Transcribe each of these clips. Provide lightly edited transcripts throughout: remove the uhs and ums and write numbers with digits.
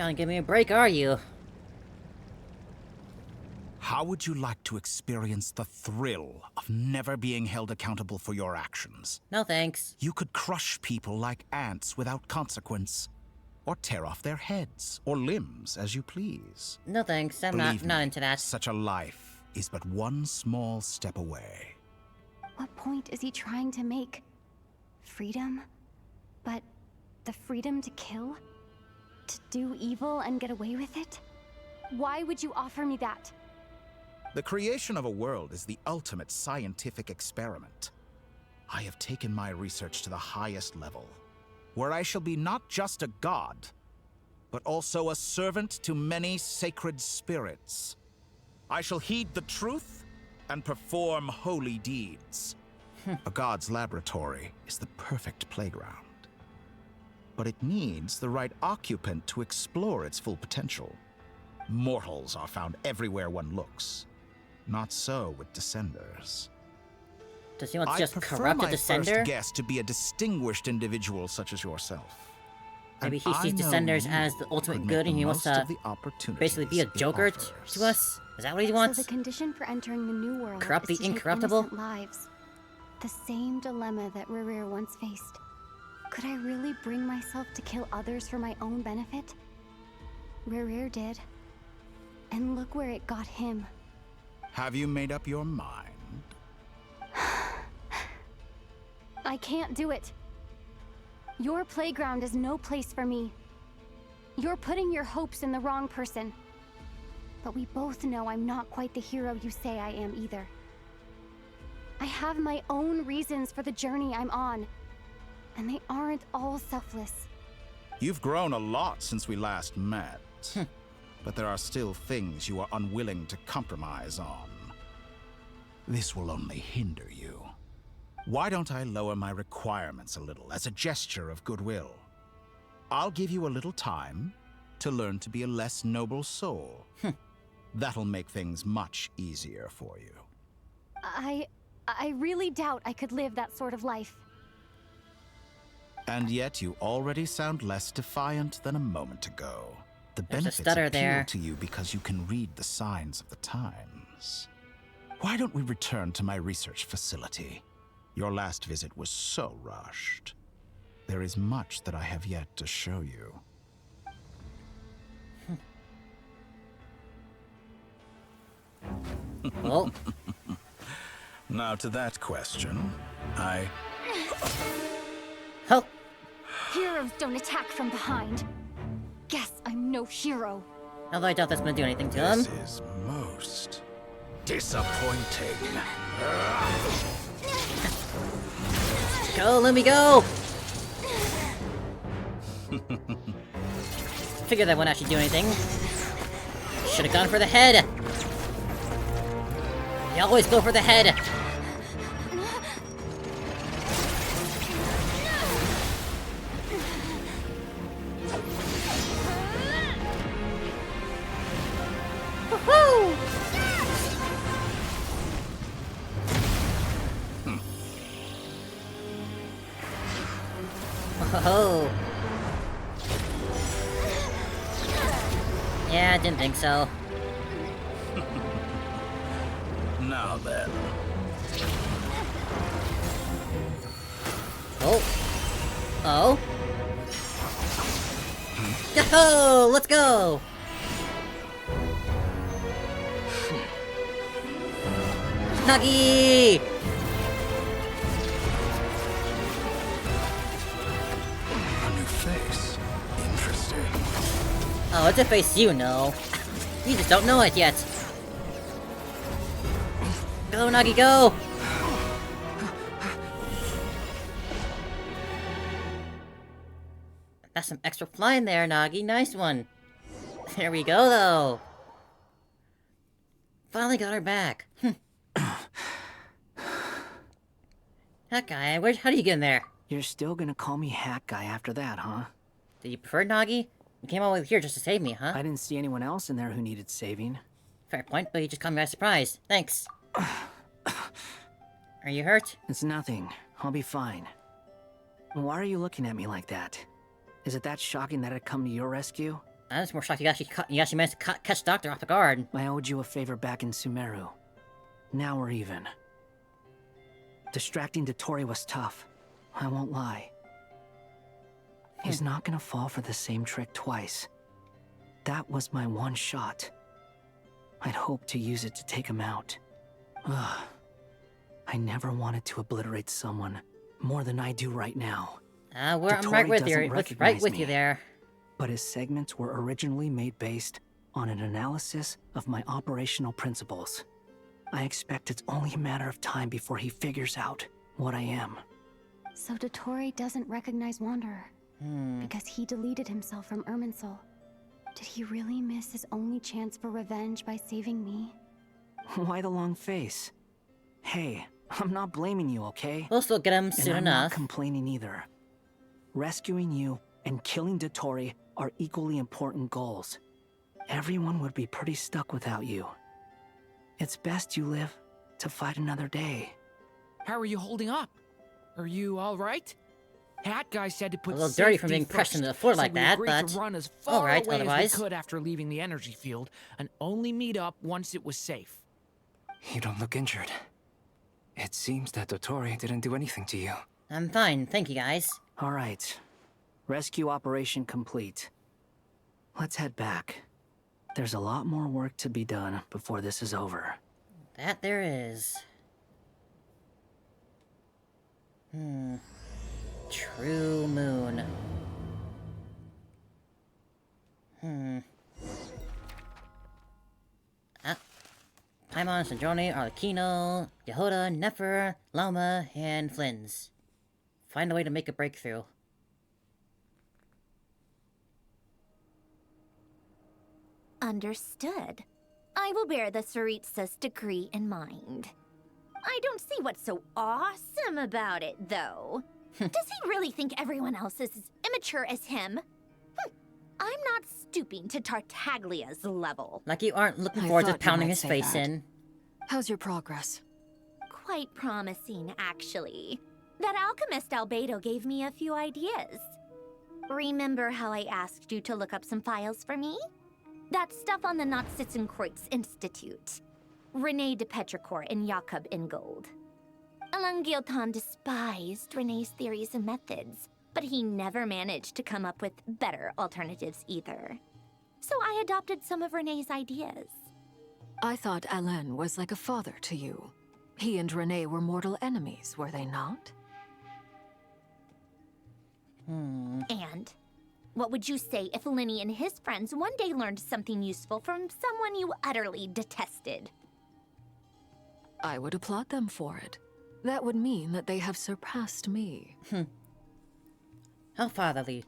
not gonna give me a break, are you? How would you like to experience the thrill of never being held accountable for your actions? No thanks. You could crush people like ants without consequence, or tear off their heads or limbs as you please. No thanks, I'm Believe not me, into that. Such a life is but one small step away. What point is he trying to make? Freedom? But the freedom to kill? To do evil and get away with it? Why would you offer me that? The creation of a world is the ultimate scientific experiment. I have taken my research to the highest level, where I shall be not just a god, but also a servant to many sacred spirits. I shall heed the truth and perform holy deeds. A god's laboratory is the perfect playground. But it needs the right occupant to explore its full potential. Mortals are found everywhere one looks. Not so with Descenders. Does he want to I just prefer corrupt a my Descender? first guest to be a distinguished individual such as yourself. Maybe And he I sees know Descenders you as the ultimate could good make and he the wants most to of the opportunities basically be a it Joker offers. to us? Is that what he wants? So the condition for entering the new world Corrupt is the to take incorruptible? innocent lives. The same dilemma that Rerir once faced. Could I really bring myself to kill others for my own benefit? Rerir did. And look where it got him. Have you made up your mind? I can't do it. Your playground is no place for me. You're putting your hopes in the wrong person. But we both know I'm not quite the hero you say I am either. I have my own reasons for the journey I'm on. And they aren't all selfless. You've grown a lot since we last met. But there are still things you are unwilling to compromise on. This will only hinder you. Why don't I lower my requirements a little as a gesture of goodwill? I'll give you a little time to learn to be a less noble soul. That'll make things much easier for you. I really doubt I could live that sort of life. And yet you already sound less defiant than a moment ago. The There's a benefits stutter appeal there. to you because you can read the signs of the times. Why don't we return to my research facility? Your last visit was so rushed. There is much that I have yet to show you. Oh, Now to that question, oh, Heroes don't attack from behind. Guess I'm no hero. although I doubt that's gonna do anything to him. This is most disappointing. Go, let me go! Figured that wouldn't actually do anything. Should've gone for the head! You always go for the head! Woohoo! Oh. Yeah, I didn't think so. Now then. Oh. Oh. Yo, let's go! Nagi! A new face. Interesting. Oh, it's a face you know. You just don't know it yet. Go, Nagi, go! That's some extra flying there, Nagi. Nice one. There we go, though. Finally got her back. That guy, how do you get in there? You're still gonna call me Hack Guy after that, huh? Did you prefer Nagi? You came all the way here just to save me, huh? I didn't see anyone else in there who needed saving. Fair point, but you just caught me by surprise. Thanks. Are you hurt? It's nothing. I'll be fine. Why are you looking at me like that? Is it that shocking that I'd come to your rescue? I was more shocked you actually managed to catch Doctor off the guard. I owed you a favor back in Sumeru. Now we're even. Distracting Dotori was tough. I won't lie. He's not gonna fall for the same trick twice. That was my one shot. I'd hoped to use it to take him out. Ugh. I never wanted to obliterate someone more than I do right now. I'm Dotori right with doesn't you. Right recognize with me. you there. But his segments were originally made based on an analysis of my operational principles. I expect it's only a matter of time before he figures out what I am. So Dotori doesn't recognize Wanderer because he deleted himself from Irminsul. Did he really miss his only chance for revenge by saving me? Why the long face? Hey, I'm not blaming you, okay? We'll still get him And soon I'm not enough. complaining either. Rescuing you and killing Dotori are equally important goals. Everyone would be pretty stuck without you. It's best you live to fight another day. How are you holding up? Are you all right? Hat guy said to put A little dirty from safety being pressed first, into the floor so like we that, agreed but to run as far alright, away otherwise. as we could after leaving the energy field, and only meet up once it was safe. You don't look injured. It seems that Dotori didn't do anything to you. I'm fine, thank you guys. All right. Rescue operation complete. Let's head back. There's a lot more work to be done before this is over. That there is. True moon. Paimon, Sandrone, Arlecchino, Yehoda, Nefer, Lama, and Flynn's. Find a way to make a breakthrough. Understood. I will bear the Tsaritsa's decree in mind. I don't see what's so awesome about it, though. Does he really think everyone else is as immature as him? I'm not stooping to Tartaglia's level. Like you aren't looking I forward to thought you pounding might his say face that. in. How's your progress? Quite promising, actually. That alchemist Albedo gave me a few ideas. Remember how I asked you to look up some files for me? That stuff on the Nazi-Kreuz Institute. Rene de Petrichor and Jakob Ingold. Alain Guillotin despised Rene's theories and methods, but he never managed to come up with better alternatives either. So I adopted some of Rene's ideas. I thought Alain was like a father to you. He and Renee were mortal enemies, were they not? And what would you say if Lenny and his friends one day learned something useful from someone you utterly detested? I would applaud them for it. That would mean that they have surpassed me. How fatherly.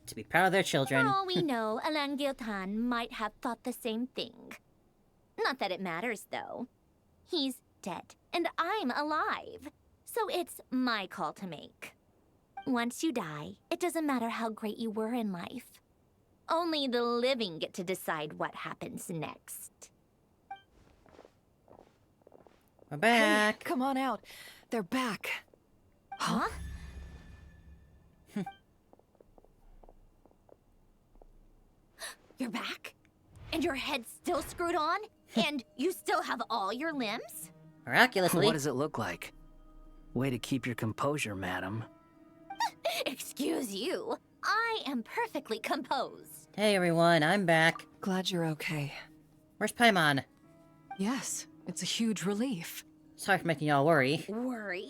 To be proud of their children. For all we know, Alain Guillotin might have thought the same thing. Not that it matters, though. He's dead, and I'm alive. So it's my call to make. Once you die, it doesn't matter how great you were in life. Only the living get to decide what happens next. We're back. Come on out. They're back. Huh? You're back? And your head's still screwed on? And you still have all your limbs? Miraculously. What does it look like? Way to keep your composure, madam. Excuse you. I am perfectly composed. Hey everyone, I'm back. Glad you're okay. Where's Paimon? Yes, it's a huge relief. Sorry for making y'all worry. Worry?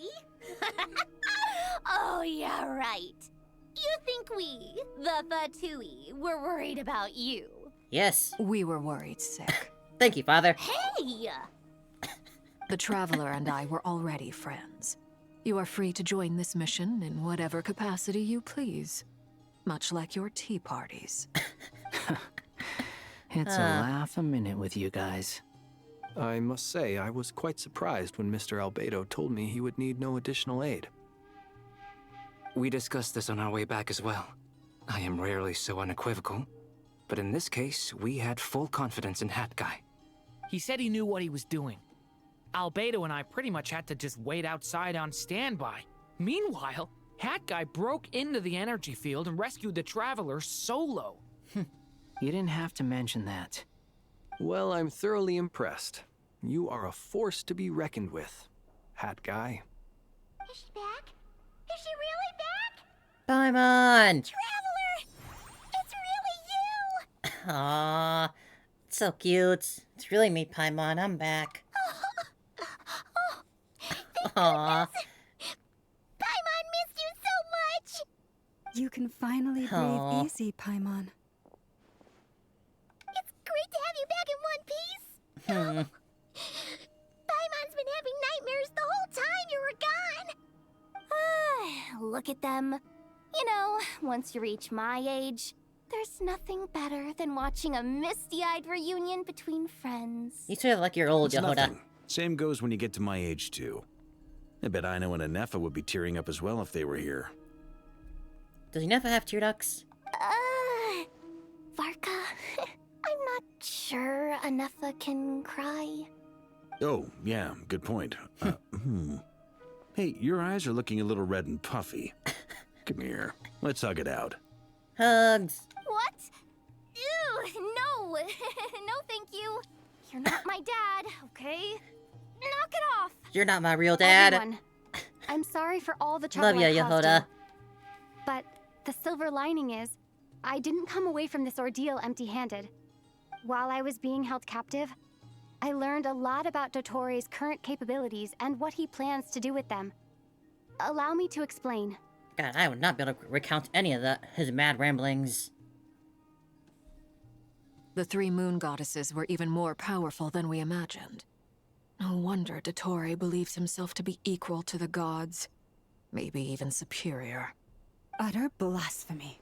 Oh, yeah, right. You think we, the Fatui, were worried about you? Yes. We were worried sick. Thank you, Father. Hey! The Traveler and I were already friends. You are free to join this mission in whatever capacity you please. Much like your tea parties. It's a laugh a minute with you guys. I must say, I was quite surprised when Mr. Albedo told me he would need no additional aid. We discussed this on our way back as well. I am rarely so unequivocal, but in this case, we had full confidence in Hat Guy. He said he knew what he was doing. Albedo and I pretty much had to just wait outside on standby. Meanwhile, Hat Guy broke into the energy field and rescued the Traveler solo. You didn't have to mention that. Well, I'm thoroughly impressed. You are a force to be reckoned with, Hat Guy. Is she back? Is she really back? Paimon! Traveler! It's really you! Aww. It's so cute. It's really me, Paimon. I'm back. Oh, Aww. Paimon missed you so much! You can finally breathe Aw. easy, Paimon. It's great to have you back in one piece! Hmm. Paimon's been having nightmares the whole time you were gone! Look at them. You know, once you reach my age, there's nothing better than watching a misty-eyed reunion between friends. You sort of like your old It's Yehoda. nothing. Same goes when you get to my age, too. I bet Ino and Anefa would be tearing up as well if they were here. Does Nefa have tear ducts? Varka, I'm not sure Anefa can cry. Oh, yeah, good point. Hey, your eyes are looking a little red and puffy. Come here. Let's hug it out. Hugs. What? Ew, no. No, thank you. You're not my dad, okay? Knock it off. You're not my real dad. Everyone, I'm sorry for all the trouble Love ya, I caused Yehoda. you. But the silver lining is, I didn't come away from this ordeal empty-handed. While I was being held captive, I learned a lot about Dottoro's current capabilities and what he plans to do with them. Allow me to explain. God, I would not be able to recount any of his mad ramblings. The three moon goddesses were even more powerful than we imagined. No wonder Dottore believes himself to be equal to the gods. Maybe even superior. Utter blasphemy.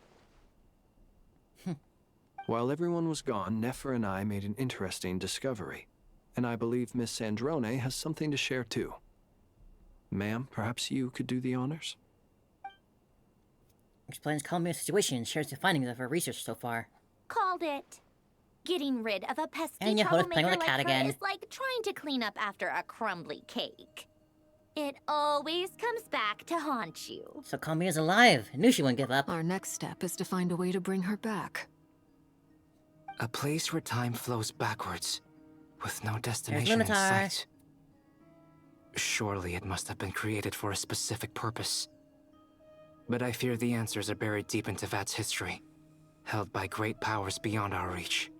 While everyone was gone, Nefer and I made an interesting discovery. And I believe Miss Sandrone has something to share too. Ma'am, perhaps you could do the honors? Explains Columbia's situation and shares the findings of her research so far. Called it. Getting rid of a pesky And Yehoda's playing troublemaker with a like cat her again. is like trying to clean up after a crumbly cake. It always comes back to haunt you. So Columbia's alive. I knew she wouldn't give up. Our next step is to find a way to bring her back. A place where time flows backwards, with no destination in Lunatar. sight. Surely it must have been created for a specific purpose. But I fear the answers are buried deep in Teyvat's history, held by great powers beyond our reach.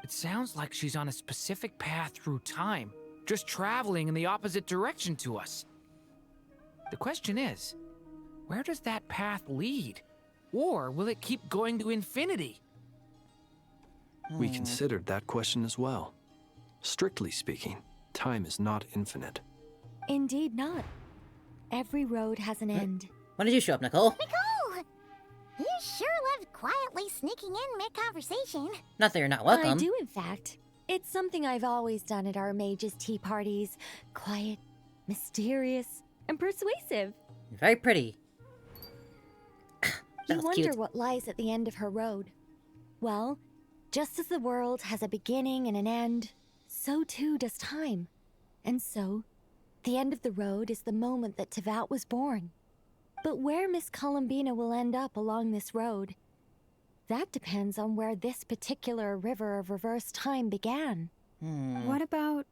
It sounds like she's on a specific path through time, just traveling in the opposite direction to us. The question is, where does that path lead? Or will it keep going to infinity? We considered that question as well. Strictly speaking, time is not infinite. Indeed not. Every road has an end. When did you show up, Nicole? Nicole! You sure loved quietly sneaking in mid-conversation. Not that you're not welcome. I do, in fact. It's something I've always done at our mages' tea parties. Quiet, mysterious, and persuasive. Very pretty. You was wonder cute. what lies at the end of her road. Well, just as the world has a beginning and an end, so too does time. And so, the end of the road is the moment that Teyvat was born. But where Miss Columbina will end up along this road, that depends on where this particular river of reverse time began. What about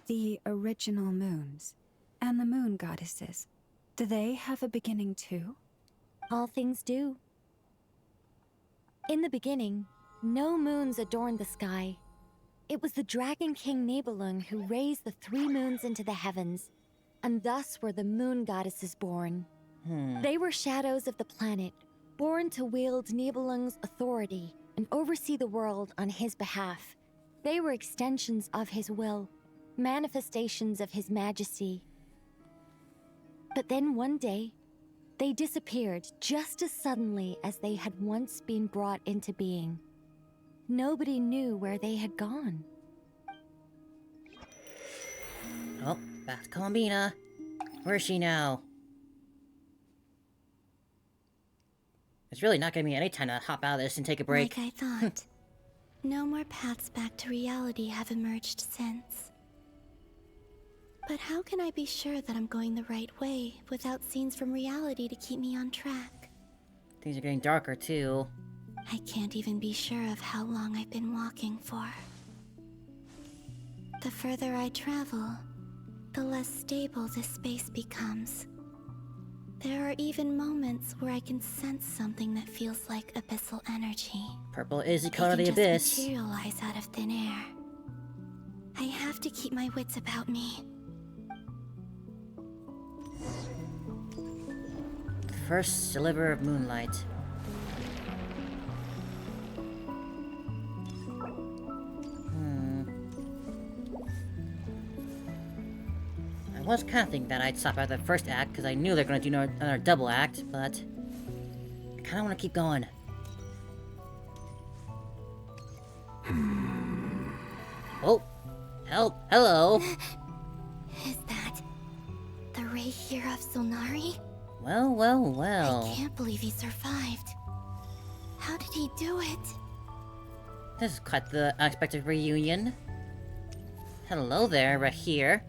the original moons and the moon goddesses? Do they have a beginning too? All things do. In the beginning, no moons adorned the sky. It was the Dragon King Nibelung who raised the three moons into the heavens, and thus were the moon goddesses born. They were shadows of the planet, born to wield Nibelung's authority and oversee the world on his behalf. They were extensions of his will, manifestations of his majesty. But then one day, they disappeared just as suddenly as they had once been brought into being. Nobody knew where they had gone. Oh, back to Columbina. Where is she now? It's really not giving me any time to hop out of this and take a break. Like I thought. No more paths back to reality have emerged since. But how can I be sure that I'm going the right way without scenes from reality to keep me on track? Things are getting darker, too. I can't even be sure of how long I've been walking for. The further I travel, the less stable this space becomes. There are even moments where I can sense something that feels like abyssal energy. Purple is the It color of can the just abyss. materialize out of thin air. I have to keep my wits about me. First sliver of moonlight. I was kind of thinking that I'd stop at the first act because I knew they're going to do another double act, but I kind of want to keep going. Oh, hello. Is that the Ray here of Solnari? Well, well, well. I can't believe he survived. How did he do it? This is quite the unexpected reunion. Hello there, right here.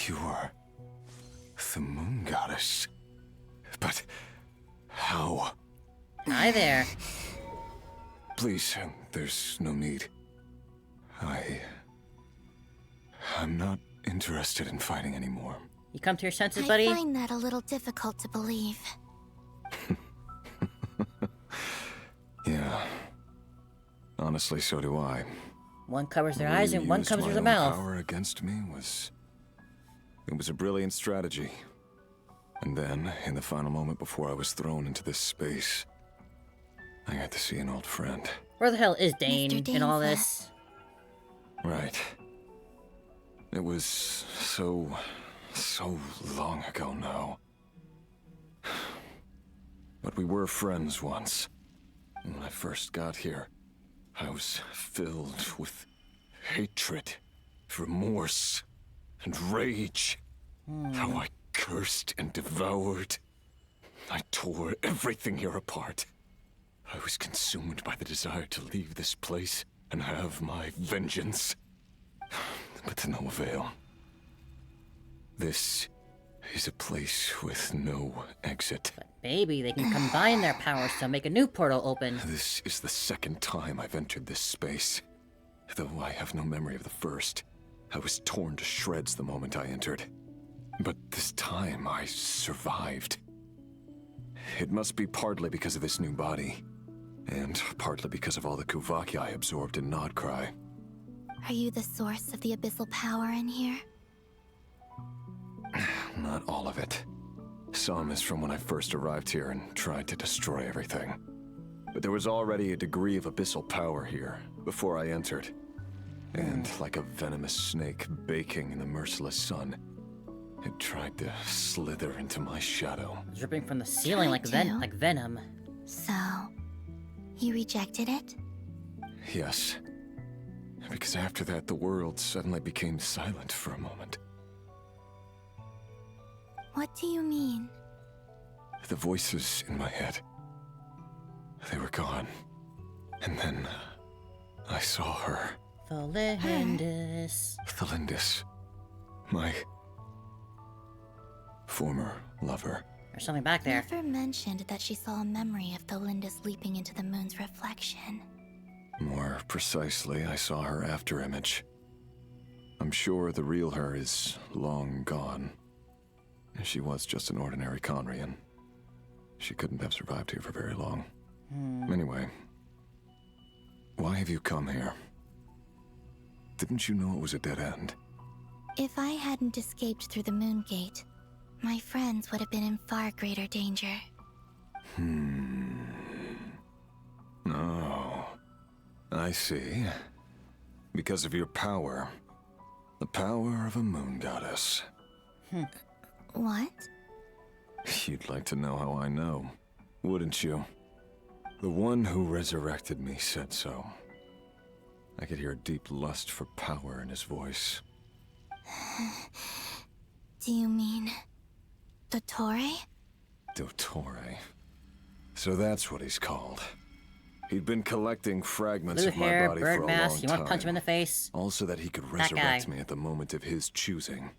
You're the moon goddess. But how? Hi there. Please, there's no need. I'm not interested in fighting anymore. You come to your senses, buddy? I find that a little difficult to believe. Yeah. Honestly, so do I. One covers their eyes and one covers their mouth. Power against me was a brilliant strategy. And then, in the final moment before I was thrown into this space, I got to see an old friend. Where the hell is Dane in all this? Right. It was so long ago now. But we were friends once. And when I first got here, I was filled with hatred, remorse, and rage. How I cursed and devoured. I tore everything here apart. I was consumed by the desire to leave this place and have my vengeance. But to no avail. This is a place with no exit. But baby, they can combine their powers to make a new portal open. This is the second time I've entered this space. Though I have no memory of the first. I was torn to shreds the moment I entered. But this time I survived. It must be partly because of this new body. And partly because of all the Kuvaki I absorbed in Nodcry. Are you the source of the abyssal power in here? Not all of it. Some is from when I first arrived here and tried to destroy everything. But there was already a degree of abyssal power here before I entered. And like a venomous snake baking in the merciless sun, it tried to slither into my shadow. Dripping from the ceiling like venom. So, you rejected it? Yes. Because after that, the world suddenly became silent for a moment. What do you mean? The voices in my head, they were gone. And then, I saw her. Thelindis. Thelindis. My former lover. There's something back there. Never mentioned that she saw a memory of Thelindis leaping into the moon's reflection. More precisely, I saw her afterimage. I'm sure the real her is long gone. She was just an ordinary Conrian. She couldn't have survived here for very long. Anyway, why have you come here? Didn't you know it was a dead end? If I hadn't escaped through the moon gate, my friends would have been in far greater danger. Oh, I see. Because of your power. The power of a moon goddess. What? You'd like to know how I know, wouldn't you? The one who resurrected me said so. I could hear a deep lust for power in his voice. Do you mean... Dottore? Dottore. So that's what he's called. He'd been collecting fragments Blue of my hair, body bird for a mask. long You time. want to punch him in the face? Also that he could That resurrect guy. me at the moment of his choosing.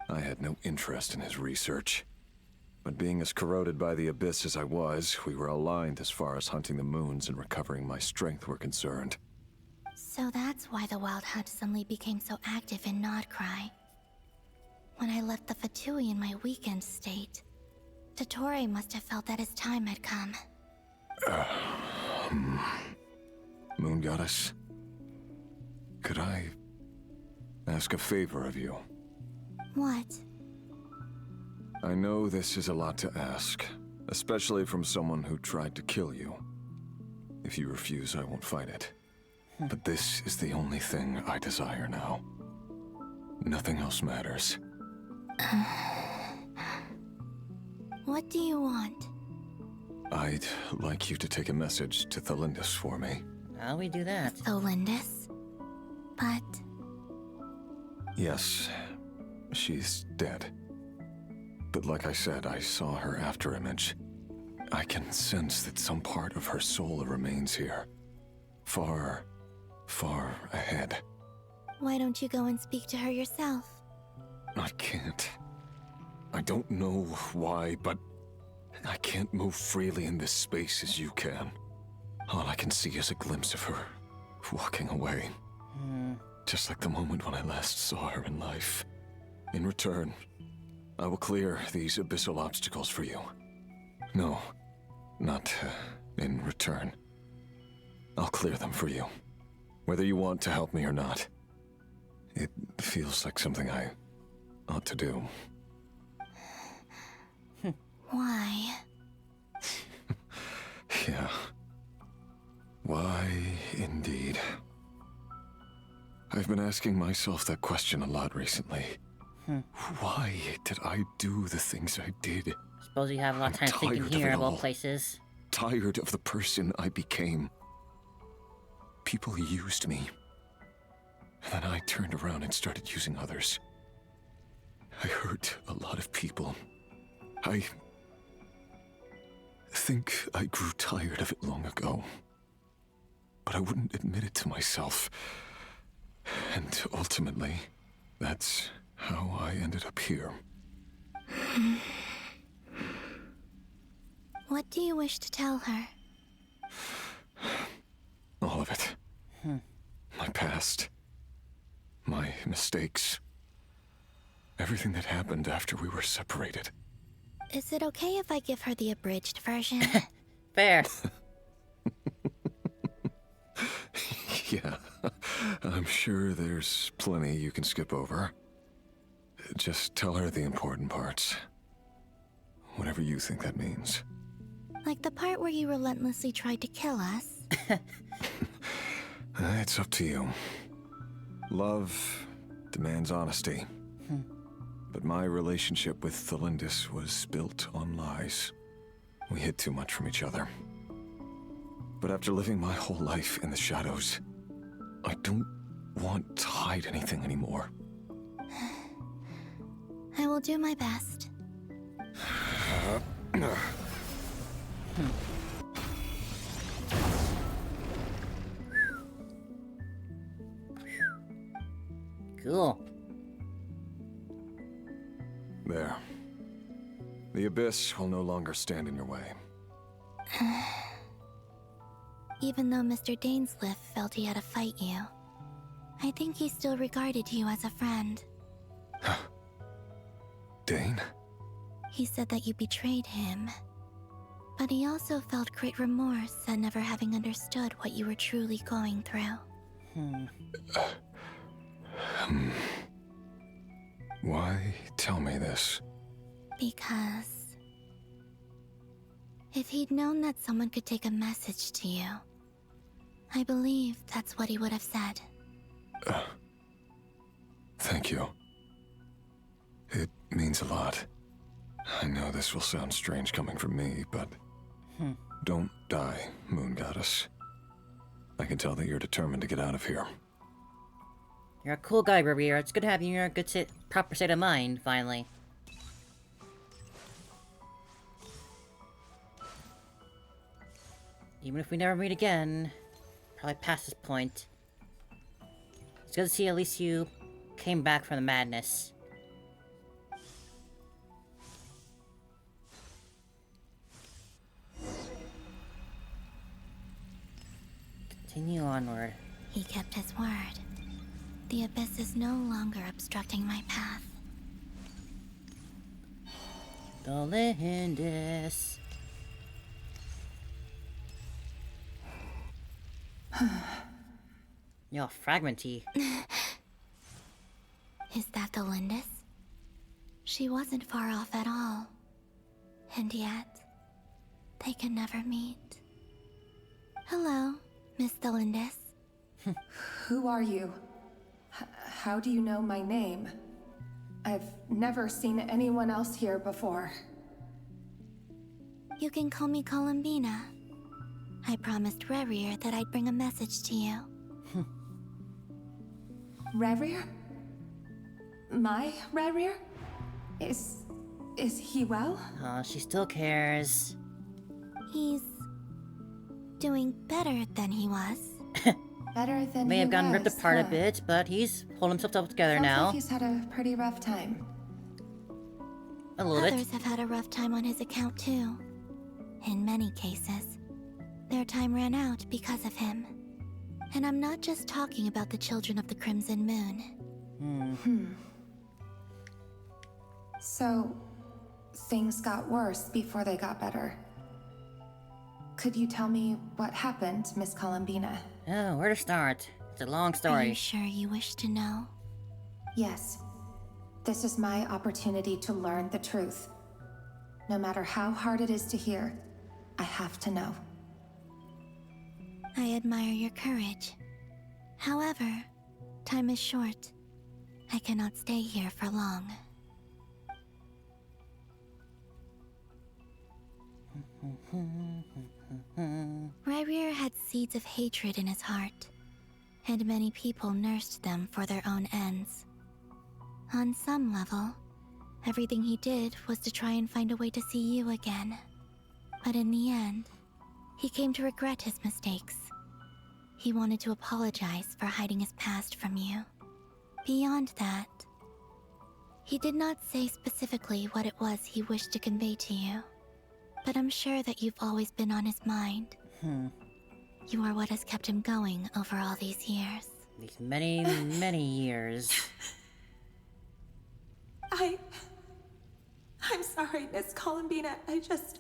I had no interest in his research. But being as corroded by the Abyss as I was, we were aligned as far as hunting the moons and recovering my strength were concerned. So that's why the Wild Hunt suddenly became so active in Nodcry. When I left the Fatui in my weakened state, Dottore must have felt that his time had come. Moon Goddess, could I ask a favor of you? What? I know this is a lot to ask, especially from someone who tried to kill you. If you refuse, I won't fight it. But this is the only thing I desire now. Nothing else matters. What do you want? I'd like you to take a message to Thelindis for me. How do we do that? Thelindis? But... Yes, she's dead. But like I said, I saw her afterimage. I can sense that some part of her soul remains here. Far, far ahead. Why don't you go and speak to her yourself? I can't. I don't know why, but I can't move freely in this space as you can. All I can see is a glimpse of her walking away. Just like the moment when I last saw her in life. In return, I will clear these abyssal obstacles for you. No, not in return. I'll clear them for you. Whether you want to help me or not. It feels like something I ought to do. Why? Yeah. Why, indeed. I've been asking myself that question a lot recently. Why did I do the things I did? Suppose you have a lot of time thinking here of all places. Tired of the person I became. People used me. And then I turned around and started using others. I hurt a lot of people. I think I grew tired of it long ago. But I wouldn't admit it to myself. And ultimately, that's how I ended up here. What do you wish to tell her? All of it. My past. My mistakes. Everything that happened after we were separated. Is it okay if I give her the abridged version? Fair. Yeah, I'm sure there's plenty you can skip over. Just tell her the important parts. Whatever you think that means. Like the part where you relentlessly tried to kill us? It's up to you. Love demands honesty. But my relationship with Thelindis was built on lies. We hid too much from each other. But after living my whole life in the shadows, I don't want to hide anything anymore. I will do my best. Cool. There. The Abyss will no longer stand in your way. Even though Mr. Dainsliff felt he had to fight you, I think he still regarded you as a friend. Dane? He said that you betrayed him, but he also felt great remorse at never having understood what you were truly going through. Why tell me this? Because if he'd known that someone could take a message to you, I believe that's what he would have said. Thank you. It means a lot. I know this will sound strange coming from me, but don't die, Moon Goddess. I can tell that you're determined to get out of here. You're a cool guy, Revere. It's good to have you in your good proper state of mind, finally. Even if we never meet again, probably past this point. It's good to see at least you came back from the madness. Continue onward. He kept his word. The abyss is no longer obstructing my path. The Lindis. Yo, fragmenty. Is that the Lindis? She wasn't far off at all. And yet, they can never meet. Hello, Miss the Lindis. Who are you? How do you know my name? I've never seen anyone else here before. You can call me Columbina. I promised Rerir that I'd bring a message to you. Rerir? My Rerir? Is he well? She still cares. He's doing better than he was. Better than May he have gotten was, ripped apart a huh? bit, but he's holding himself up together Sounds now. like he's had a pretty rough time. A little bit. Others have had a rough time on his account too. In many cases, their time ran out because of him. And I'm not just talking about the children of the Crimson Moon. So, things got worse before they got better. Could you tell me what happened, Miss Columbina? Oh, where to start? It's a long Are story. you sure you wish to know? Yes. This is my opportunity to learn the truth. No matter how hard it is to hear, I have to know. I admire your courage. However, time is short. I cannot stay here for long. Rerir had seeds of hatred in his heart, and many people nursed them for their own ends. On some level, everything he did was to try and find a way to see you again. But in the end, he came to regret his mistakes. He wanted to apologize for hiding his past from you. Beyond that, he did not say specifically what it was he wished to convey to you, but I'm sure that you've always been on his mind. You are what has kept him going over all these years. These many, many years. I'm sorry, Miss Columbina. This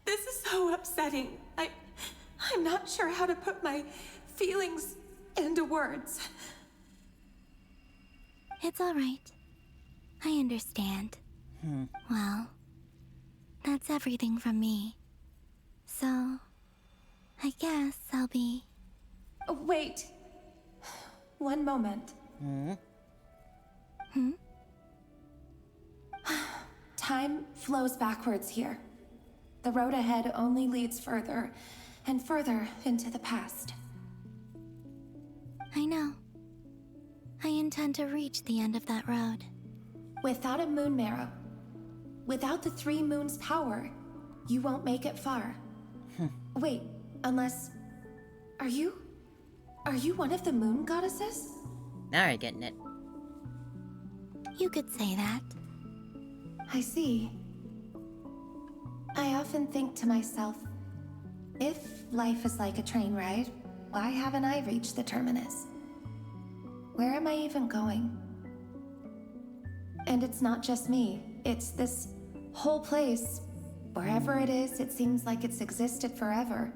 is so upsetting. I'm not sure how to put my feelings into words. It's all right. I understand. Well, that's everything from me. So, I guess I'll be... Wait. One moment. Time flows backwards here. The road ahead only leads further and further into the past. I know. I intend to reach the end of that road. Without a moon marrow, without the three moons' power, you won't make it far. Wait, unless... Are you one of the moon goddesses? Now you're getting it. You could say that. I see. I often think to myself, if life is like a train ride, why haven't I reached the terminus? Where am I even going? And it's not just me, it's this whole place. Wherever it is, it seems like it's existed forever.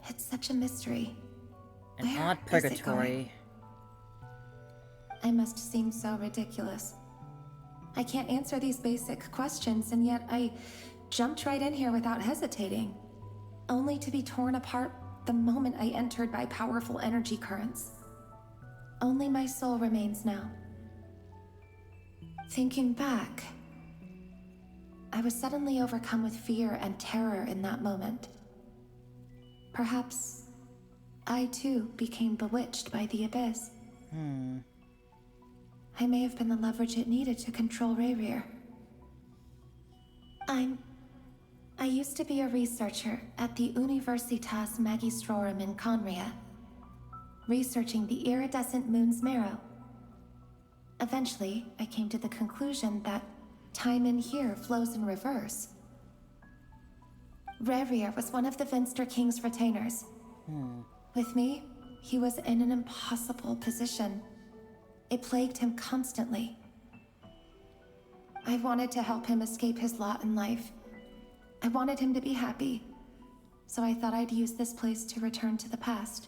It's such a mystery. An Where odd is it purgatory. going? I must seem so ridiculous. I can't answer these basic questions, and yet I jumped right in here without hesitating, only to be torn apart the moment I entered by powerful energy currents. Only my soul remains now. Thinking back, I was suddenly overcome with fear and terror in that moment. Perhaps I too became bewitched by the abyss. I may have been the leverage it needed to control Rerir. I used to be a researcher at the Universitas Magistrorum in Conria, researching the iridescent moon's marrow. Eventually, I came to the conclusion that time in here flows in reverse. Rerir was one of the Vinster King's retainers. With me, he was in an impossible position. It plagued him constantly. I wanted to help him escape his lot in life. I wanted him to be happy. So I thought I'd use this place to return to the past.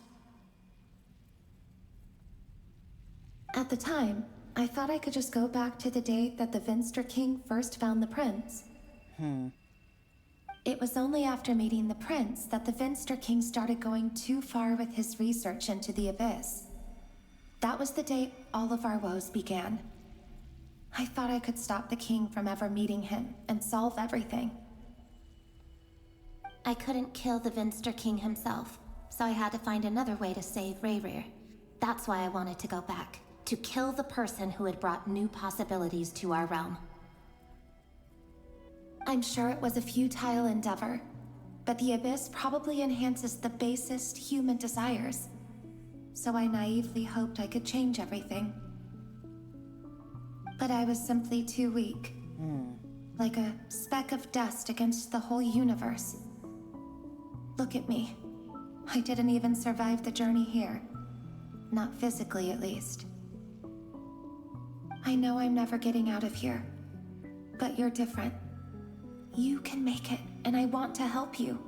At the time, I thought I could just go back to the day that the Vinster King first found the prince. It was only after meeting the prince that the Vinster King started going too far with his research into the Abyss. That was the day all of our woes began. I thought I could stop the king from ever meeting him and solve everything. I couldn't kill the Vinster King himself, so I had to find another way to save Rerir. That's why I wanted to go back, to kill the person who had brought new possibilities to our realm. I'm sure it was a futile endeavor, but the Abyss probably enhances the basest human desires. So I naively hoped I could change everything. But I was simply too weak. Like a speck of dust against the whole universe. Look at me. I didn't even survive the journey here. Not physically, at least. I know I'm never getting out of here. But you're different. You can make it, and I want to help you.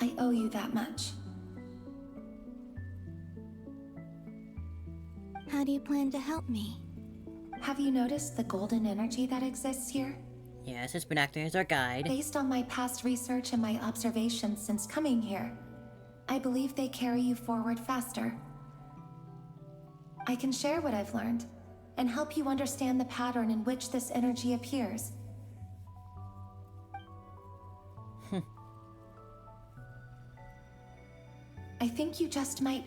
I owe you that much. How do you plan to help me? Have you noticed the golden energy that exists here? Yes, it's been acting as our guide. Based on my past research and my observations since coming here, I believe they carry you forward faster. I can share what I've learned, and help you understand the pattern in which this energy appears. I think you just might...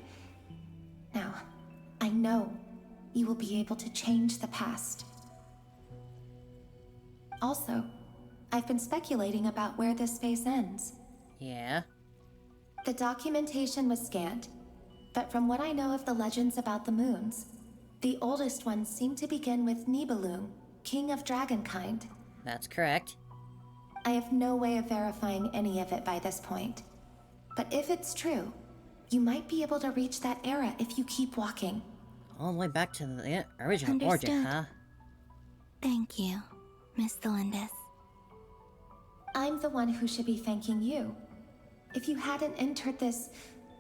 Now, I know you will be able to change the past. Also, I've been speculating about where this phase ends. Yeah? The documentation was scanned, but from what I know of the legends about the moons, the oldest ones seem to begin with Nibelung, king of dragonkind. That's correct. I have no way of verifying any of it by this point. But if it's true, you might be able to reach that era if you keep walking. All the way back to the original Understood. origin, huh? Thank you, Miss Thelindis. I'm the one who should be thanking you. If you hadn't entered this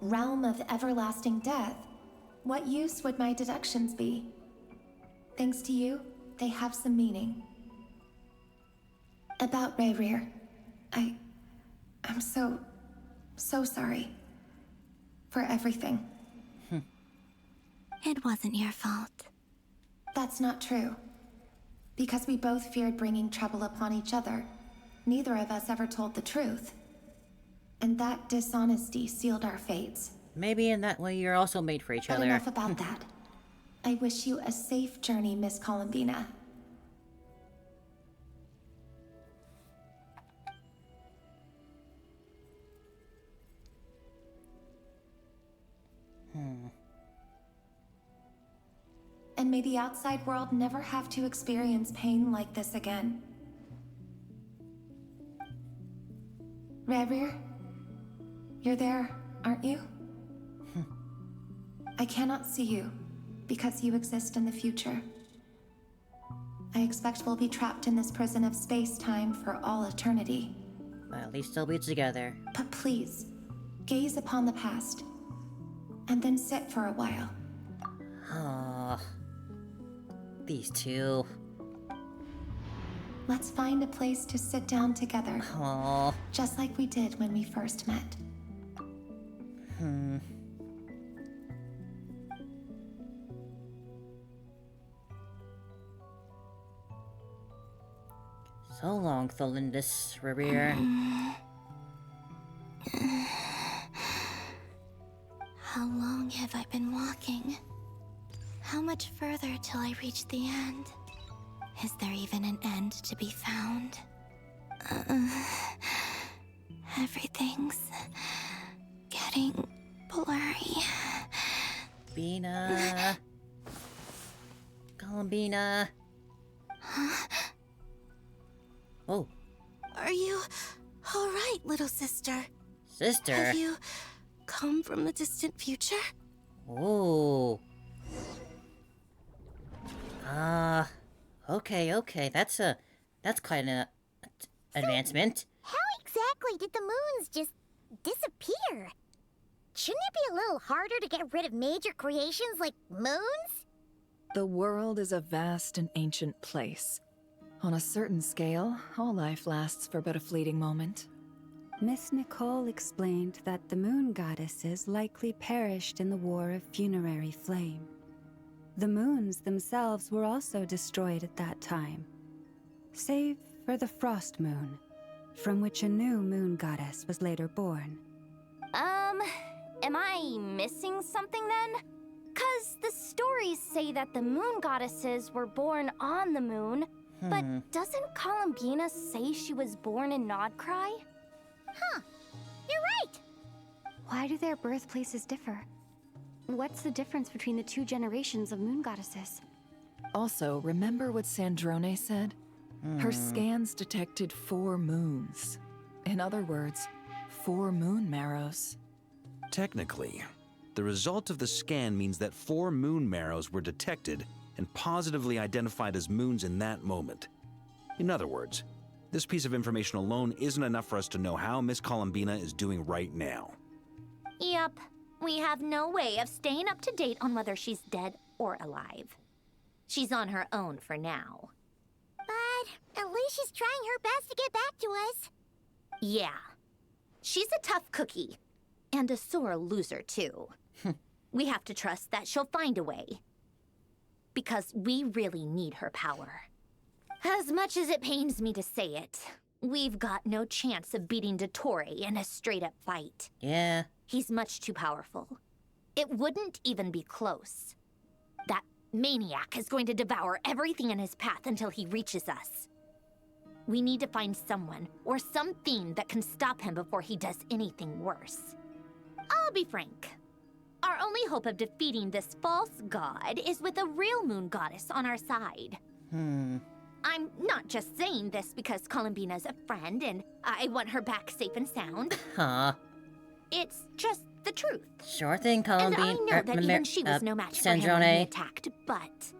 realm of everlasting death, what use would my deductions be? Thanks to you, they have some meaning. About Rerir, I'm so sorry. For everything. It wasn't your fault. That's not true. Because we both feared bringing trouble upon each other, neither of us ever told the truth. And that dishonesty sealed our fates. Maybe in that way you're also made for each But other. enough about that. I wish you a safe journey, Miss Columbina. And may the outside world never have to experience pain like this again. Rerir, you're there, aren't you? I cannot see you, because you exist in the future. I expect we'll be trapped in this prison of space-time for all eternity. At least they'll be together. But please, gaze upon the past, and then sit for a while. Oh, these two. Let's find a place to sit down together. Oh. Just like we did when we first met. So long, Thelindis, Rerir. How long have I been walking? How much further till I reach the end? Is there even an end to be found? Everything's getting blurry. Bina. Columbina. Huh? Oh. Are you All right, little sister. Sister? Have you come from the distant future? Ooh. Okay. That's quite an advancement. How exactly did the moons just disappear? Shouldn't it be a little harder to get rid of major creations like moons? The world is a vast and ancient place. On a certain scale, all life lasts for but a fleeting moment. Miss Nicole explained that the moon goddesses likely perished in the War of Funerary Flame. The moons themselves were also destroyed at that time, save for the Frost Moon, from which a new moon goddess was later born. Am I missing something then? 'Cause the stories say that the moon goddesses were born on the moon, but doesn't Columbina say she was born in Nodcry? Huh, you're right! Why do their birthplaces differ? What's the difference between the two generations of moon goddesses? Also, remember what Sandrone said? Her scans detected 4 moons. In other words, 4 moon marrows. Technically, the result of the scan means that 4 moon marrows were detected and positively identified as moons in that moment. In other words, this piece of information alone isn't enough for us to know how Miss Columbina is doing right now. Yep. We have no way of staying up to date on whether she's dead or alive. She's on her own for now. But at least she's trying her best to get back to us. Yeah. She's a tough cookie. And a sore loser, too. We have to trust that she'll find a way. Because we really need her power. As much as it pains me to say it, we've got no chance of beating Dottore in a straight-up fight. Yeah. He's much too powerful. It wouldn't even be close. That maniac is going to devour everything in his path until he reaches us. We need to find someone or something that can stop him before he does anything worse. I'll be frank. Our only hope of defeating this false god is with a real moon goddess on our side. I'm not just saying this because Columbina's a friend and I want her back safe and sound. Huh. It's just the truth. Sure thing, Columbine. And I know that even she was no match for him when he attacked, but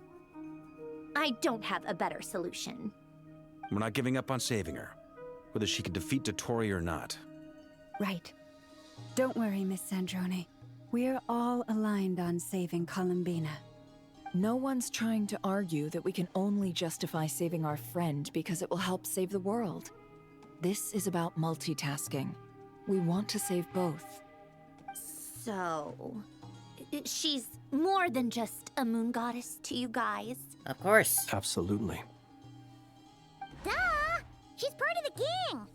I don't have a better solution. We're not giving up on saving her, whether she can defeat Dottore or not. Right. Don't worry, Miss Sandrone. We're all aligned on saving Columbina. No one's trying to argue that we can only justify saving our friend because it will help save the world. This is about multitasking. We want to save both. So, she's more than just a moon goddess to you guys? Of course. Absolutely. Duh! She's part of the gang!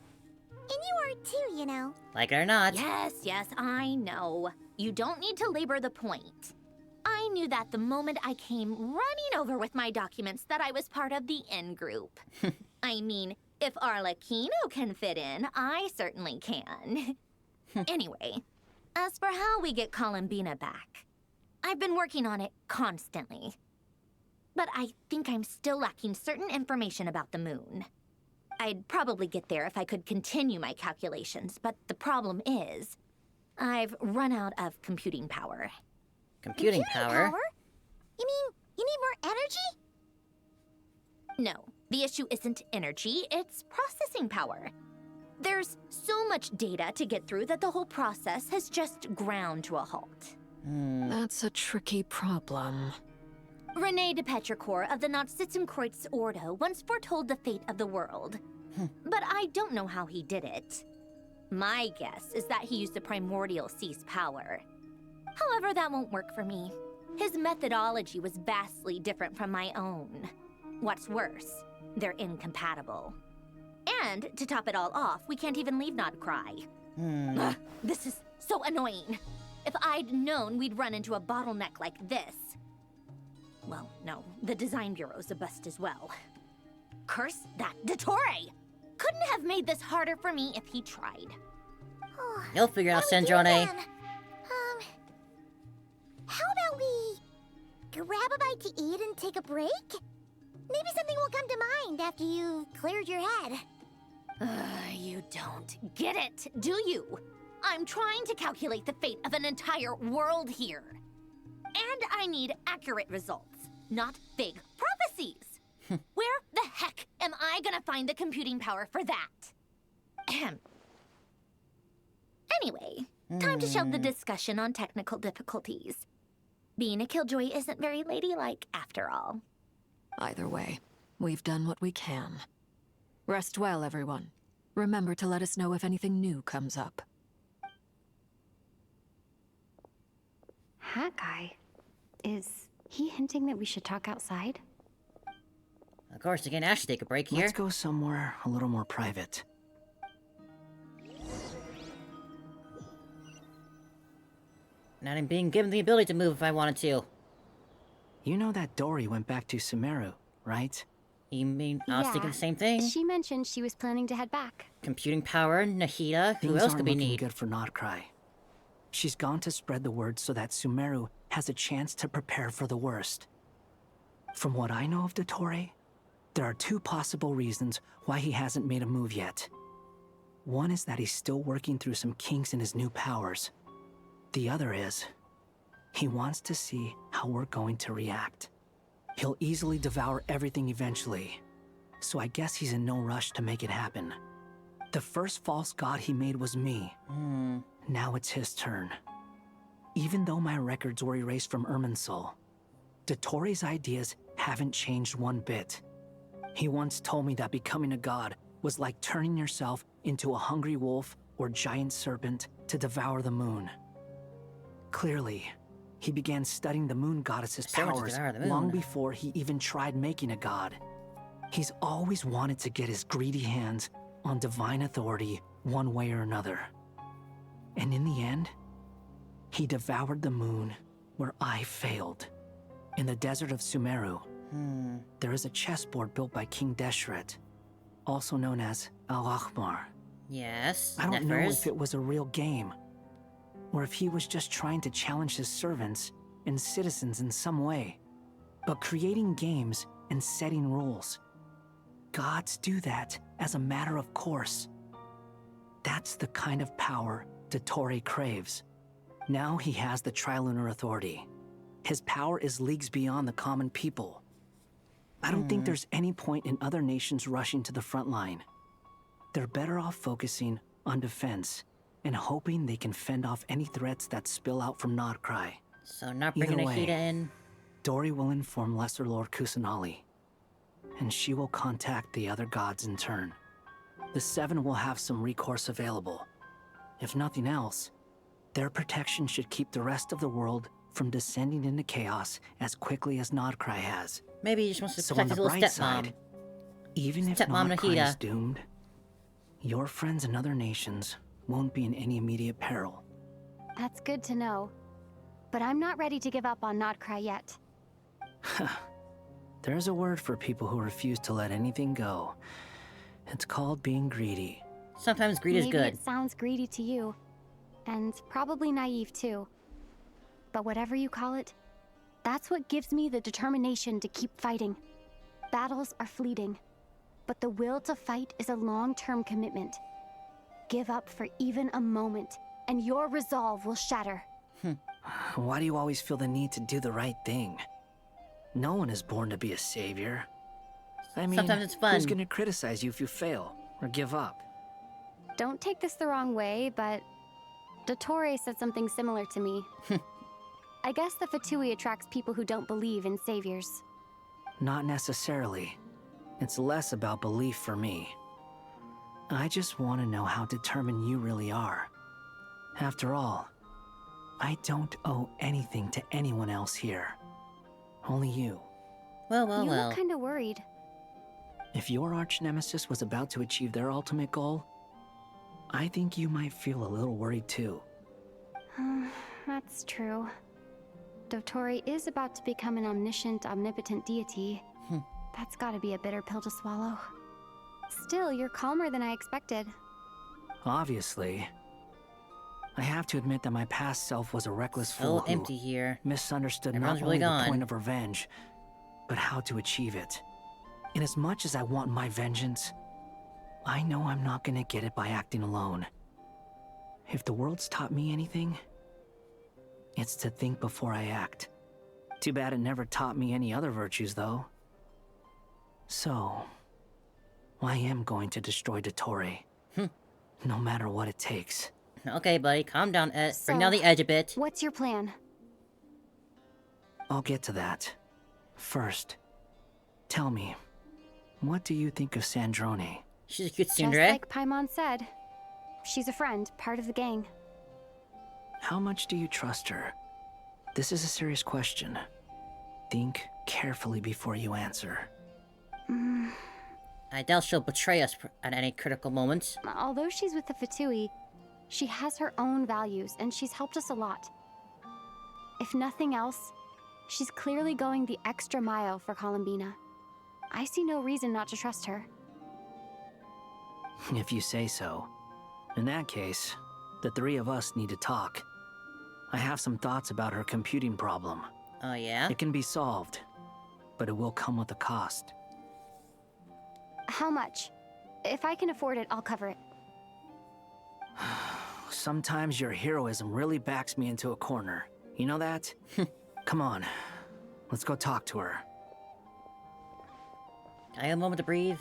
And you are too, you know. Like it or not. Yes, I know. You don't need to labor the point. I knew that the moment I came running over with my documents that I was part of the in-group. I mean, if Arlecchino can fit in, I certainly can. Anyway, as for how we get Columbina back, I've been working on it constantly. But I think I'm still lacking certain information about the moon. I'd probably get there if I could continue my calculations, but the problem is, I've run out of computing power. Computing power? You mean, you need more energy? No, the issue isn't energy, it's processing power. There's so much data to get through that the whole process has just ground to a halt. That's a tricky problem. René de Petrichor of the Nazissenkreuz Ordo once foretold the fate of the world. But I don't know how he did it. My guess is that he used the primordial sea's power. However, that won't work for me. His methodology was vastly different from my own. What's worse, they're incompatible. And, to top it all off, we can't even leave Nodcry. Ugh, this is so annoying. If I'd known we'd run into a bottleneck like this... Well, no, the design bureau's a bust as well. Curse that Dottore! Couldn't have made this harder for me if he tried. You'll figure out, Sandrone. How about we grab a bite to eat and take a break? Maybe something will come to mind after you've cleared your head. You don't get it, do you? I'm trying to calculate the fate of an entire world here. And I need accurate results, not vague prophecies. Where the heck am I gonna find the computing power for that? Ahem. Anyway, time to shelve the discussion on technical difficulties. Being a killjoy isn't very ladylike, after all. Either way, we've done what we can. Rest well, everyone. Remember to let us know if anything new comes up. Hat guy? Is he hinting that we should talk outside? Of course, you can actually take a break here. Let's go somewhere a little more private. Not even being given the ability to move if I wanted to. You know that Dory went back to Sumeru, right? You mean I was thinking the same thing? She mentioned she was planning to head back. Computing power, Nahida, who Things else aren't could be looking need? good for Notcry. She's gone to spread the word so that Sumeru has a chance to prepare for the worst. From what I know of Dottore, there are two possible reasons why he hasn't made a move yet. One is that he's still working through some kinks in his new powers. The other is, he wants to see how we're going to react. He'll easily devour everything eventually, so I guess he's in no rush to make it happen. The first false god he made was me. Now it's his turn. Even though my records were erased from Irminsul, Dottore's ideas haven't changed one bit. He once told me that becoming a god was like turning yourself into a hungry wolf or giant serpent to devour the moon. Clearly, he began studying the moon goddess's powers long before he even tried making a god. He's always wanted to get his greedy hands on divine authority one way or another. And in the end, he devoured the moon where I failed. In the desert of Sumeru, there is a chessboard built by King Deshret, also known as Al-Ahmar. Yes, I don't know if it was a real game, or if he was just trying to challenge his servants and citizens in some way. But creating games and setting rules, gods do that as a matter of course. That's the kind of power Dottore craves. Now he has the Trilunar Authority. His power is leagues beyond the common people. I don't think there's any point in other nations rushing to the front line. They're better off focusing on defense and hoping they can fend off any threats that spill out from Notcry. So not bringing Nahida in. Dory will inform Lesser Lord Kusanali, and she will contact the other gods in turn. The Seven will have some recourse available. If nothing else, their protection should keep the rest of the world from descending into chaos as quickly as Notcry has. Maybe he just wants to So protect on his the little bright stepmom. side, even if Stepmom Notcry is Nahida. doomed, your friends in other nations won't be in any immediate peril. That's good to know. But I'm not ready to give up on Notcry yet. There's a word for people who refuse to let anything go. It's called being greedy. Sometimes greed is good. Maybe it sounds greedy to you. And probably naive too. But whatever you call it, that's what gives me the determination to keep fighting. Battles are fleeting, but the will to fight is a long-term commitment. Give up for even a moment, and your resolve will shatter. Why do you always feel the need to do the right thing? No one is born to be a savior. I mean, Sometimes it's fun. Who's gonna criticize you if you fail or give up? Don't take this the wrong way, but Dottore said something similar to me. I guess the Fatui attracts people who don't believe in saviors. Not necessarily. It's less about belief for me. I just want to know how determined you really are. After all, I don't owe anything to anyone else here. Only you. Well, You look kinda worried. If your arch-nemesis was about to achieve their ultimate goal, I think you might feel a little worried too. That's true. Dottore is about to become an omniscient, omnipotent deity. That's gotta be a bitter pill to swallow. Still, you're calmer than I expected. Obviously. I have to admit that my past self was a reckless fool who empty here. misunderstood Everyone's not really only the gone. point of revenge, but how to achieve it. And as much as I want my vengeance, I know I'm not gonna get it by acting alone. If the world's taught me anything, it's to think before I act. Too bad it never taught me any other virtues, though. So, I am going to destroy Dottore. No matter what it takes. Okay, buddy, calm down. Bring down the edge a bit. What's your plan? I'll get to that. First, tell me, what do you think of Sandrone? She's a cute Just tsundere. like Paimon said. She's a friend, part of the gang. How much do you trust her? This is a serious question. Think carefully before you answer. I doubt she'll betray us at any critical moment. Although she's with the Fatui, she has her own values, and she's helped us a lot. If nothing else, she's clearly going the extra mile for Columbina. I see no reason not to trust her. If you say so. In that case, the three of us need to talk. I have some thoughts about her computing problem. Oh, yeah? It can be solved, but it will come with a cost. How much? If I can afford it, I'll cover it. Sometimes your heroism really backs me into a corner. You know that? Come on, let's go talk to her. I have a moment to breathe.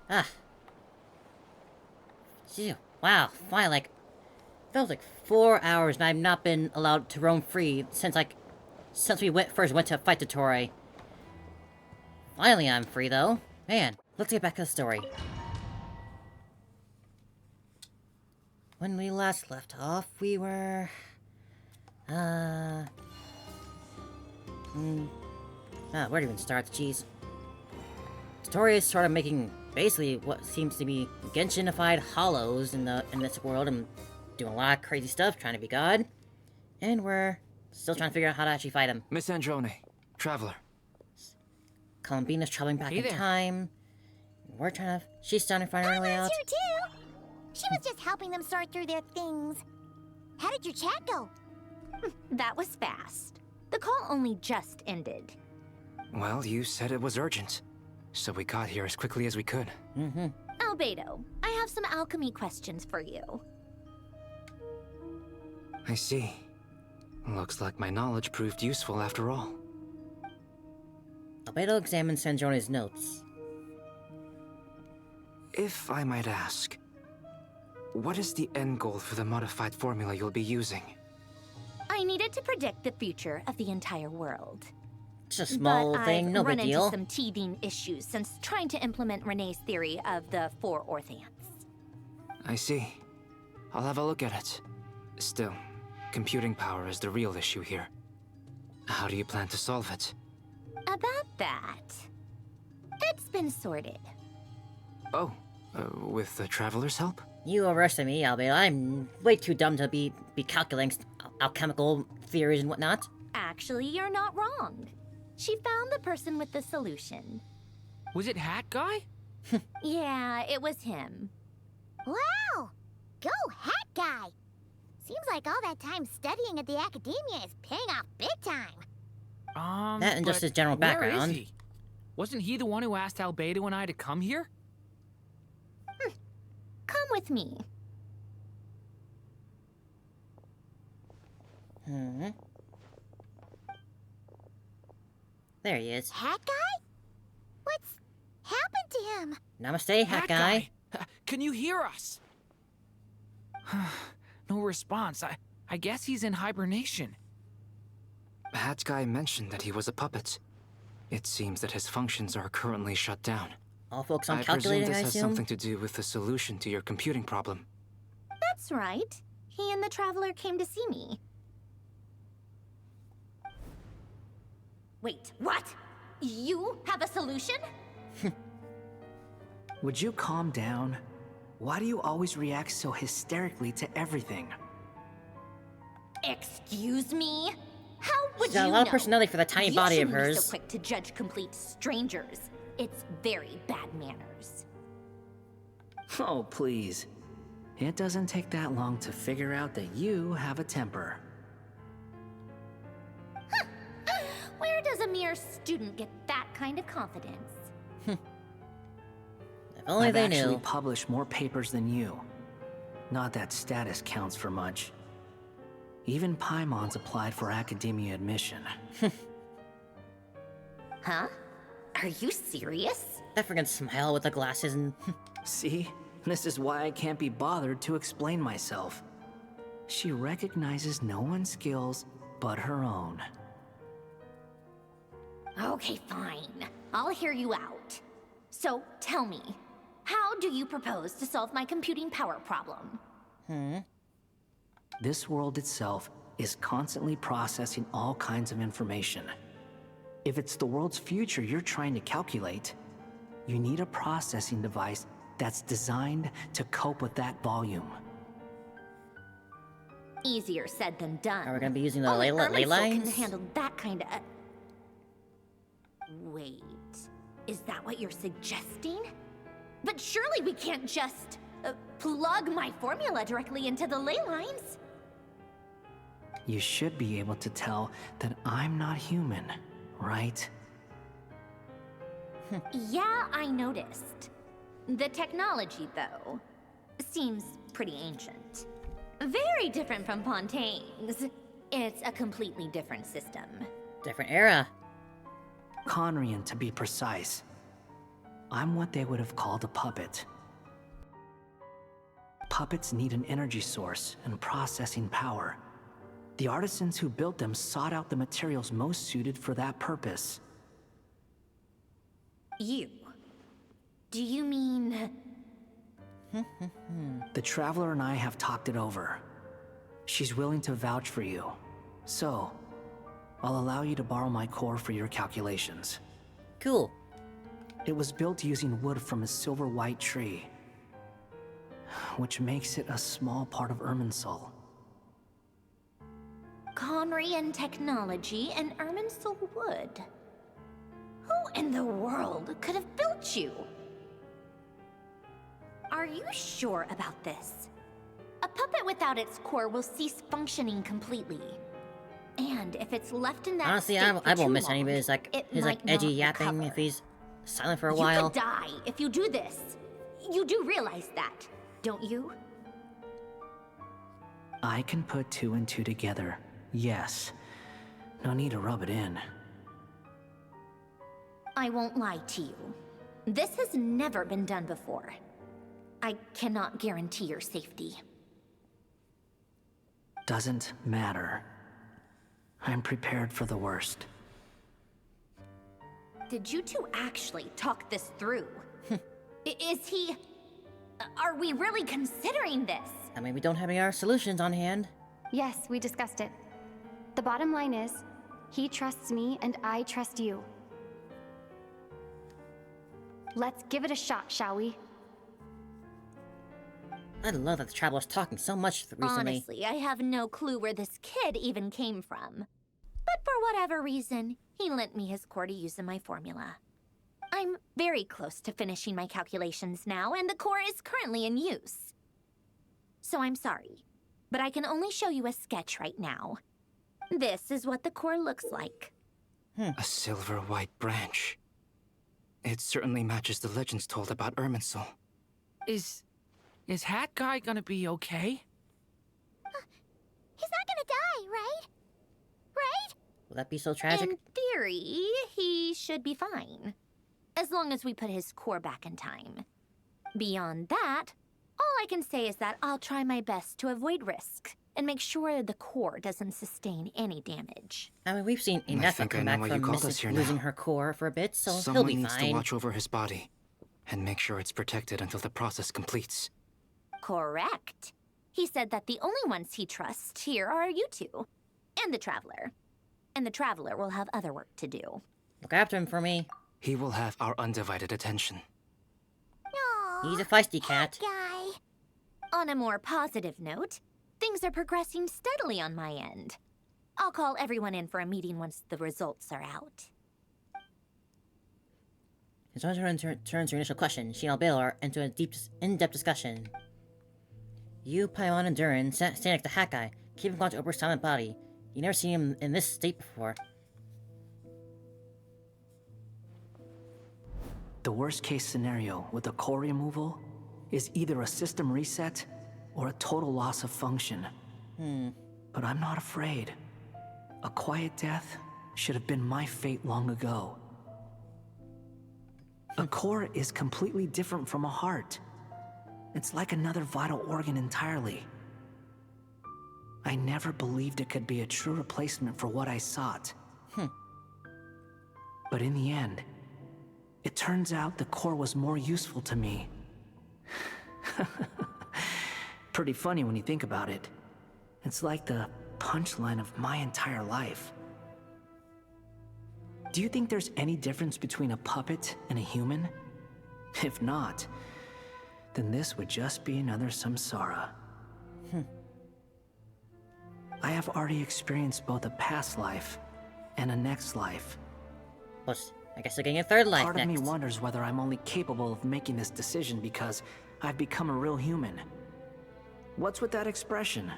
Ah. Gee, wow, finally, like, that was like 4 hours and I've not been allowed to roam free since we first went to fight Dottore. Finally I'm free though. Man, let's get back to the story. When we last left off, we were... where to even start? Jeez. Dottore is sort of making basically what seems to be Genshin-ified hollows in this world and doing a lot of crazy stuff, trying to be God. And we're still trying to figure out how to actually fight him. Miss Androne, Traveler. Columbina's traveling back in there. time. We're trying to... She's trying to find her way out. Here too. She was just helping them sort through their things. How did your chat go? That was fast. The call only just ended. Well, you said it was urgent, so we got here as quickly as we could. Albedo, I have some alchemy questions for you. I see. Looks like my knowledge proved useful after all. Albedo examines Sandrone's notes. If I might ask, what is the end goal for the modified formula you'll be using? I needed to predict the future of the entire world. Just a small thing, no big I've run deal. into some teething issues since trying to implement Renee's theory of the 4 Orthants. I see. I'll have a look at it. Still, computing power is the real issue here. How do you plan to solve it? About that, it's been sorted. Oh, with the Traveler's help? You arrested me, Albedo. I'm way too dumb to be calculating alchemical theories and whatnot. Actually, you're not wrong. She found the person with the solution. Was it Hat Guy? Yeah, it was him. Wow! Go Hat Guy! Seems like all that time studying at the academia is paying off big time. That and just but his general where background. is he? Wasn't he the one who asked Albedo and I to come here? Come with me. There he is. Hat Guy? What's happened to him? Namaste, Hat Guy. Can you hear us? No response. I guess he's in hibernation. Hat Guy mentioned that he was a puppet. It seems that his functions are currently shut down. All focus on I presume calculating, this I has assume? something to do with the solution to your computing problem. That's right. He and the Traveler came to see me. Wait, what? You have a solution? Would you calm down? Why do you always react so hysterically to everything? Excuse me? How would She's got you a lot of know? personality for the tiny body of You shouldn't be hers. so quick to judge complete strangers. It's very bad manners. Oh, please. It doesn't take that long to figure out that you have a temper. Where does a mere student get that kind of confidence? If only I've they actually knew. published more papers than you. Not that status counts for much. Even Paimon's applied for academia admission. Huh? Are you serious? That freaking smile with the glasses and... See? This is why I can't be bothered to explain myself. She recognizes no one's skills but her own. Okay, fine. I'll hear you out. So, tell me, how do you propose to solve my computing power problem? This world itself is constantly processing all kinds of information. If it's the world's future you're trying to calculate, you need a processing device that's designed to cope with that volume. Easier said than done. Are we gonna be using the Only ley Irminsul lines? can handle that kind of... Wait, is that what you're suggesting? But surely we can't just plug my formula directly into the ley lines. You should be able to tell that I'm not human, right? Yeah, I noticed. The technology, though, seems pretty ancient. Very different from Fontaine's. It's a completely different system. Different era. Conrian, to be precise. I'm what they would have called a puppet. Puppets need an energy source and processing power. The artisans who built them sought out the materials most suited for that purpose. You? Do you mean... The Traveler and I have talked it over. She's willing to vouch for you. So, I'll allow you to borrow my core for your calculations. Cool. It was built using wood from a silver white tree, which makes it a small part of Irminsul. Conrian technology and Irminsul wood. Who in the world could have built you? Are you sure about this? A puppet without its core will cease functioning completely. And if it's left in that Honestly, state I for won't too miss any of long, his like it his like might edgy not yapping recover. if he's silent for a You while. could die if you do this. You do realize that, don't you? I can put two and two together, yes. No need to rub it in. I won't lie to you. This has never been done before. I cannot guarantee your safety. Doesn't matter. I'm prepared for the worst. Did you two actually talk this through? Is he... Are we really considering this? I mean, we don't have any other solutions on hand. Yes, we discussed it. The bottom line is, he trusts me and I trust you. Let's give it a shot, shall we? I love that the Traveler's talking so much recently. Honestly, I have no clue where this kid even came from. But for whatever reason, he lent me his core to use in my formula. I'm very close to finishing my calculations now, and the core is currently in use. So I'm sorry, but I can only show you a sketch right now. This is what the core looks like. A silver white branch. It certainly matches the legends told about Irminsul. Is Hat Guy gonna be okay? He's not gonna die, right? Right? Will that be so tragic? In theory, he should be fine. As long as we put his core back in time. Beyond that, all I can say is that I'll try my best to avoid risk and make sure the core doesn't sustain any damage. I mean, we've seen I enough think I come know back why you from called us here losing now. her core for a bit, so Someone he'll be needs fine. to watch over his body and make sure it's protected until the process completes. Correct. He said that the only ones he trusts here are you two. And the Traveler. And the Traveler will have other work to do. Look after him for me. He will have our undivided attention. He's a feisty cat. Guy. On a more positive note, things are progressing steadily on my end. I'll call everyone in for a meeting once the results are out. It's on turns your initial question. She and Albale are into a in-depth discussion. You, Paimon, and Durin stand next to Hat Guy, keeping watch over his silent body. You never seen him in this state before. The the worst case scenario with the core removal is either a system reset or a total loss of function. But I'm not afraid. A quiet death should have been my fate long ago. A core is completely different from a heart. It's like another vital organ entirely. I never believed it could be a true replacement for what I sought. But in the end, it turns out the core was more useful to me. Pretty funny when you think about it. It's like the punchline of my entire life. Do you think there's any difference between a puppet and a human? If not, then this would just be another samsara. I have already experienced both a past life and a next life. Well, I guess you're getting a third life Part next. of me wonders whether I'm only capable of making this decision because I've become a real human. What's with that expression?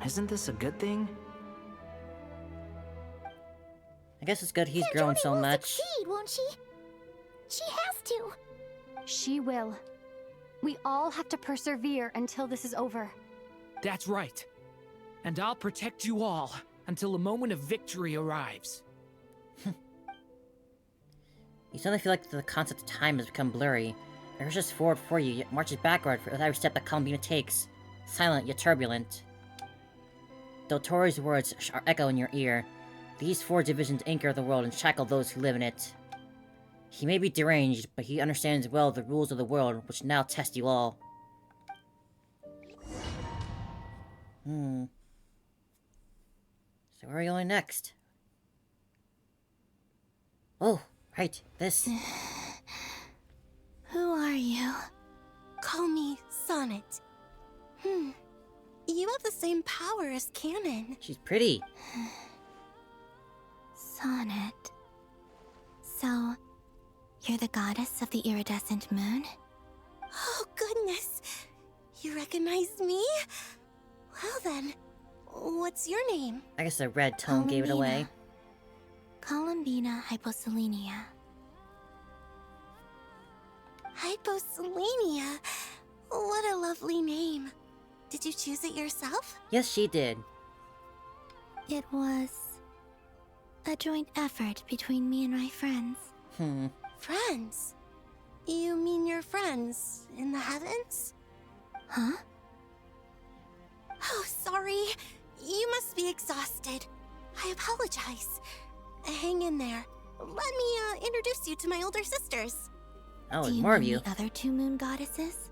Isn't this a good thing? I guess it's good he's grown so much. Succeed, won't she? She has to. She will. We all have to persevere until this is over. That's right. And I'll protect you all until a moment of victory arrives. You suddenly feel like the concept of time has become blurry. It rushes forward for you, yet marches backward with every step that Columbina takes. Silent yet turbulent. Del Toro's words echo in your ear. These four divisions anchor the world and shackle those who live in it. He may be deranged, but he understands well the rules of the world, which now test you all. So where are you going next? Oh, right, this. Who are you? Call me Sonnet. You have the same power as Canon. She's pretty. Sonnet. So, you're the goddess of the iridescent moon? Oh, goodness. You recognize me? Well then, what's your name? I guess the red tone gave it away. Columbina Hyposelenia. Hyposelenia? What a lovely name. Did you choose it yourself? Yes, she did. It was a joint effort between me and my friends. Friends? You mean your friends in the heavens? Huh? Oh, sorry. You must be exhausted. I apologize. Hang in there. Let me introduce you to my older sisters. Oh, Do you more of mean you. the other two moon goddesses?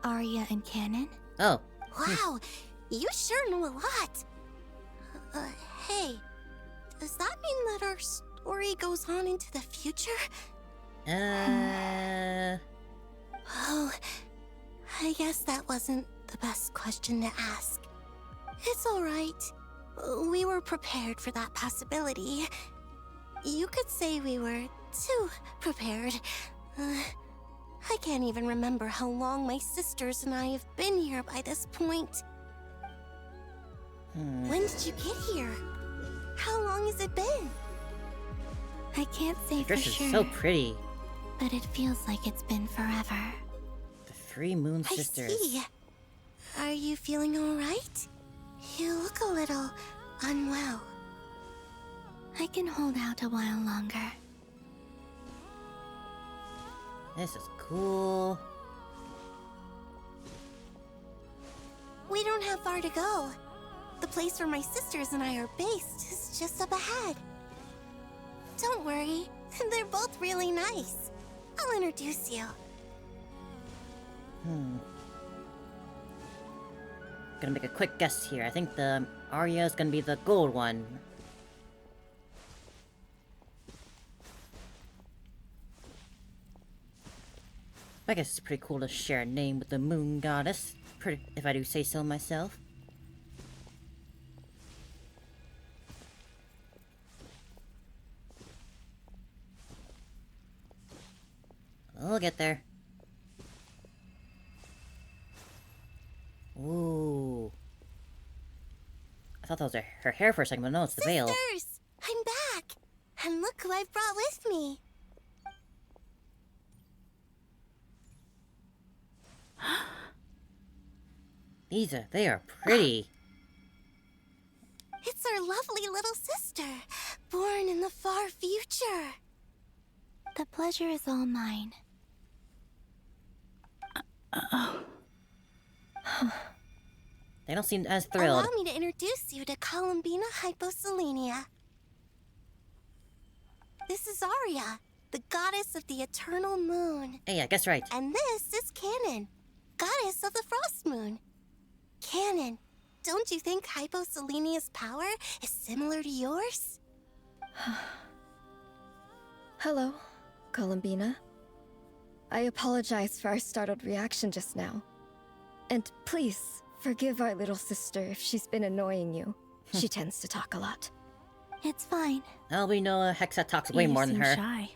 Arya and Canon? Oh. Wow, you sure know a lot. Hey, does that mean that our story goes on into the future? Oh, I guess that wasn't the best question to ask. It's alright. We were prepared for that possibility. You could say we were too prepared. I can't even remember how long my sisters and I have been here by this point. When did you get here? How long has it been? I can't say for Dress sure. is so pretty. But it feels like it's been forever. The three moon sisters. I see. Are you feeling alright? You look a little unwell. I can hold out a while longer. This is cool. We don't have far to go. The place where my sisters and I are based is just up ahead. Don't worry, they're both really nice. I'll introduce you. Gonna make a quick guess here. I think the Arya is gonna be the gold one. I guess it's pretty cool to share a name with the moon goddess. Pretty, if I do say so myself. We'll get there. Ooh. I thought that was her hair for a second, but no, it's the veil. Sisters! I'm back! And look who I've brought with me. They are pretty. It's our lovely little sister, born in the far future. The pleasure is all mine. They don't seem as thrilled. Allow me to introduce you to Columbina Hyposelenia. This is Arya, the goddess of the eternal moon. Hey, I guess right. And this is Canon, goddess of the frost moon. Canon, don't you think Hyposelenia's power is similar to yours? Hello, Columbina. I apologize for our startled reaction just now. And please, forgive our little sister if she's been annoying you. She tends to talk a lot. It's fine. Oh, we know Hexa talks way more than her. Shy.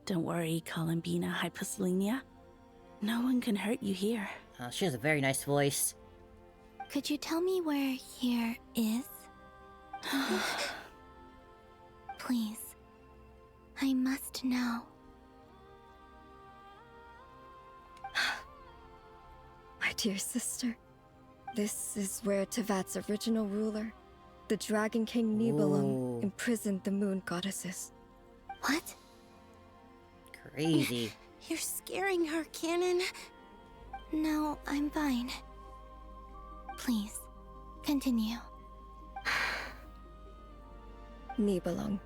Don't worry, Columbina Hyposelenia. No one can hurt you here. She has a very nice voice. Could you tell me where here is? Please. I must know. My dear sister, this is where Teyvat's original ruler, the Dragon King Nibelung, imprisoned the moon goddesses. What? Crazy. You're scaring her, Canon. No, I'm fine. Please, continue. Nibelung,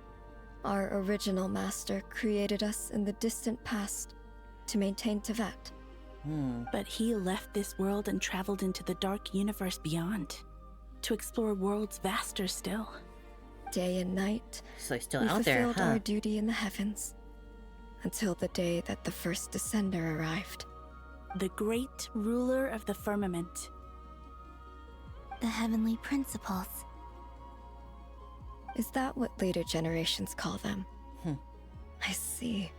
our original master, created us in the distant past to maintain Teyvat. But he left this world and traveled into the dark universe beyond, to explore worlds vaster still. Day and night, so he's still we out there, fulfilled our duty in the heavens, until the day that the first descender arrived. The great ruler of the firmament. The heavenly principles. Is that what later generations call them? I see.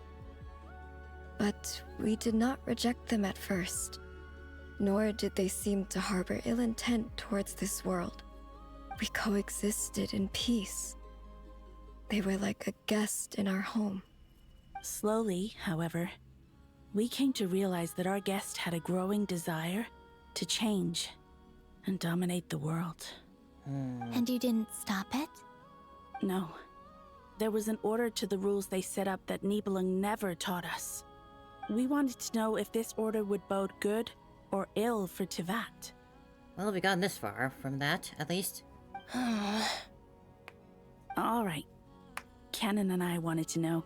But we did not reject them at first, nor did they seem to harbor ill intent towards this world. We coexisted in peace. They were like a guest in our home. Slowly, however, we came to realize that our guest had a growing desire to change and dominate the world. And you didn't stop it? No. There was an order to the rules they set up that Nibelung never taught us. We wanted to know if this order would bode good or ill for Teyvat. Well, we've gotten this far from that, at least. All right. Canon and I wanted to know.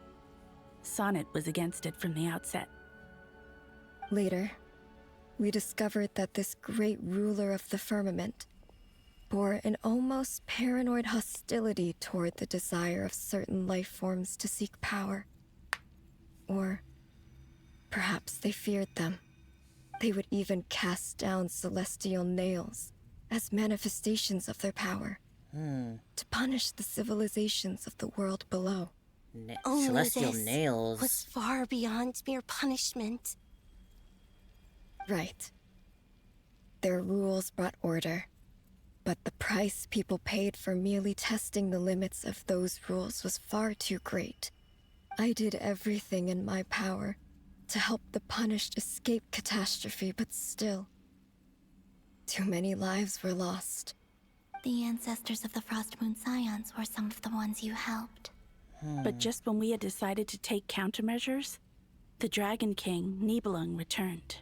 Sonnet was against it from the outset. Later, we discovered that this great ruler of the firmament bore an almost paranoid hostility toward the desire of certain life forms to seek power. Or perhaps they feared them. They would even cast down celestial nails as manifestations of their power, to punish the civilizations of the world below. Celestial this nails was far beyond mere punishment. Right. Their rules brought order, but the price people paid for merely testing the limits of those rules was far too great. I did everything in my power to help the punished escape catastrophe, but still, too many lives were lost. The ancestors of the Frost Moon Scions were some of the ones you helped. But just when we had decided to take countermeasures, the Dragon King, Nibelung, returned.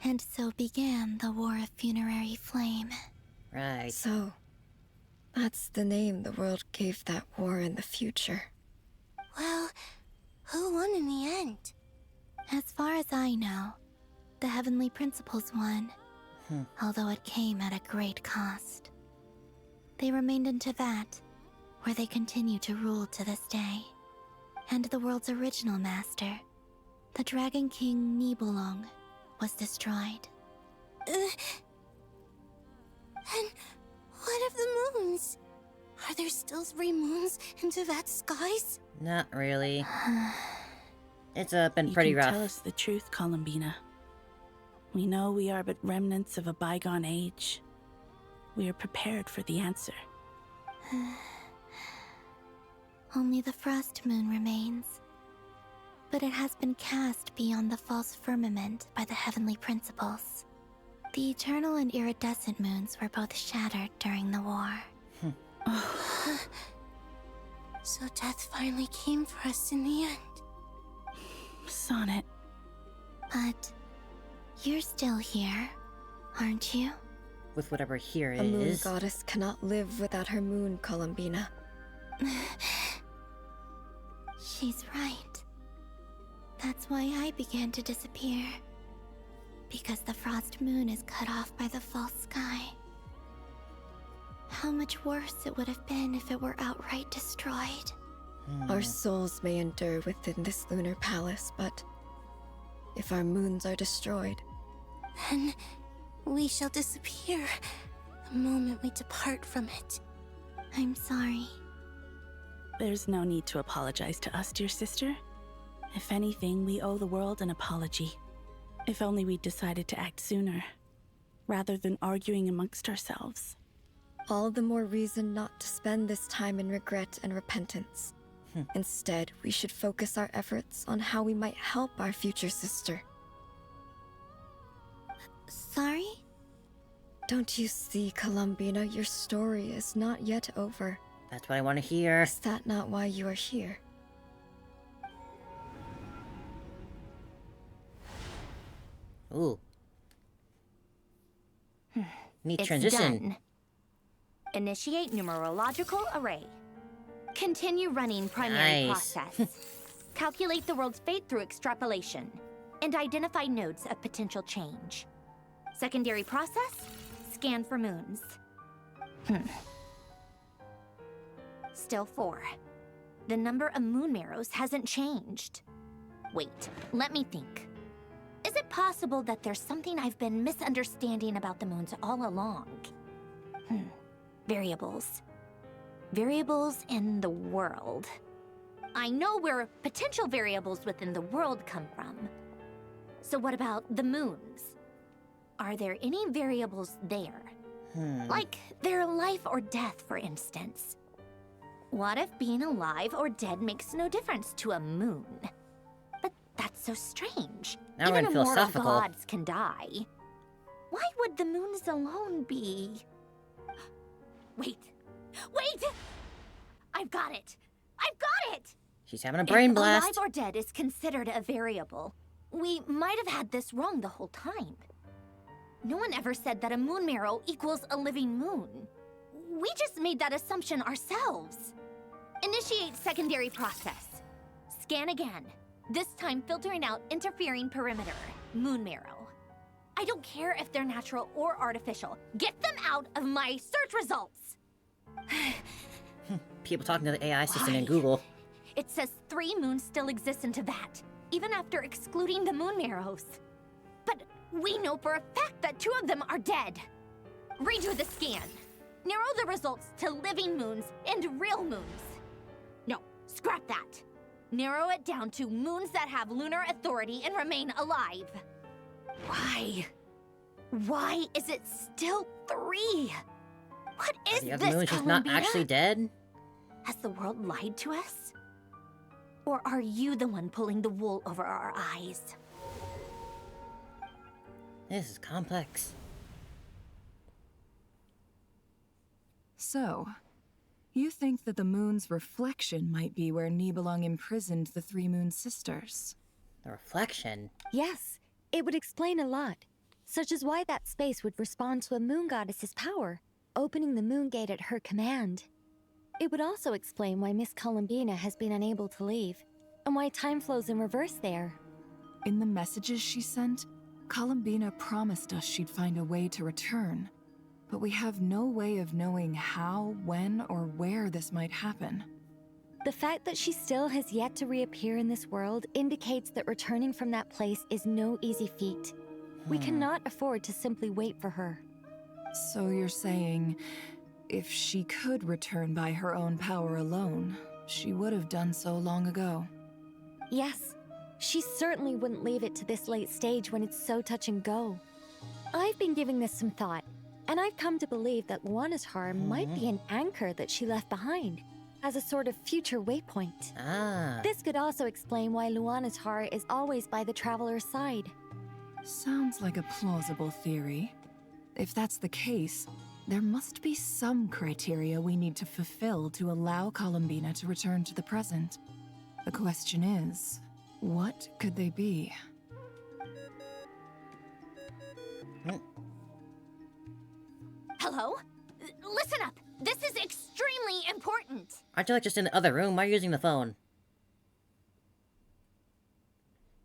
And so began the War of Funerary Flame. Right. So, that's the name the world gave that war in the future. Well, who won in the end? As far as I know, the Heavenly Principles won, although it came at a great cost. They remained in Teyvat, where they continue to rule to this day. And the world's original master, the Dragon King Nibelung, was destroyed. And what of the moons? Are there still 3 moons in Teyvat's skies? Not really. It's been You pretty can rough. Tell us the truth, Columbina. We know we are but remnants of a bygone age. We are prepared for the answer. Only the Frost Moon remains. but it has been cast beyond the false firmament by the heavenly principles. The eternal and iridescent moons were both shattered during the war. So death finally came for us in the end. Sonnet. But you're still here, aren't you? With whatever here A moon is. goddess cannot live without her moon, Columbina. She's right. That's why I began to disappear. Because the frost moon is cut off by the false sky. How much worse it would have been if it were outright destroyed. Our souls may endure within this lunar palace, but if our moons are destroyed, Then we shall disappear the moment we depart from it. I'm sorry. There's no need to apologize to us, dear sister. If anything, we owe the world an apology. If only we'd decided to act sooner, rather than arguing amongst ourselves. all the more reason not to spend this time in regret and repentance. Instead, we should focus our efforts on how we might help our future sister. Sorry? Don't you see, Columbina, your story is not yet over. That's what I want to hear. Is that not why you are here? Ooh. Neat It's transition. done. Initiate numerological array. Continue running primary Nice. process. Calculate the world's fate through extrapolation. And identify nodes of potential change. Secondary process, scan for moons. Still 4. The number of moon marrows hasn't changed. Wait, let me think. Is it possible that there's something I've been misunderstanding about the moons all along? Variables. Variables in the world. I know where potential variables within the world come from. So what about the moons? Are there any variables there? Like their life or death, for instance. What if being alive or dead makes no difference to a moon? But that's so strange. Now we're Even in immortal philosophical. gods can die. Why would the moons alone be? Wait! Wait! I've got it! I've got it! She's having a brain If blast. alive or dead is considered a variable, we might have had this wrong the whole time. No one ever said that a moon marrow equals a living moon. We just made that assumption ourselves. Initiate secondary process. Scan again. This time filtering out interfering perimeter. Moon marrow. I don't care if they're natural or artificial. Get them out of my search results! People talking to the AI system in Why? Google. It says 3 moons still exist in Teyvat, even after excluding the moon marrows. But we know for a fact that 2 of them are dead. Redo the scan. Narrow the results to living moons and real moons. No, scrap that. Narrow it down to moons that have lunar authority and remain alive. Why? Why is it still 3? What is The other this, moon, she's not Columbina? actually dead? Has the world lied to us? Or are you the one pulling the wool over our eyes? This is complex. So, you think that the moon's reflection might be where Nibelung imprisoned the 3 moon sisters? The reflection? Yes, it would explain a lot, such as why that space would respond to a moon goddess's power, opening the moon gate at her command. It would also explain why Miss Columbina has been unable to leave, and why time flows in reverse there. In the messages she sent, Columbina promised us she'd find a way to return, but we have no way of knowing how, when, or where this might happen. The fact that she still has yet to reappear in this world indicates that returning from that place is no easy feat. We cannot afford to simply wait for her. So you're saying, if she could return by her own power alone, she would have done so long ago. Yes, she certainly wouldn't leave it to this late stage when it's so touch and go. I've been giving this some thought, and I've come to believe that Luana's harm might be an anchor that she left behind, as a sort of future waypoint. Ah. This could also explain why Luanatar is always by the Traveler's side. Sounds like a plausible theory. If that's the case, there must be some criteria we need to fulfill to allow Columbina to return to the present. The question is, what could they be? Hello? Listen up! This is extremely important! Aren't you like just in the other room? Why are you using the phone?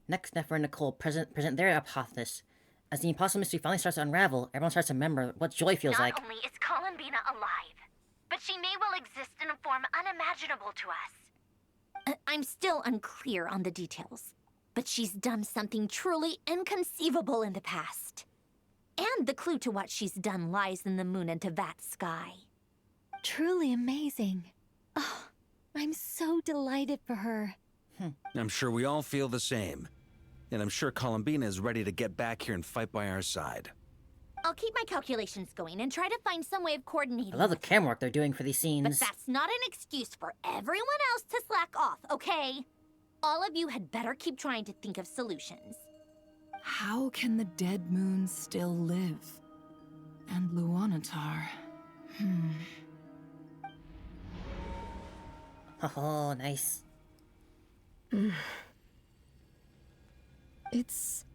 Next, Nefer and Nicole present their hypothesis. As the impossible mystery finally starts to unravel, everyone starts to remember what joy feels like. Not only is Columbina alive, but she may well exist in a form unimaginable to us. I'm still unclear on the details, but she's done something truly inconceivable in the past. And the clue to what she's done lies in the Moon and Teyvat sky. Truly amazing. Oh, I'm so delighted for her. I'm sure we all feel the same. And I'm sure Columbina is ready to get back here and fight by our side. I'll keep my calculations going and try to find some way of coordinating. I love the camera work they're doing for these scenes. But that's not an excuse for everyone else to slack off, okay? All of you had better keep trying to think of solutions. How can the dead moons still live? And Luanatar? Oh, nice. It's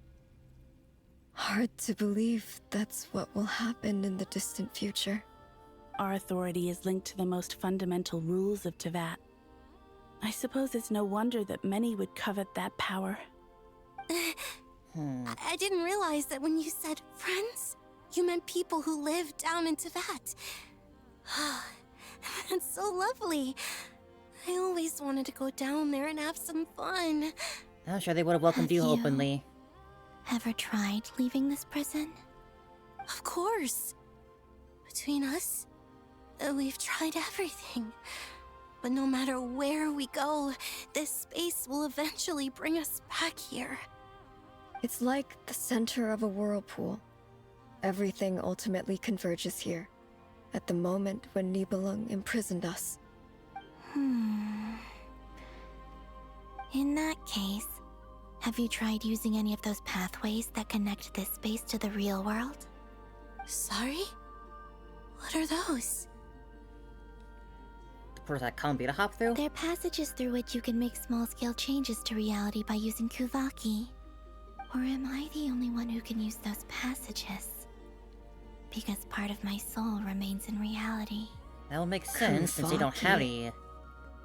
hard to believe that's what will happen in the distant future. Our authority is linked to the most fundamental rules of Teyvat. I suppose it's no wonder that many would covet that power. I didn't realize that when you said friends, you meant people who live down in Teyvat. That's so lovely. I always wanted to go down there and have some fun. I'm sure they would have welcomed you openly. Ever tried leaving this prison? Of course. Between us, we've tried everything. But no matter where we go, this space will eventually bring us back here. It's like the center of a whirlpool. Everything ultimately converges here, at the moment when Nibelung imprisoned us. In that case, have you tried using any of those pathways that connect this space to the real world? Sorry? What are those? The portal that Columbina hop through? They're passages through which you can make small-scale changes to reality by using Kuvaki. Or am I the only one who can use those passages? Because part of my soul remains in reality. That will make sense since they don't have any...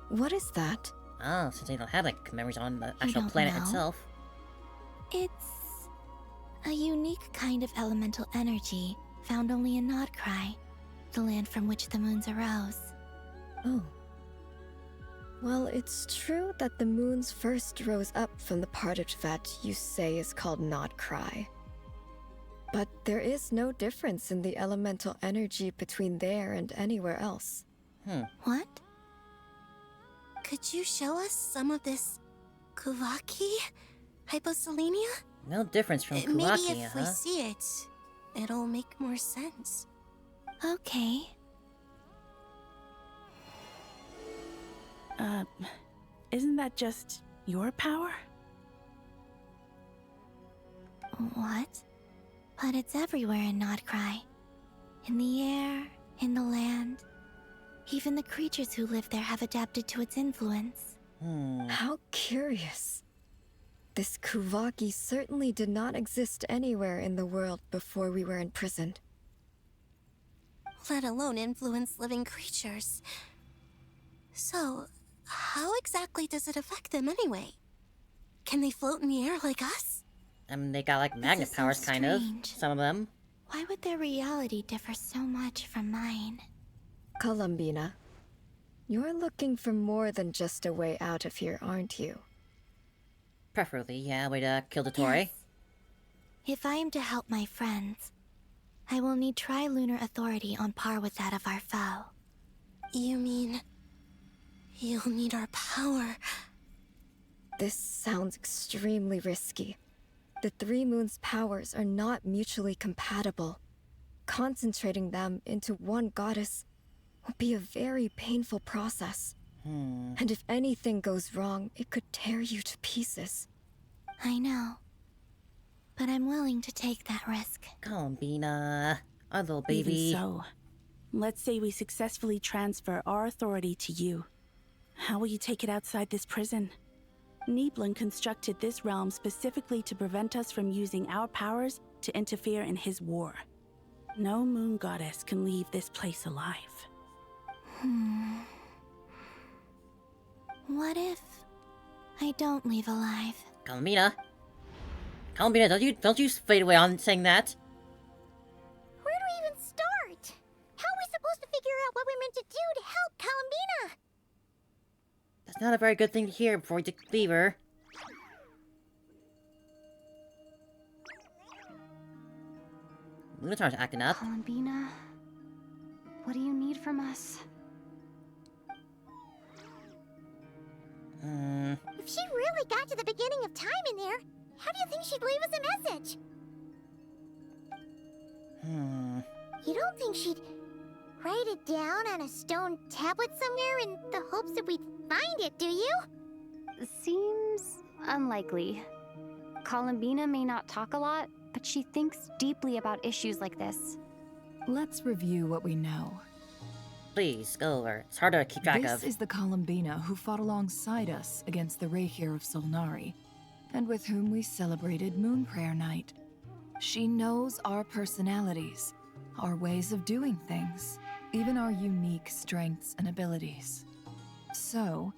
What is that? Oh, since they don't have like memories on the actual planet itself. It's a unique kind of elemental energy found only in Nodcry, the land from which the moons arose. Oh. Well, it's true that the moons first rose up from the part of Teyvat you say is called Nodcry. But there is no difference in the elemental energy between there and anywhere else. What? Could you show us some of this Kuvaki? Hyposelenia? No difference from Maybe Kuvaki, if we see it, it'll make more sense. Okay. Isn't that just your power? What? But it's everywhere in Nodcry. In the air, in the land. Even the creatures who live there have adapted to its influence. How curious. This Kuvaki certainly did not exist anywhere in the world before we were imprisoned. Let alone influence living creatures. So, how exactly does it affect them anyway? Can they float in the air like us? They got like magnet powers, kind of. Some of them. Why would their reality differ so much from mine? Columbina, you're looking for more than just a way out of here, aren't you? Preferably, yeah, way to kill the Tory. Yes. If I am to help my friends, I will need tri-lunar authority on par with that of our foe. You mean... you'll need our power? This sounds extremely risky. The Three Moons' powers are not mutually compatible. Concentrating them into one goddess will be a very painful process. And if anything goes wrong, it could tear you to pieces. I know. But I'm willing to take that risk. Columbina, our little baby. Even so, let's say we successfully transfer our authority to you. How will you take it outside this prison? Nibelung constructed this realm specifically to prevent us from using our powers to interfere in his war. No moon goddess can leave this place alive. What if I don't leave alive? Columbina, don't you fade away on saying that. Where do we even start? How are we supposed to figure out what we're meant to do to help Columbina? That's not a very good thing to hear before you leave her. Lunatar's acting up. Columbina, what do you need from us? If she really got to the beginning of time in there, how do you think she'd leave us a message? You don't think she'd write it down on a stone tablet somewhere in the hopes that we'd find it, do you? Seems unlikely. Columbina may not talk a lot, but she thinks deeply about issues like this. Let's review what we know. Please, go over. It's hard to keep track of. This is the Columbina who fought alongside us against the Rehir of Solnari, and with whom we celebrated Moon Prayer Night. She knows our personalities, our ways of doing things, even our unique strengths and abilities. So,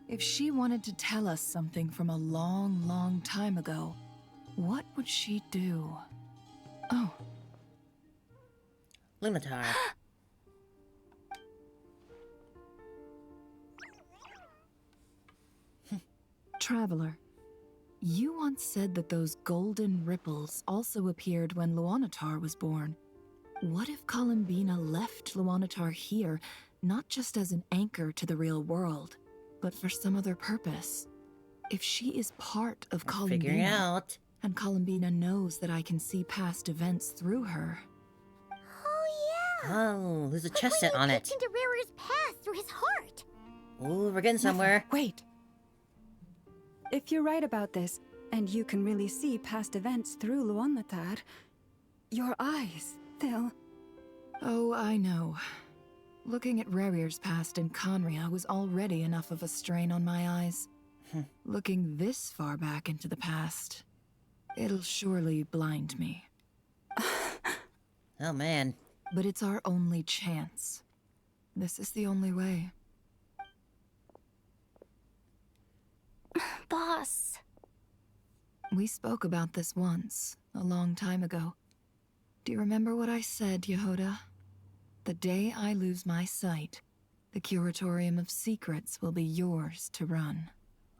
if she wanted to tell us something from a long, long time ago, what would she do? Oh. Lunatar. Traveler, you once said that those golden ripples also appeared when Luanatar was born. What if Columbina left Luanatar here, not just as an anchor to the real world, but for some other purpose? If she is part of Columbina, figuring out. And Columbina knows that I can see past events through her. Oh yeah! Oh, there's a chest set on it. Into Rarer's past through his heart. Ooh, we're getting somewhere. Wait. If you're right about this, and you can really see past events through Luanatar, your eyes, they'll... Oh, I know. Looking at Rerir's past in Conria was already enough of a strain on my eyes. Looking this far back into the past, it'll surely blind me. Oh man. But it's our only chance. This is the only way. Boss. We spoke about this once, a long time ago. Do you remember what I said, Yehoda? The day I lose my sight, the Curatorium of Secrets will be yours to run.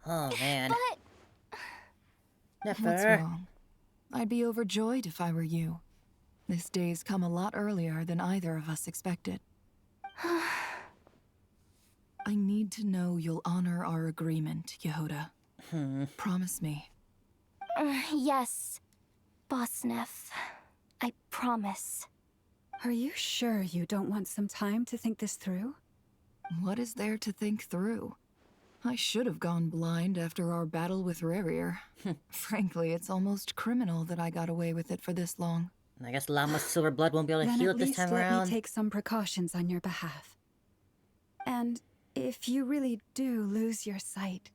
Oh man. What's wrong? I'd be overjoyed if I were you. This day's come a lot earlier than either of us expected. I need to know you'll honor our agreement, Yehoda. Promise me. Yes, Boss Neff. I promise. Are you sure you don't want some time to think this through? What is there to think through? I should have gone blind after our battle with Rerir. Frankly, it's almost criminal that I got away with it for this long. I guess Llama's silver blood won't be able to heal it this time Then at least let around. me take some precautions on your behalf. And if you really do lose your sight,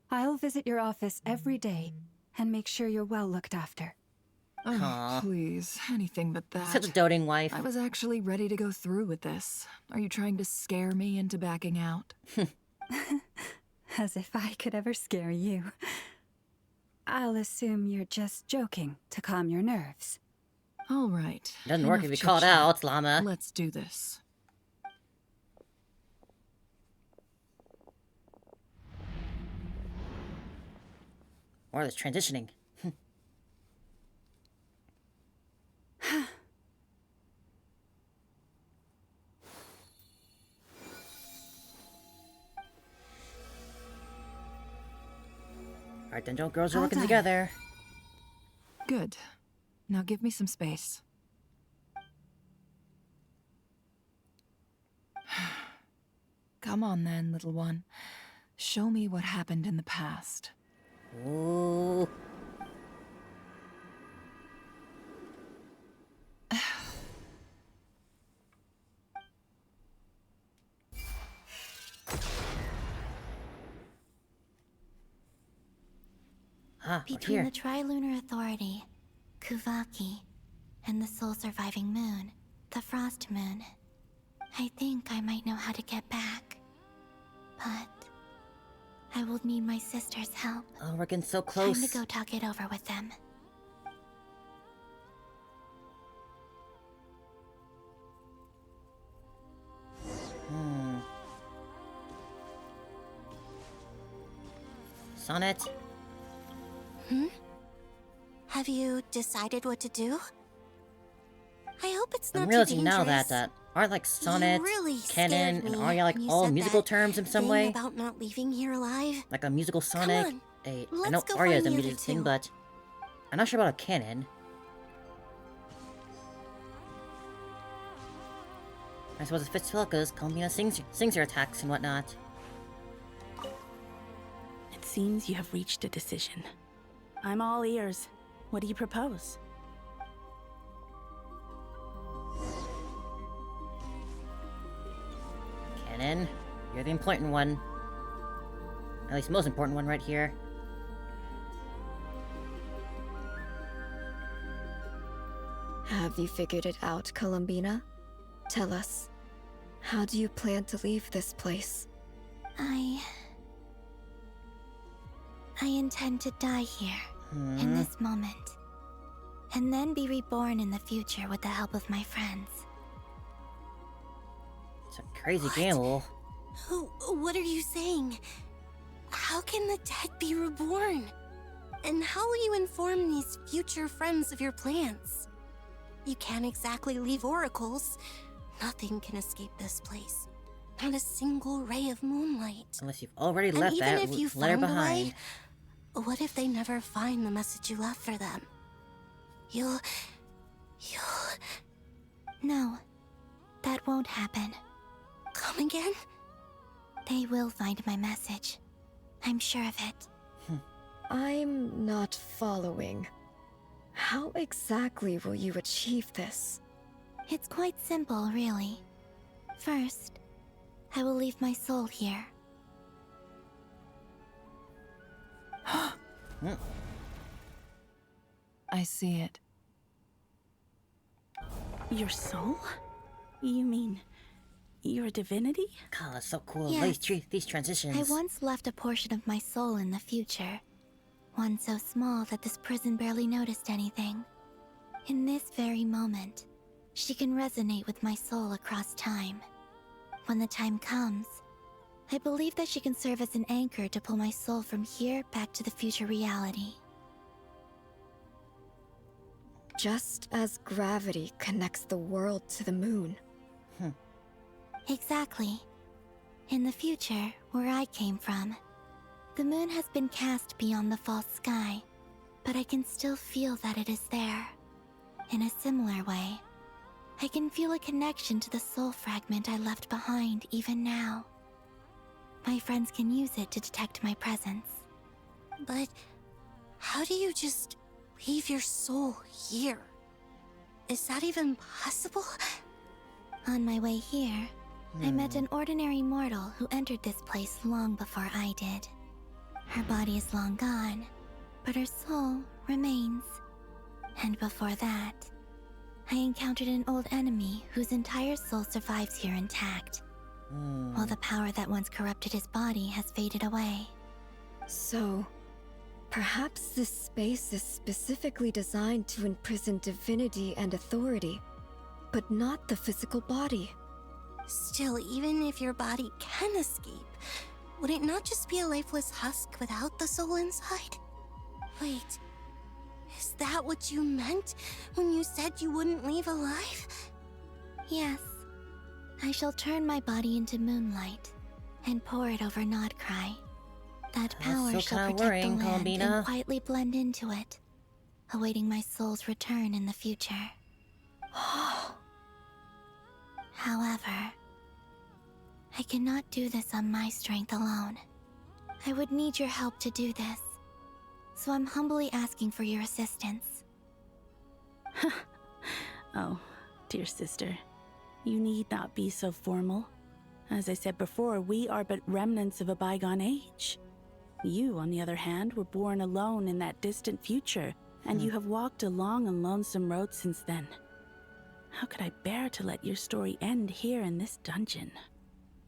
I'll visit your office every day and make sure you're well looked after. Oh, please, anything but that. Such a doting wife. I was actually ready to go through with this. Are you trying to scare me into backing out? As if I could ever scare you. I'll assume you're just joking to calm your nerves. All right. Doesn't work if you call it out, Llama. Let's do this. Or this transitioning. Alright, then don't girls are working together. Good. Now give me some space. Come on then, little one. Show me what happened in the past. Ooh. Between the Trilunar Authority, Kuvaki, and the sole surviving moon, the Frost Moon, I think I might know how to get back. But I will need my sister's help. Oh, we're getting so close. Time to go talk it over with them. Sonnet? Have you decided what to do? I hope it's not I'm too realizing now dangerous. that aren't like sonnet, really canon, scared and me Arya like when you all said musical that terms in some thing way? about not leaving here alive. Like a musical sonnet. on, I let's know go Arya is find a the other music thing, two. but I'm not sure about a canon. I suppose it fits well because Columbina sings her attacks and whatnot. It seems you have reached a decision. I'm all ears. What do you propose? Canon, you're the important one. At least most important one right here. Have you figured it out, Columbina? Tell us, how do you plan to leave this place? I intend to die here, in this moment. And then be reborn in the future with the help of my friends. It's a crazy gamble. What are you saying? How can the dead be reborn? And how will you inform these future friends of your plans? You can't exactly leave oracles. Nothing can escape this place. Not a single ray of moonlight. Unless you've already And left even that if you letter found a behind. way, what if they never find the message you left for them? You'll... No, that won't happen. Come again? They will find my message. I'm sure of it. I'm not following. How exactly will you achieve this? It's quite simple, really. First, I will leave my soul here. I see it. Your soul? You mean your divinity? God, that's so cool. Yes. These transitions. I once left a portion of my soul in the future. One so small that this prison barely noticed anything. In this very moment, she can resonate with my soul across time. When the time comes, I believe that she can serve as an anchor to pull my soul from here back to the future reality. Just as gravity connects the world to the moon. Exactly. In the future, where I came from, the moon has been cast beyond the false sky, but I can still feel that it is there. In a similar way, I can feel a connection to the soul fragment I left behind even now. My friends can use it to detect my presence. But how do you just leave your soul here? Is that even possible? On my way here, I met an ordinary mortal who entered this place long before I did. Her body is long gone, but her soul remains. And before that, I encountered an old enemy whose entire soul survives here intact, while the power that once corrupted his body has faded away. So, perhaps this space is specifically designed to imprison divinity and authority, but not the physical body. Still, even if your body can escape, would it not just be a lifeless husk without the soul inside? Wait, is that what you meant when you said you wouldn't leave alive? Yes. I shall turn my body into moonlight and pour it over Nodcry. That power still shall kinda protect worrying, the land Columbina. and quietly blend into it, awaiting my soul's return in the future. However, I cannot do this on my strength alone. I would need your help to do this. So I'm humbly asking for your assistance. Oh, dear sister. You need not be so formal. As I said before, we are but remnants of a bygone age. You, on the other hand, were born alone in that distant future, and you have walked a long and lonesome road since then. How could I bear to let your story end here in this dungeon?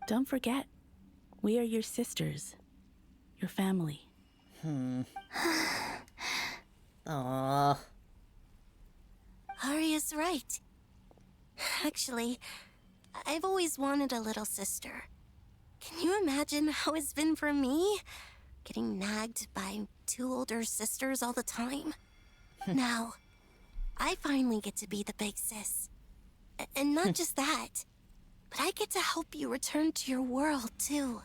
Don't forget, we are your sisters, your family. Aww. Arya's right. Actually, I've always wanted a little sister. Can you imagine how it's been for me? Getting nagged by 2 older sisters all the time. Now, I finally get to be the big sis. And not just that, but I get to help you return to your world, too.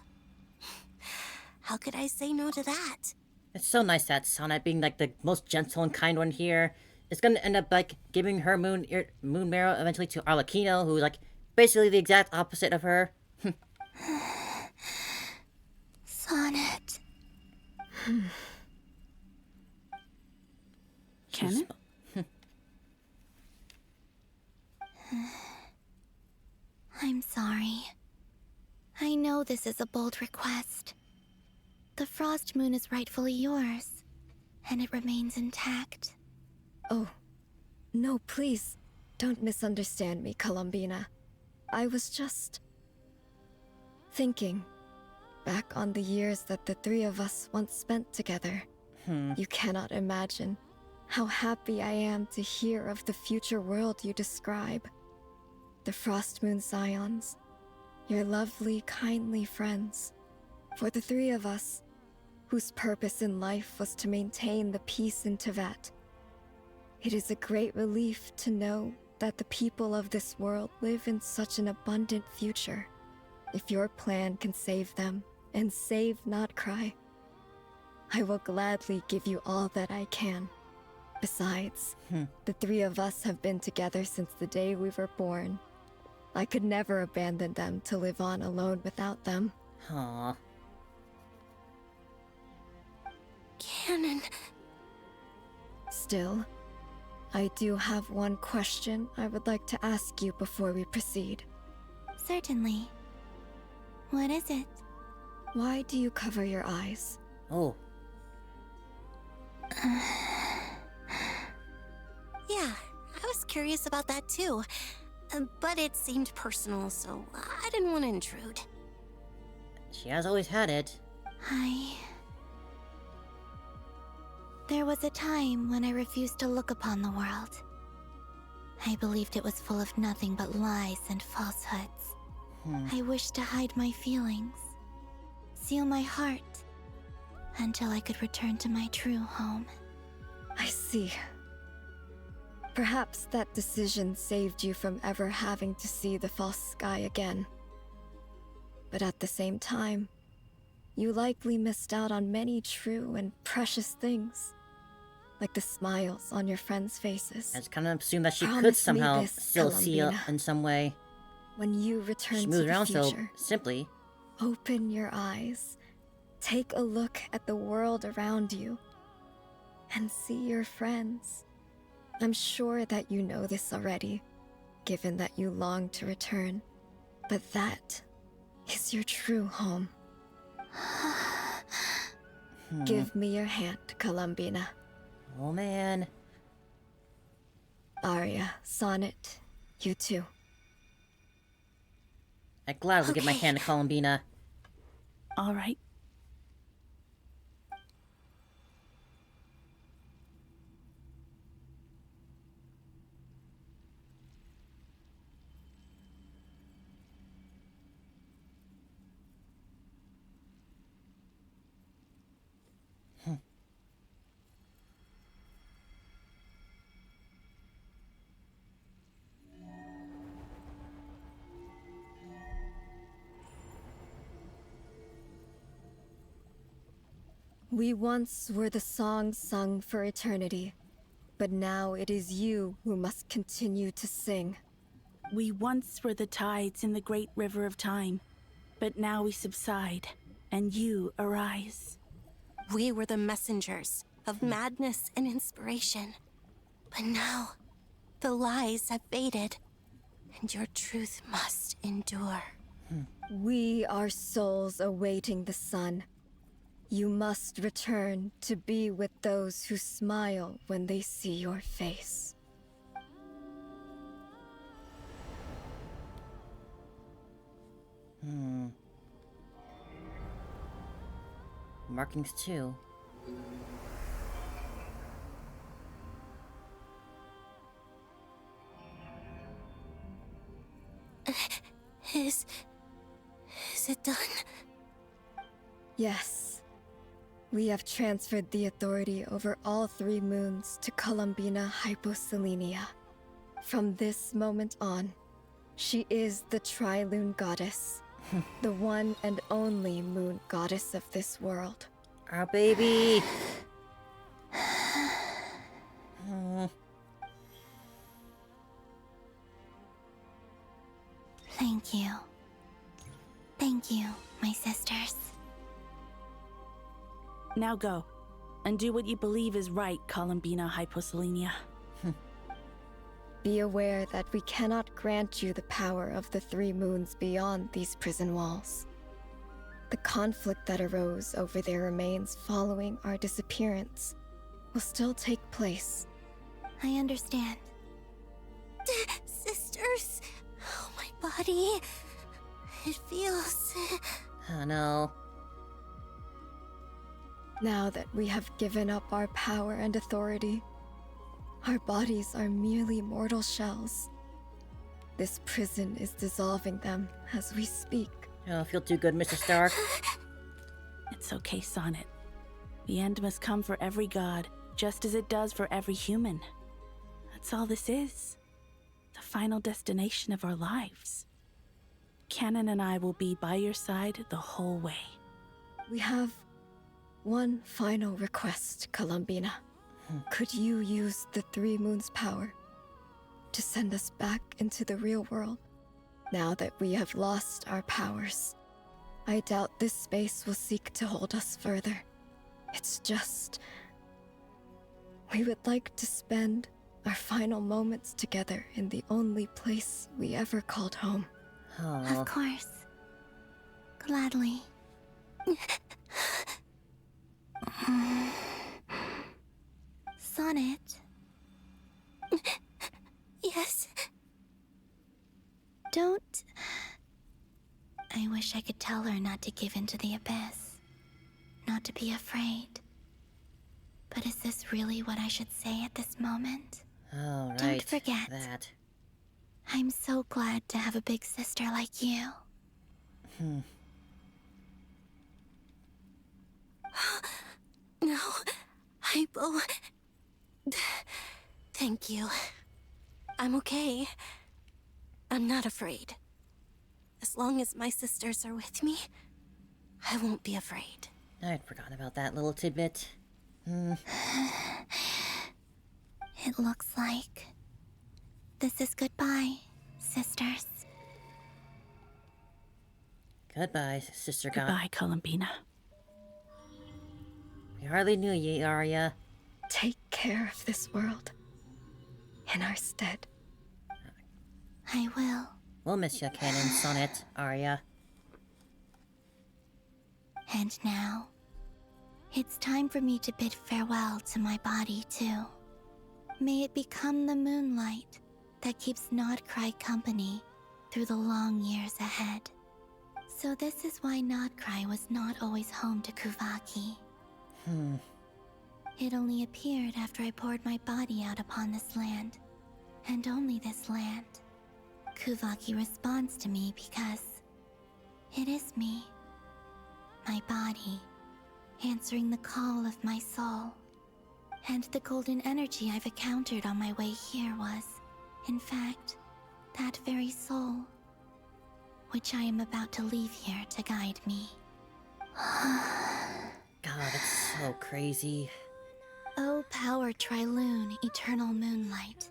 How could I say no to that? It's so nice that Sonnet, being like the most gentle and kind one here, is gonna end up like giving her moon marrow eventually to Arlecchino, who's like basically the exact opposite of her. Sonnet. Can I'm sorry. I know this is a bold request. The Frost Moon is rightfully yours, and it remains intact. Oh, no, please. Don't misunderstand me, Columbina. I was just thinking back on the years that the 3 of us once spent together. You cannot imagine how happy I am to hear of the future world you describe. The Frost Moon Scions, your lovely, kindly friends. For the 3 of us, whose purpose in life was to maintain the peace in Teyvat. It is a great relief to know that the people of this world live in such an abundant future. If your plan can save them, and save Not Cry, I will gladly give you all that I can. Besides, the 3 of us have been together since the day we were born. I could never abandon them to live on alone without them. Aww. Canon. Still, I do have one question I would like to ask you before we proceed. Certainly. What is it? Why do you cover your eyes? Oh. Yeah, I was curious about that too. But it seemed personal, so I didn't want to intrude. She has always had it. There was a time when I refused to look upon the world. I believed it was full of nothing but lies and falsehoods. I wished to hide my feelings, seal my heart, until I could return to my true home. I see. Perhaps that decision saved you from ever having to see the false sky again. But at the same time, you likely missed out on many true and precious things. Like the smiles on your friends' faces. I just kind of assumed that she could Promise me somehow this, still see it Columbina. in some way. When you return She to moves the around so future, simply. open your eyes, take a look at the world around you, and see your friends. I'm sure that you know this already, given that you long to return, but that is your true home. Give me your hand, Columbina. Oh man. Arya, Sonnet, you too. I gladly give my hand to Columbina. All right. We once were the songs sung for eternity, but now it is you who must continue to sing. We once were the tides in the great river of time, But now we subside, and you arise. We were the messengers of madness and inspiration. But now, the lies have faded, and your truth must endure. We are souls awaiting the sun. You must return to be with those who smile when they see your face. Markings too. Is it done? Yes. We have transferred the authority over all 3 moons to Columbina Hyposelenia. From this moment on, she is the Tri-Lune Goddess, the one and only moon goddess of this world. Our baby! Thank you. Thank you, my sisters. Now go, and do what you believe is right, Columbina Hyposelenia. Be aware that we cannot grant you the power of the 3 moons beyond these prison walls. The conflict that arose over their remains following our disappearance will still take place. I understand. Sisters, oh, my body. It feels... Oh no. Now that we have given up our power and authority, our bodies are merely mortal shells. This prison is dissolving them as we speak. Oh, feel too good, Mr. Stark. It's okay, Sonnet. The end must come for every god, just as it does for every human. That's all this is. The final destination of our lives. Canon and I will be by your side the whole way. We have one final request, Columbina. Could you use the 3 moons' power to send us back into the real world? Now that we have lost our powers, I doubt this space will seek to hold us further. It's just... we would like to spend our final moments together in the only place we ever called home. Oh. Of course. Gladly. Sonnet? Yes? Don't... I wish I could tell her not to give in to the abyss. Not to be afraid. But is this really what I should say at this moment? Oh, right. Don't forget. That. I'm so glad to have a big sister like you. No, Hypo... Thank you. I'm okay. I'm not afraid. As long as my sisters are with me, I won't be afraid. I'd forgotten about that little tidbit. It looks like this is goodbye, sisters. Goodbye, Sister God. Goodbye, Columbina. We hardly knew ye, Arya. Take care of this world. In our stead. I will. We'll miss you, Canon, Sonnet, Arya. And now, it's time for me to bid farewell to my body, too. May it become the moonlight that keeps Nodcry company through the long years ahead. So this is why Nodcry was not always home to Kuvaki. It only appeared after I poured my body out upon this land, and only this land. Kuvaki responds to me because it is me, my body, answering the call of my soul. And the golden energy I've encountered on my way here was, in fact, that very soul, which I am about to leave here to guide me. God, it's so crazy. O power Tri-Lune, eternal moonlight.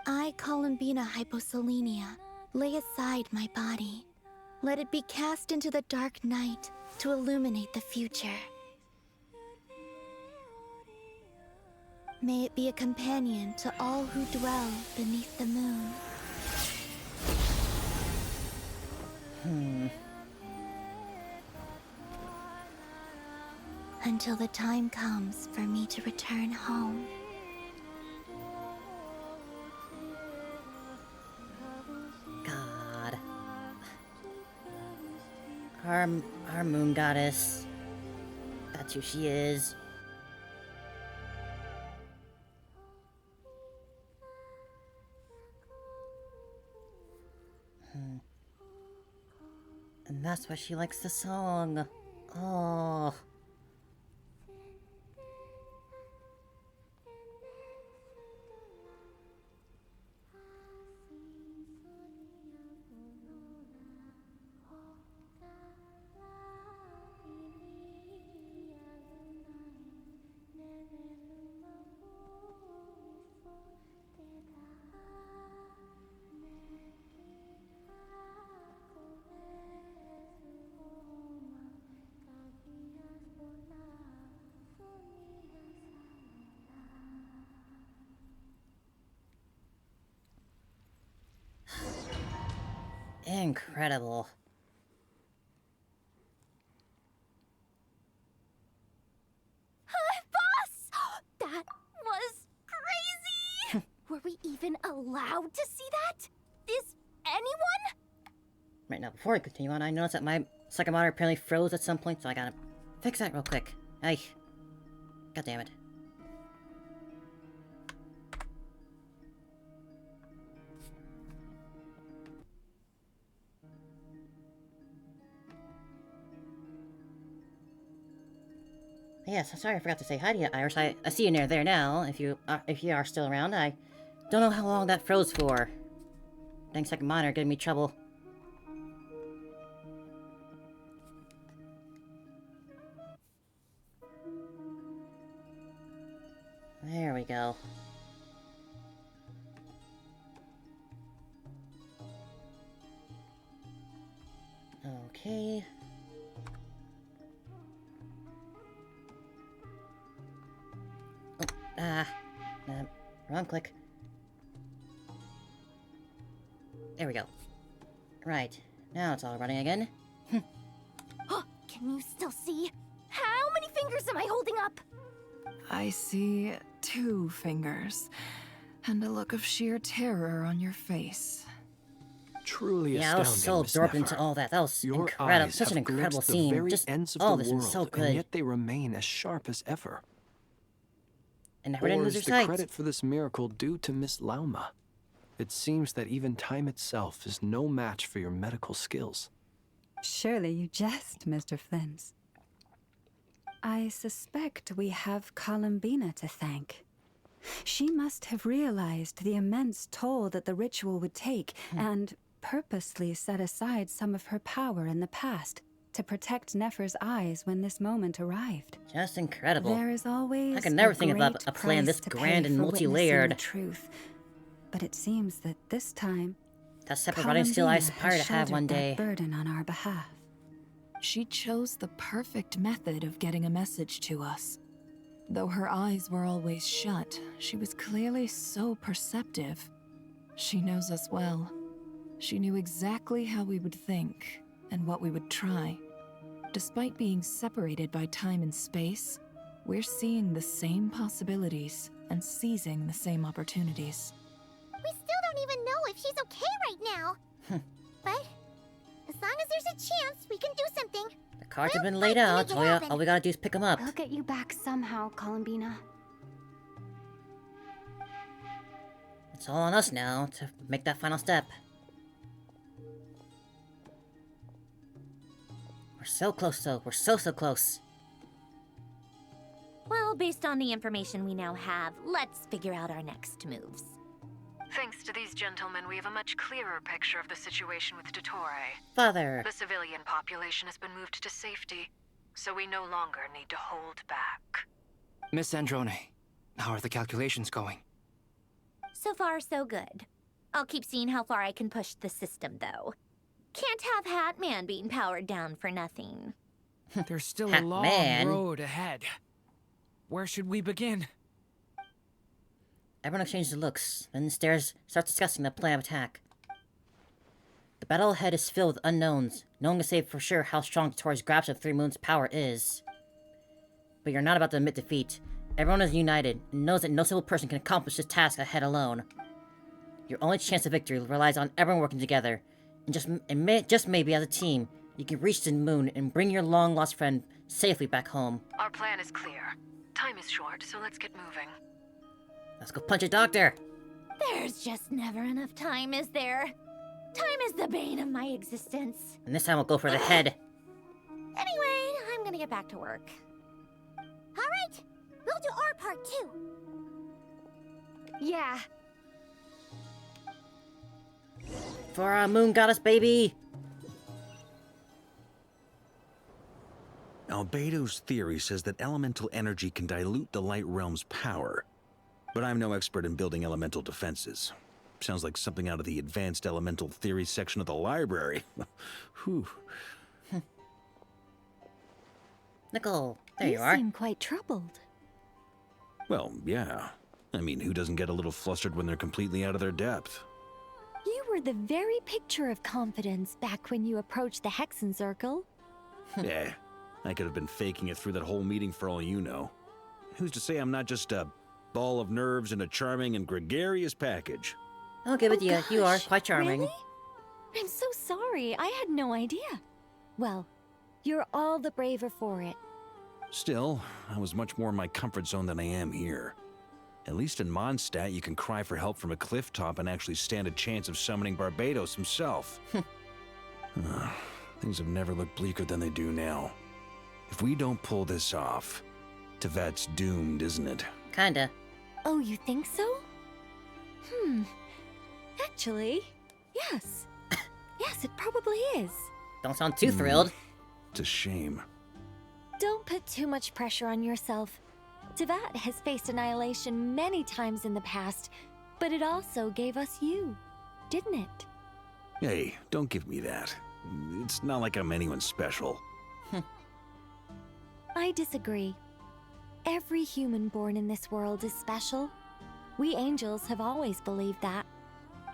I, Columbina Hyposelenia, lay aside my body, Let it be cast into the dark night to illuminate the future. May it be a companion to all who dwell beneath the moon. Until the time comes for me to return home. God. Our moon goddess. That's who she is. And that's why she likes the song. Oh. Incredible. Boss! That was crazy! Were we even allowed to see that? Is anyone? Right now, before we continue on, I noticed that my second monitor apparently froze at some point, so I gotta fix that real quick. Ay. God damn it. Yes, sorry I forgot to say hi to you, Iris. I see you near there now. If you are still around, I don't know how long that froze for. Dang second monitor giving me trouble. There we go. Okay. Wrong click. There we go. Right. Now it's all running again. Can you still see? How many fingers am I holding up? I see 2 fingers, and a look of sheer terror on your face. Truly Yeah, I was astounding, so Miss absorbed Nefer. into all that. That was Your incredible. eyes Such an have incredible glimpsed the scene. very Just ends of all the this was so world, good. and yet they remain as sharp as ever. And never didn't Or lose is her the sight. credit for this miracle due to Miss Lauma? It seems that even time itself is no match for your medical skills. Surely you jest, Mr. Flins. I suspect we have Columbina to thank. She must have realized the immense toll that the ritual would take and purposely set aside some of her power in the past to protect Nefer's eyes when this moment arrived. Just incredible. There is always I could never a think about great a plan price this to grand pay and for witnessing multi-layered. the truth, but it seems that this time That separate running skill I Columbina aspire to has have one shouldered day. that burden on our behalf. She chose the perfect method of getting a message to us. Though her eyes were always shut, she was clearly so perceptive. She knows us well. She knew exactly how we would think and what we would try. Despite being separated by time and space, we're seeing the same possibilities and seizing the same opportunities. We still don't even know if she's okay right now. But as long as there's a chance, we can do something. The cards have been laid out. All we gotta do is pick them up. We'll get you back somehow, Columbina. It's all on us now to make that final step. We're so close, though. We're so close. Well, based on the information we now have, let's figure out our next moves. Thanks to these gentlemen, we have a much clearer picture of the situation with Dottore. Father. The civilian population has been moved to safety, so we no longer need to hold back. Miss Androne, how are the calculations going? So far, so good. I'll keep seeing how far I can push the system, though. Can't have Hat Man being powered down for nothing. There's still a Hat long Man. road ahead. Where should we begin? Everyone exchanges looks, then starts discussing the plan of attack. The battle ahead is filled with unknowns. No one can say for sure how strong Tori's grasp of Three Moons' power is. But you're not about to admit defeat. Everyone is united, and knows that no single person can accomplish this task ahead alone. Your only chance of victory relies on everyone working together. And just maybe as a team, you can reach the moon and bring your long-lost friend safely back home. Our plan is clear. Time is short, so let's get moving. Let's go punch a doctor! There's just never enough time, is there? Time is the bane of my existence. And this time we'll go for the head. Anyway, I'm gonna get back to work. Alright, we'll do our part too. Yeah. For our moon goddess baby! Albedo's theory says that elemental energy can dilute the light realm's power. But I'm no expert in building elemental defenses. Sounds like something out of the advanced elemental theory section of the library. Whew. Nicole, there you are. You seem quite troubled. Well, yeah. I mean, who doesn't get a little flustered when they're completely out of their depth? You were the very picture of confidence back when you approached the Hexen Circle. Yeah, I could have been faking it through that whole meeting for all you know. Who's to say I'm not just a ball of nerves in a charming and gregarious package? I'll give it to you. You are quite charming. Really? I'm so sorry. I had no idea. Well, you're all the braver for it. Still, I was much more in my comfort zone than I am here. At least in Mondstadt, you can cry for help from a cliff top and actually stand a chance of summoning Barbados himself. Things have never looked bleaker than they do now. If we don't pull this off, Teyvat's doomed, isn't it? Kinda. Oh, you think so? Actually, yes. Yes, it probably is. Don't sound too thrilled. It's a shame. Don't put too much pressure on yourself. Teyvat has faced annihilation many times in the past, but it also gave us you, didn't it? Hey, don't give me that. It's not like I'm anyone special. I disagree. Every human born in this world is special. We angels have always believed that.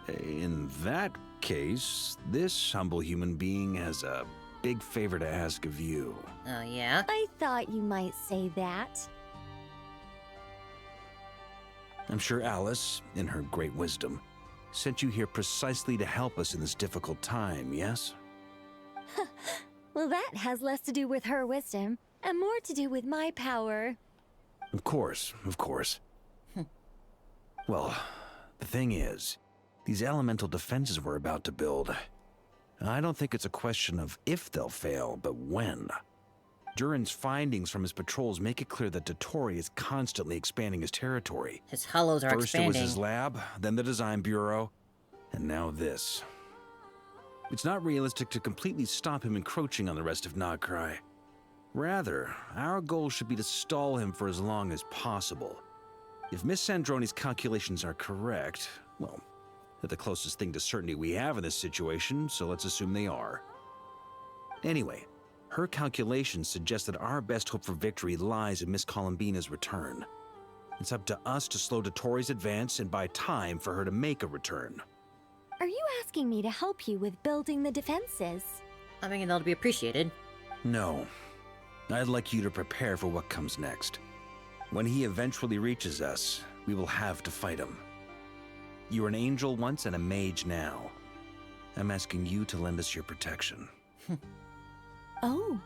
In that case, this humble human being has a big favor to ask of you. Oh, yeah? I thought you might say that. I'm sure Alice, in her great wisdom, sent you here precisely to help us in this difficult time, yes? Well, that has less to do with her wisdom, and more to do with my power. Of course, of course. Well, the thing is, these elemental defenses we're about to build, I don't think it's a question of if they'll fail, but when. Durin's findings from his patrols make it clear that Dottore is constantly expanding his territory. His hollows are First expanding. it was his lab, then the design bureau, and now this. It's not realistic to completely stop him encroaching on the rest of Nagcry. Rather, our goal should be to stall him for as long as possible. If Miss Sandroni's calculations are correct, well, they're the closest thing to certainty we have in this situation, so let's assume they are. Anyway, her calculations suggest that our best hope for victory lies in Miss Columbina's return. It's up to us to slow Dottore's advance and buy time for her to make a return. Are you asking me to help you with building the defenses? I think that'll be appreciated. No. I'd like you to prepare for what comes next. When he eventually reaches us, we will have to fight him. You were an angel once and a mage now. I'm asking you to lend us your protection. Oh.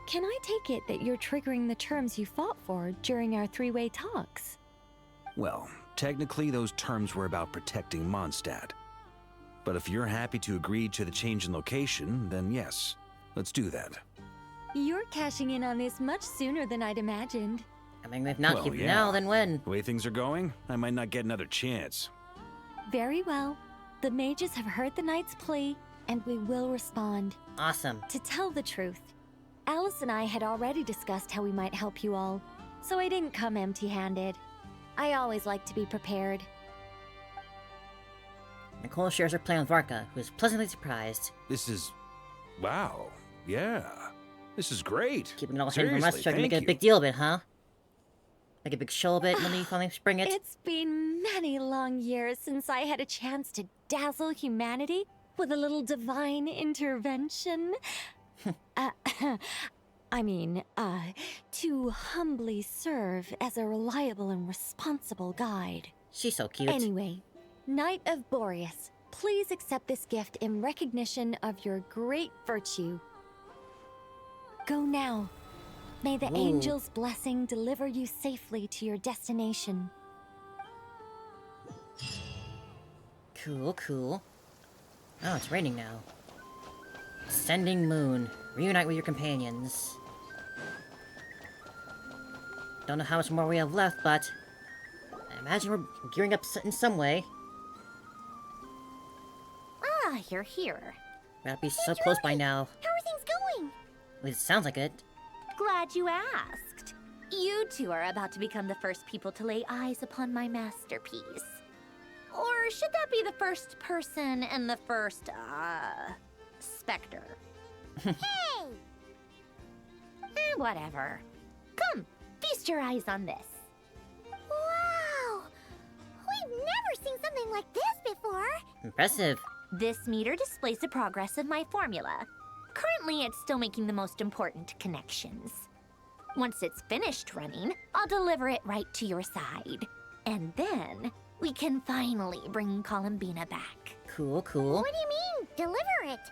Can I take it that you're triggering the terms you fought for during our three-way talks? Well, technically those terms were about protecting Mondstadt. But if you're happy to agree to the change in location, then yes, let's do that. You're cashing in on this much sooner than I'd imagined. I mean, if not Well, yeah. now, then when? The way things are going, I might not get another chance. Very well. The mages have heard the knight's plea, and we will respond. Awesome. To tell the truth, Alice and I had already discussed how we might help you all, so I didn't come empty-handed. I always like to be prepared. Nicole shares her plan with Varka, who is pleasantly surprised. This is... wow. Yeah. This is great. Keeping it all hidden from us, Seriously, so I can make thank it a big deal of it, huh? Make a big show of it when we finally spring it. It's been many long years since I had a chance to dazzle humanity with a little divine intervention. To humbly serve as a reliable and responsible guide. She's so cute. Anyway, Knight of Boreas, please accept this gift in recognition of your great virtue. Go now. May the angel's blessing deliver you safely to your destination. Cool, cool. Oh, it's raining now. Ascending moon. Reunite with your companions. Don't know how much more we have left, but I imagine we're gearing up in some way. Ah, you're here. We'll be so close by now. How are things going? At least it sounds like it. Glad you asked. You two are about to become the first people to lay eyes upon my masterpiece. Or should that be the first person and the first, specter? Hey! Whatever. Come, feast your eyes on this. Wow! We've never seen something like this before. Impressive. This meter displays the progress of my formula. Currently, it's still making the most important connections. Once it's finished running, I'll deliver it right to your side. And then, we can finally bring Columbina back. Cool, cool. What do you mean, deliver it?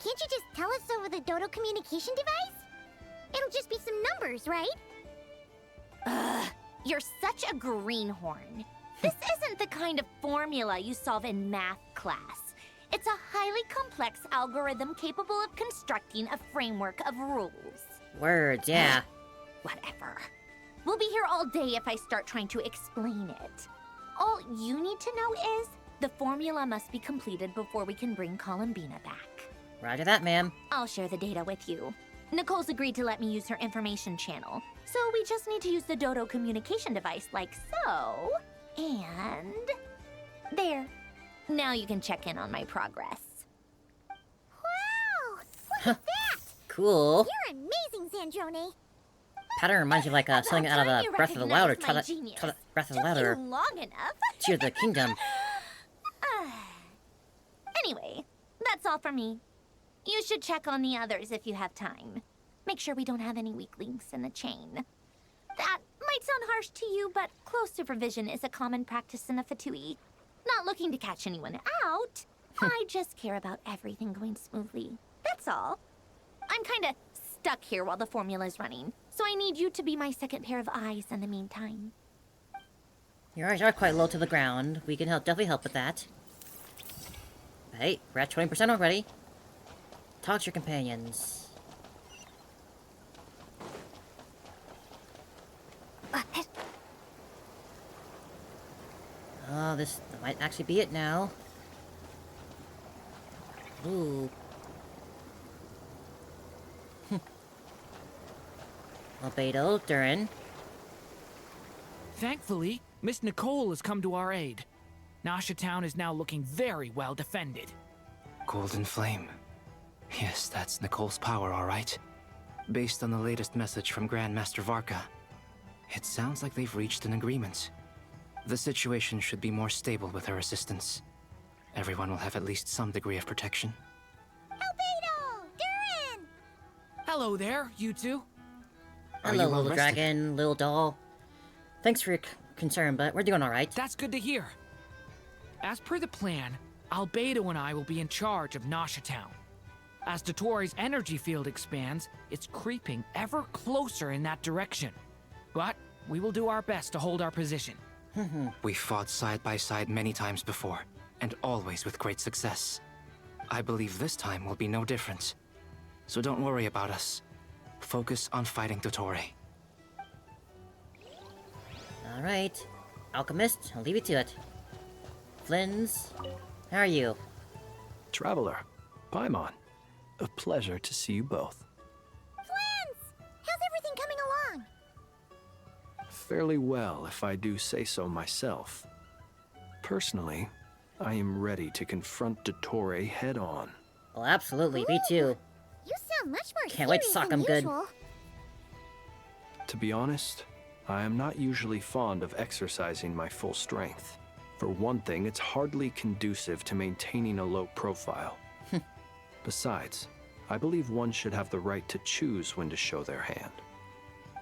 Can't you just tell us over the Dodo communication device? It'll just be some numbers, right? Ugh, you're such a greenhorn. This isn't the kind of formula you solve in math class. It's a highly complex algorithm capable of constructing a framework of rules. Words, yeah. Whatever. We'll be here all day if I start trying to explain it. All you need to know is the formula must be completed before we can bring Columbina back. Roger that, ma'am. I'll share the data with you. Nicole's agreed to let me use her information channel, so we just need to use the Dodo communication device like so. And... there. Now you can check in on my progress. Wow! Look at that! Cool. You're amazing, Sandrone. Pattern reminds you of like something out of Breath of the Wild or Breath of the Wild or long enough. Tears of the Kingdom. Anyway, that's all for me. You should check on the others if you have time. Make sure we don't have any weak links in the chain. That might sound harsh to you, but close supervision is a common practice in the Fatui. Not looking to catch anyone out. I just care about everything going smoothly. That's all. I'm kinda stuck here while the formula's running, so I need you to be my second pair of eyes in the meantime. Your eyes are quite low to the ground. We can definitely help with that. Hey, we're at 20% already. Talk to your companions. Oh, this might actually be it now. Ooh. Albedo, Durin. Thankfully, Miss Nicole has come to our aid. Nasha Town is now looking very well defended. Golden Flame. Yes, that's Nicole's power, all right. Based on the latest message from Grandmaster Varka, it sounds like they've reached an agreement. The situation should be more stable with her assistance. Everyone will have at least some degree of protection. Albedo! Durin! Hello there, you two. Hello, little dragon, little doll. Thanks for your concern, but we're doing alright. That's good to hear. As per the plan, Albedo and I will be in charge of Nasha Town. As Dotori's energy field expands, it's creeping ever closer in that direction. But we will do our best to hold our position. We fought side by side many times before, and always with great success. I believe this time will be no different. So don't worry about us. Focus on fighting Dotori. Alright. Alchemist, I'll leave you to it. Flynn's, how are you? Traveler, Paimon, a pleasure to see you both. Flans! How's everything coming along? Fairly well, if I do say so myself. Personally, I am ready to confront Dottore head on. Well, absolutely, me too. You sound much more Can't wait to serious sock than him good. usual. To be honest, I am not usually fond of exercising my full strength. For one thing, it's hardly conducive to maintaining a low profile. Besides, I believe one should have the right to choose when to show their hand.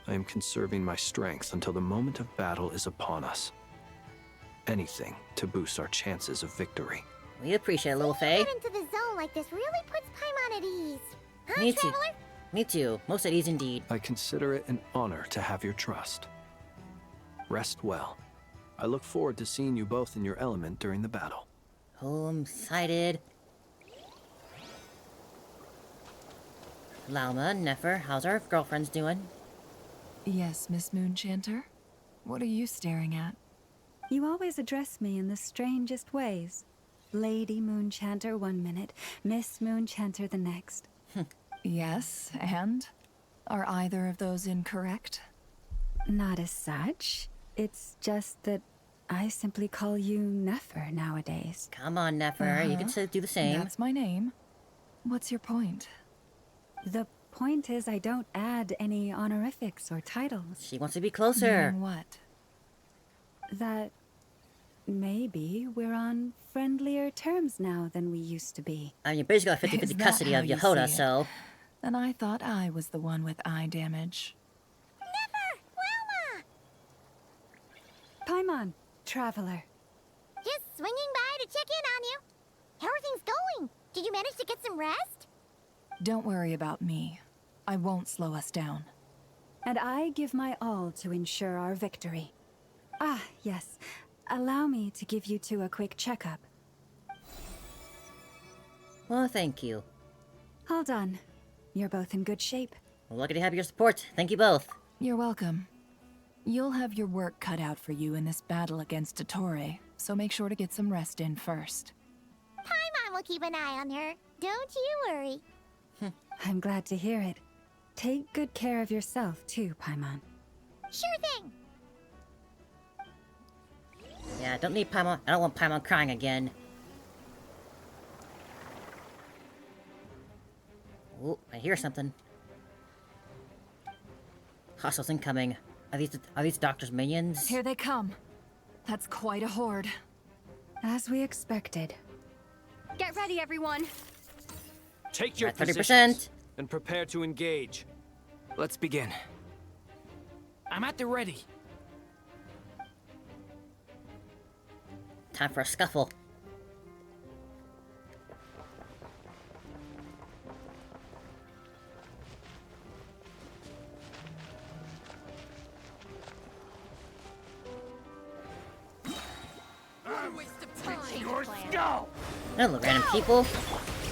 I am conserving my strength until the moment of battle is upon us. Anything to boost our chances of victory. We appreciate it, little Faye. Get into the zone like this really puts Paimon at ease. Huh, Me too. Traveler? Me too. Most at ease indeed. I consider it an honor to have your trust. Rest well. I look forward to seeing you both in your element during the battle. Oh, I'm excited. Lauma, Nefer, how's our girlfriends doing? Yes, Miss Moonchanter? What are you staring at? You always address me in the strangest ways. Lady Moonchanter 1 minute, Miss Moonchanter the next. Yes, and? Are either of those incorrect? Not as such. It's just that I simply call you Nefer nowadays. Come on, Nefer, you can do the same. That's my name. What's your point? The point is I don't add any honorifics or titles. She wants to be closer. Meaning what? That maybe we're on friendlier terms now than we used to be. I mean, you basically got 50-50 Is that custody how of you Yehoda, see it? so... Then I thought I was the one with eye damage. Paimon, traveler. Just swinging by to check in on you. How are things going? Did you manage to get some rest? Don't worry about me. I won't slow us down. And I give my all to ensure our victory. Ah, yes. Allow me to give you two a quick checkup. Well, thank you. All done. You're both in good shape. We're lucky to have your support. Thank you both. You're welcome. You'll have your work cut out for you in this battle against Dottore, so make sure to get some rest in first. Paimon will keep an eye on her. Don't you worry. I'm glad to hear it. Take good care of yourself, too, Paimon. Sure thing. Yeah, don't need Paimon. I don't want Paimon crying again. Ooh, I hear something. Hostiles incoming. Are these doctors' minions? Here they come. That's quite a horde. As we expected. Get ready, everyone. Take your At 30%. positions and prepare to engage. Let's begin. I'm at the ready. Time for a scuffle. Hello, random people.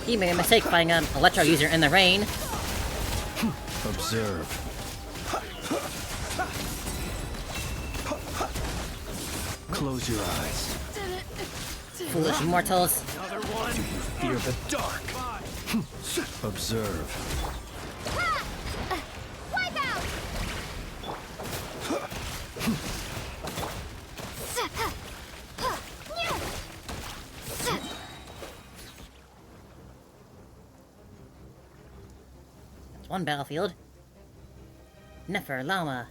He made a mistake finding an electro user in the rain. Observe. Close your eyes. Foolish mortals. Another one. Do you fear the dark? Observe. Wipe out! That's one battlefield. Nefer, Lauma.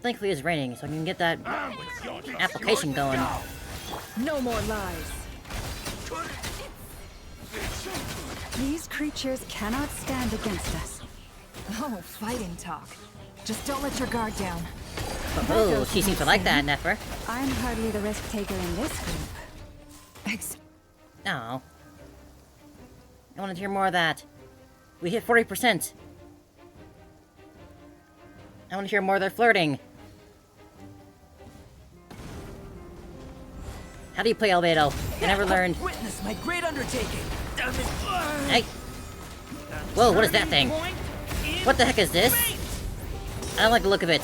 Thankfully it's raining, so I can get that application going. No more lies. These creatures cannot stand against us. Oh, fighting talk. Just don't let your guard down. Oh, she seems to like that, Nefer. I'm hardly the risk taker in this group. No. I wanted to hear more of that. We hit 40%. I want to hear more of their flirting. How do you play Albedo? I never learned. Witness my great undertaking. Hey. Whoa, what is that thing? What the heck is this? I don't like the look of it.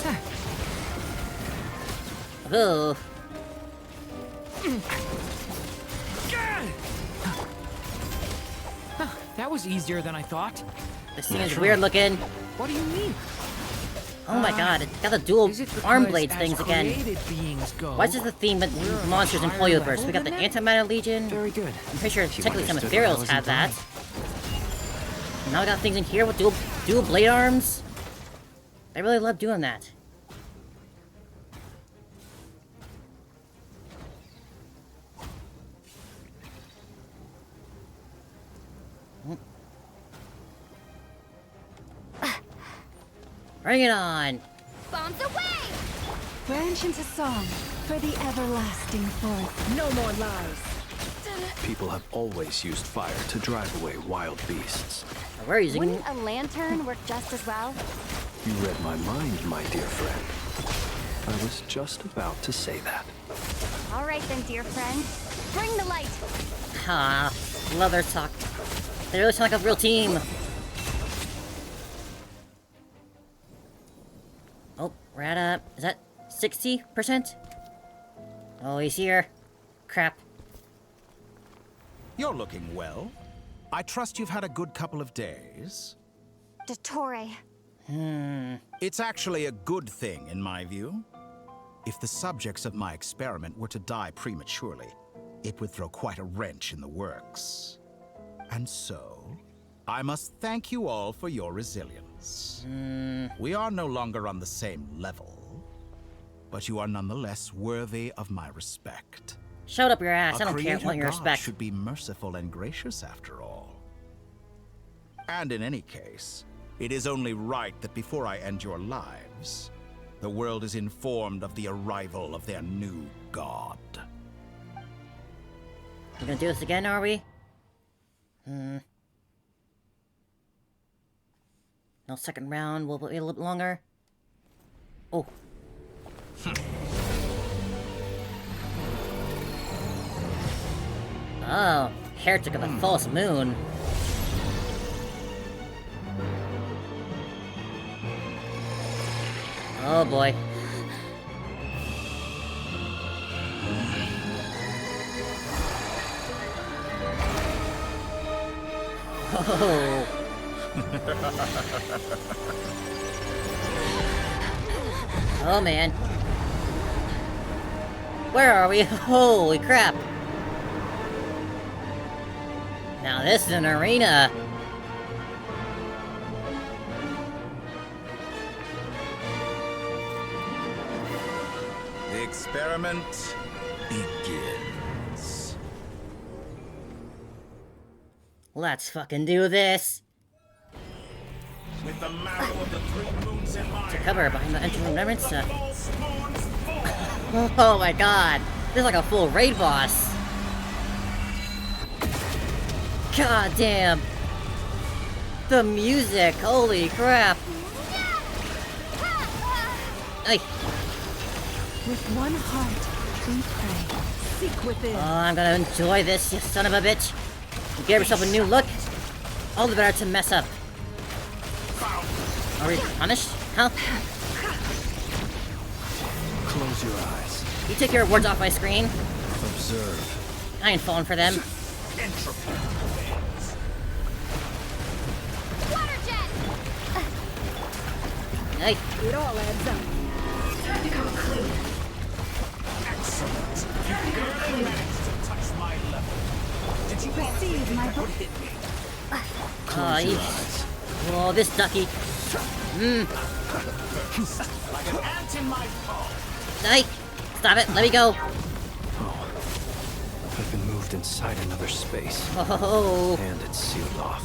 Oh. That was easier than I thought. This thing is weird looking. What do you mean? Oh my god, it got the dual arm blades things again. Go, Why is this the theme with monsters in Polioverse? We got the Antimatter Legion. Very good. I'm pretty sure technically some understood what I Ethereals was have that. Now we got things in here with dual blade arms. I really love doing that. Bring it on! Bombs away! Branch into song for the everlasting forest. No more lies. People have always used fire to drive away wild beasts. We're using... Wouldn't a lantern work just as well? You read my mind, my dear friend. I was just about to say that. All right then, dear friend. Bring the light. Ah, love their talk. They really sound like a real team. Oh, we're at, is that 60%? Oh, he's here. Crap. You're looking well. I trust you've had a good couple of days. Dottore. It's actually a good thing, in my view. If the subjects of my experiment were to die prematurely, it would throw quite a wrench in the works. And so, I must thank you all for your resilience. We are no longer on the same level, but you are nonetheless worthy of my respect. Shut up your ass, I don't care, A want your creator god respect. should be merciful and gracious after all. And in any case, it is only right that before I end your lives, the world is informed of the arrival of their new god. We're gonna do this again, are we? No second round, we'll wait a little bit longer. Oh. Oh, Heretic of the False Moon. Oh boy. Oh. Oh man. Where are we? Holy crap. Now this is an arena. The experiment begins. Let's fucking do this. With the marrow of the 3 moons in my To cover behind the entrance remembrance. Oh my god. This is like a full raid boss. God damn. The music, holy crap. Ay. With one heart, we pray. Seek within. Oh, I'm gonna enjoy this, you son of a bitch. You gave yourself a new look. All the better to mess up. Are we punished? Huh? Close your eyes. You take your words off my screen. Observe. I ain't falling for them. Water jet! Hey. It all adds up. Time to go clean. Excellent. You barely managed to touch my level. Did you Receive my book. Close your Oh, eyes. oh, this ducky. like an ant in my paw? Hey, stop it. Let me go. Oh, I've been moved inside another space. Oh. And it's sealed off.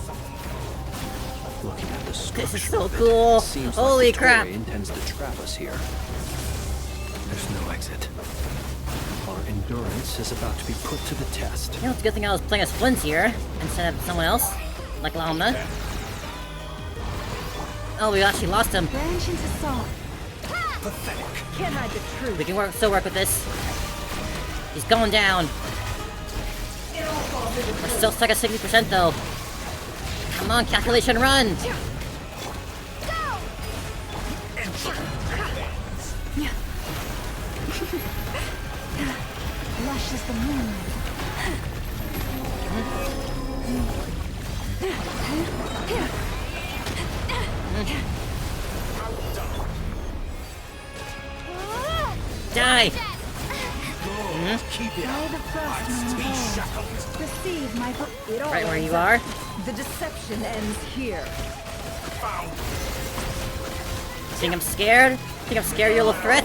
Looking at the structure This is so of it, cool. it seems Holy like the crap. Torii intends to trap us here. There's no exit. Our endurance is about to be put to the test. You know, it's a good thing I was playing as Flint here instead of someone else, like Launa. Oh, we actually lost him. Branch into song. Pathetic. Can't hide the truth. We can still work with this. He's going down. We're still stuck at 60% though. Come on, calculation, run! Lush as the moon. Die! Keep it By the frost moon receive my it all Right where ends you up. are. The deception ends here. Think I'm scared? Think I'm scared, you little threat?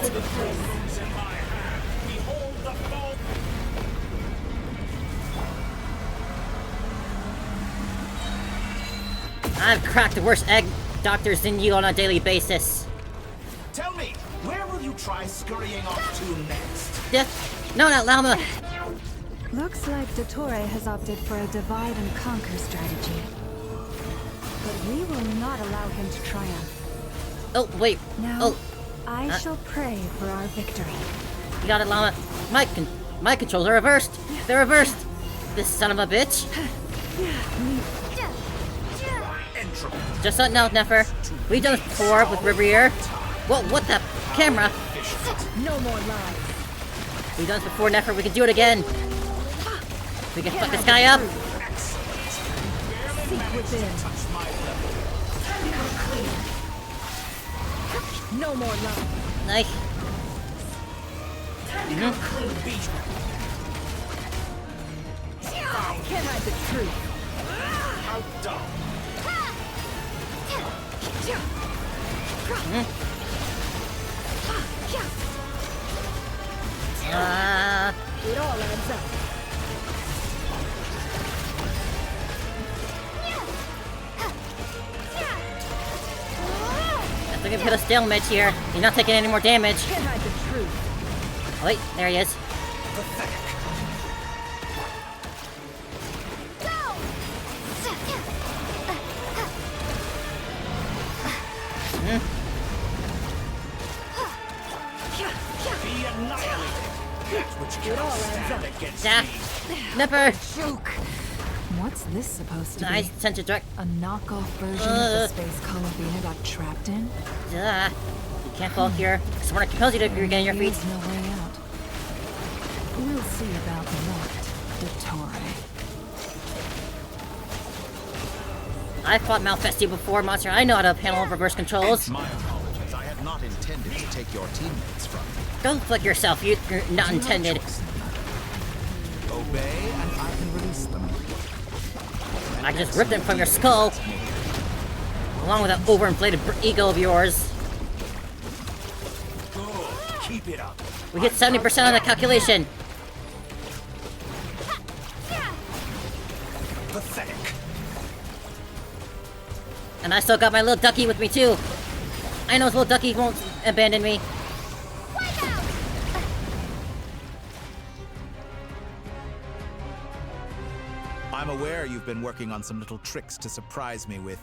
I've cracked the worst egg doctors than you on a daily basis. Tell me, where will you try scurrying off to next? Death? No, not Llama. Looks like Dottore has opted for a divide and conquer strategy. But we will not allow him to triumph. Oh, wait. Now, Oh, I shall pray for our victory. you got it, Llama. My controls are reversed. They're reversed. This son of a bitch. Just something else, Nefer. We've done this before with Riviere. Whoa, what the? Camera. No more lies. We've done this before, Nefer. We can do it again. We can fuck this guy up. Seek within. No more lies. Nice. Can't hide the truth. It all adds up. I think I've hit a stalemate here. He's not taking any more damage. Can't hide the truth. Oh, wait, there he is. Zap! Nipper! What's this supposed to Nice, be? sensor direct. A knockoff version of the space Columbina got trapped in? You can't fall here. Someone compels you to regain your feet. There's no way out. We'll see about that, Dottore. I fought Malfestia before, monster. I know how to handle reverse controls. My apologies. I had not intended to take your teammates from you. Go flick yourself. You're not intended. Obey, and I can release them. I just ripped them from your skull. Along with that overinflated ego of yours. Good. Keep it up. We hit 70% on the calculation. Pathetic. And I still got my little ducky with me too. I know this little ducky won't abandon me. I'm aware you've been working on some little tricks to surprise me with,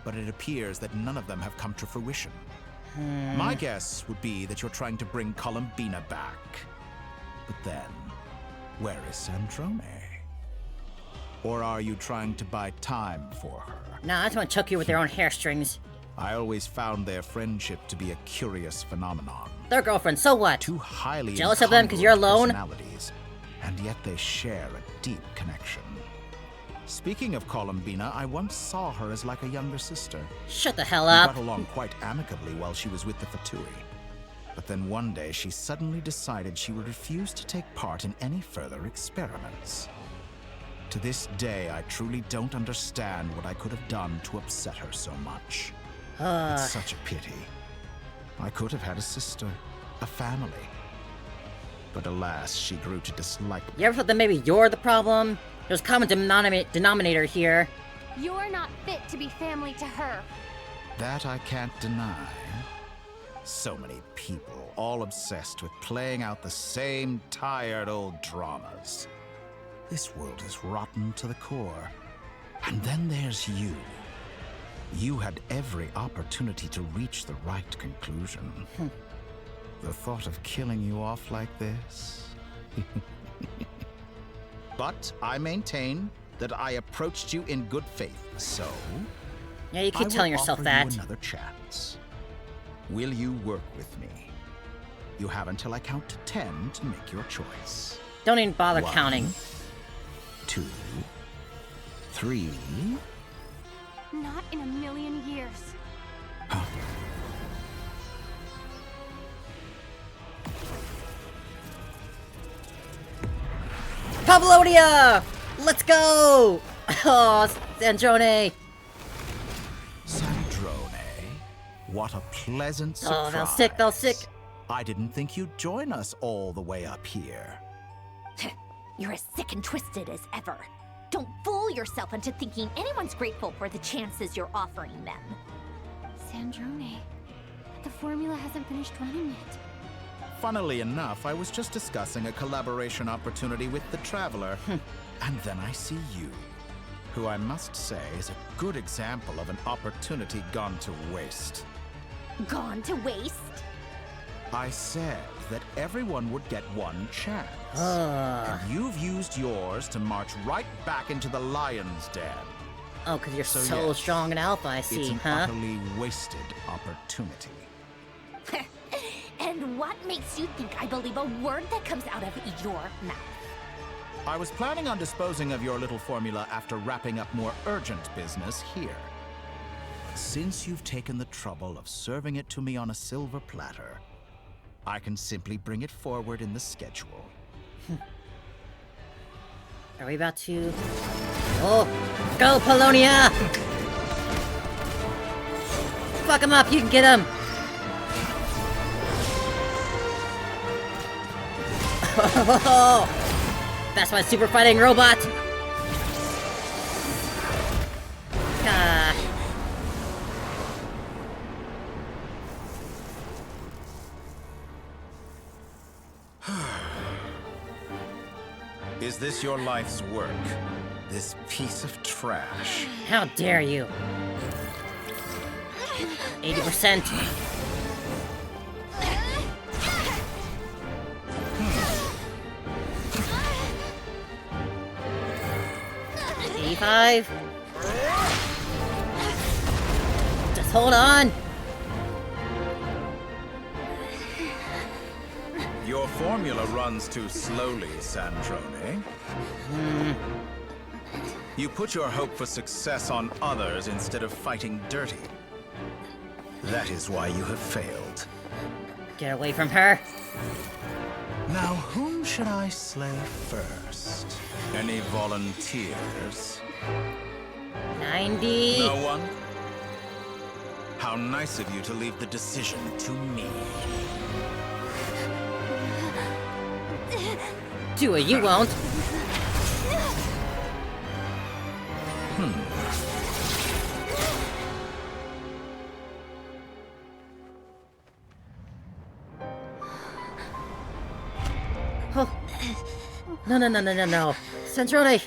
but it appears that none of them have come to fruition. My guess would be that you're trying to bring Columbina back. But then, where is Sandrone? Or are you trying to buy time for her? Nah, I just want to choke you with their own hair strings. I always found their friendship to be a curious phenomenon. They're girlfriends, so what? Two highly jealous of them because you're alone? personalities, and yet they share a deep connection. Speaking of Columbina, I once saw her as like a younger sister. Shut the hell We up. got along quite amicably while she was with the Fatui. But then one day she suddenly decided she would refuse to take part in any further experiments. To this day, I truly don't understand what I could have done to upset her so much. It's such a pity. I could have had a sister, a family. But alas, she grew to dislike me. You ever thought that maybe you're the problem? There's a common denominator here. You're not fit to be family to her. That I can't deny. So many people, all obsessed with playing out the same tired old dramas. This world is rotten to the core. And then there's you. You had every opportunity to reach the right conclusion. The thought of killing you off like this? But I maintain that I approached you in good faith, so... Yeah, you keep telling yourself that. You another chance. Will you work with me? You have until I count to 10 to make your choice. Don't even bother 1, counting. 2, 3... Not in a million years. Pavlonia! Let's go! Oh, Sandrone! Sandrone? What a pleasant surprise. Oh, that was sick, that was sick. I didn't think you'd join us all the way up here. You're as sick and twisted as ever. Don't fool yourself into thinking anyone's grateful for the chances you're offering them. Sandrone, the formula hasn't finished running yet. Funnily enough, I was just discussing a collaboration opportunity with the Traveler, and then I see you, who I must say is a good example of an opportunity gone to waste. Gone to waste? I said that everyone would get one chance. Ah. And you've used yours to march right back into the lion's den. Oh, because you're so yes, strong in Alpha, I see, it's an huh? utterly wasted opportunity. And what makes you think I believe a word that comes out of your mouth? I was planning on disposing of your little formula after wrapping up more urgent business here. Since you've taken the trouble of serving it to me on a silver platter, I can simply bring it forward in the schedule. Are we about to... Oh! Go, Polonia! Fuck him up, you can get him! That's my super fighting robot! Ah. Is this your life's work? This piece of trash? How dare you? 80%. $85. Just hold on. Your formula runs too slowly, Sandrone. You put your hope for success on others instead of fighting dirty. That is why you have failed. Get away from her. Now, whom should I slay first? Any volunteers? 90. No one? How nice of you to leave the decision to me. Do it, you won't. Oh. No. Sandrone!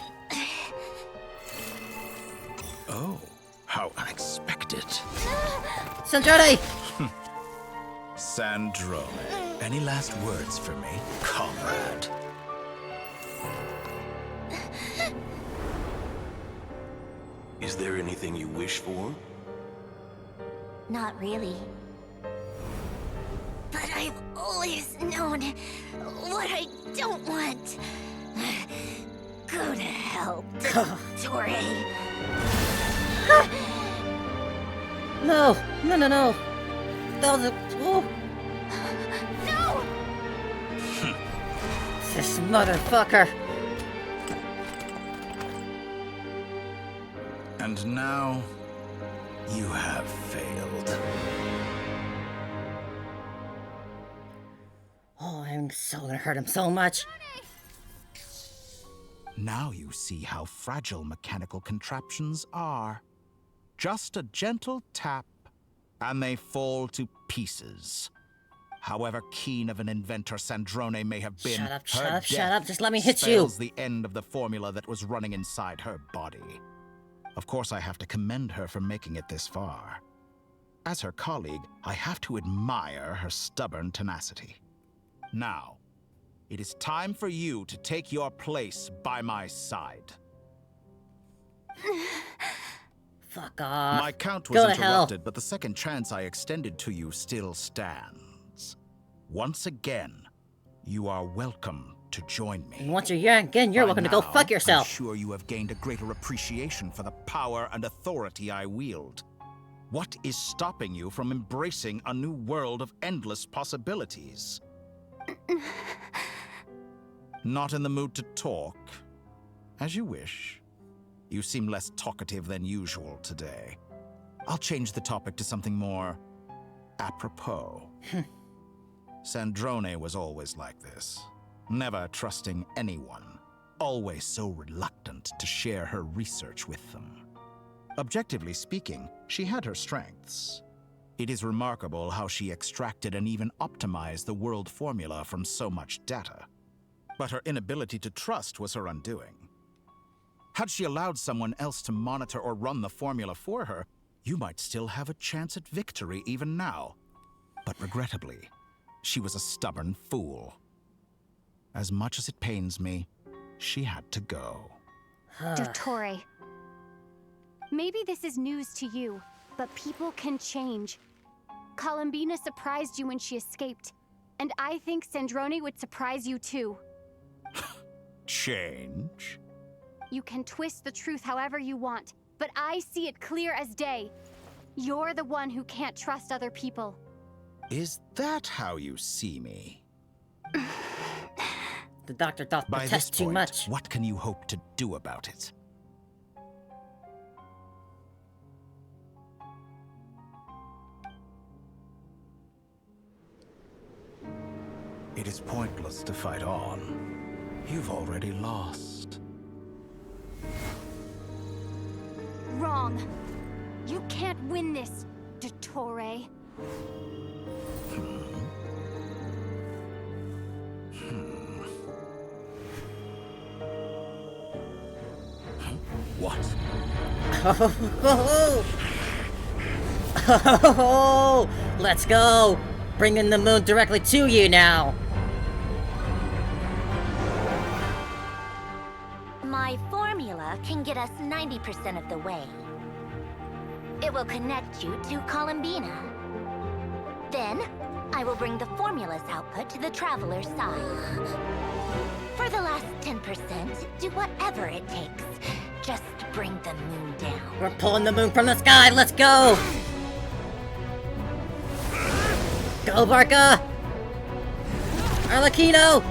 Oh, how unexpected. Sandrone! Sandrone, any last words for me, comrade? Is there anything you wish for? Not really. But I've always known what I don't want. Go to hell, Torre. No. That was a... Oh. No! This motherfucker. And now, you have failed. Oh, I'm so gonna hurt him so much. Now you see how fragile mechanical contraptions are. Just a gentle tap, and they fall to pieces. However keen of an inventor Sandrone may have been, Shut up, just let me hit you. spells the end of the formula that was running inside her body. Of course, I have to commend her for making it this far. As her colleague, I have to admire her stubborn tenacity. Now, it is time for you to take your place by my side. Fuck off. My count was Go to hell. interrupted, but the second chance I extended to you still stands. Once again, you are welcome to join me. And once you're here again, you're welcome to go fuck yourself. I'm sure you have gained a greater appreciation for the power and authority I wield. What is stopping you from embracing a new world of endless possibilities? Not in the mood to talk? As you wish. You seem less talkative than usual today. I'll change the topic to something more apropos. Sandrone was always like this. Never trusting anyone. Always so reluctant to share her research with them. Objectively speaking, she had her strengths. It is remarkable how she extracted and even optimized the world formula from so much data. But her inability to trust was her undoing. Had she allowed someone else to monitor or run the formula for her, you might still have a chance at victory even now. But regrettably, she was a stubborn fool. As much as it pains me, she had to go. Dottore. Maybe this is news to you, but people can change. Columbina surprised you when she escaped, and I think Sandrone would surprise you too. Change? You can twist the truth however you want, but I see it clear as day. You're the one who can't trust other people. Is that how you see me? The doctor doth By this protest too point, much. what can you hope to do about it? It is pointless to fight on. You've already lost. Wrong. You can't win this, Dottore. What? Oh, let's go! Bringing the moon directly to you now! My formula can get us 90% of the way. It will connect you to Columbina. Then, I will bring the formula's output to the Traveler's side. For the last 10%, do whatever it takes. Just bring the moon down. We're pulling the moon from the sky, let's go! Go, Barca! Arlecchino!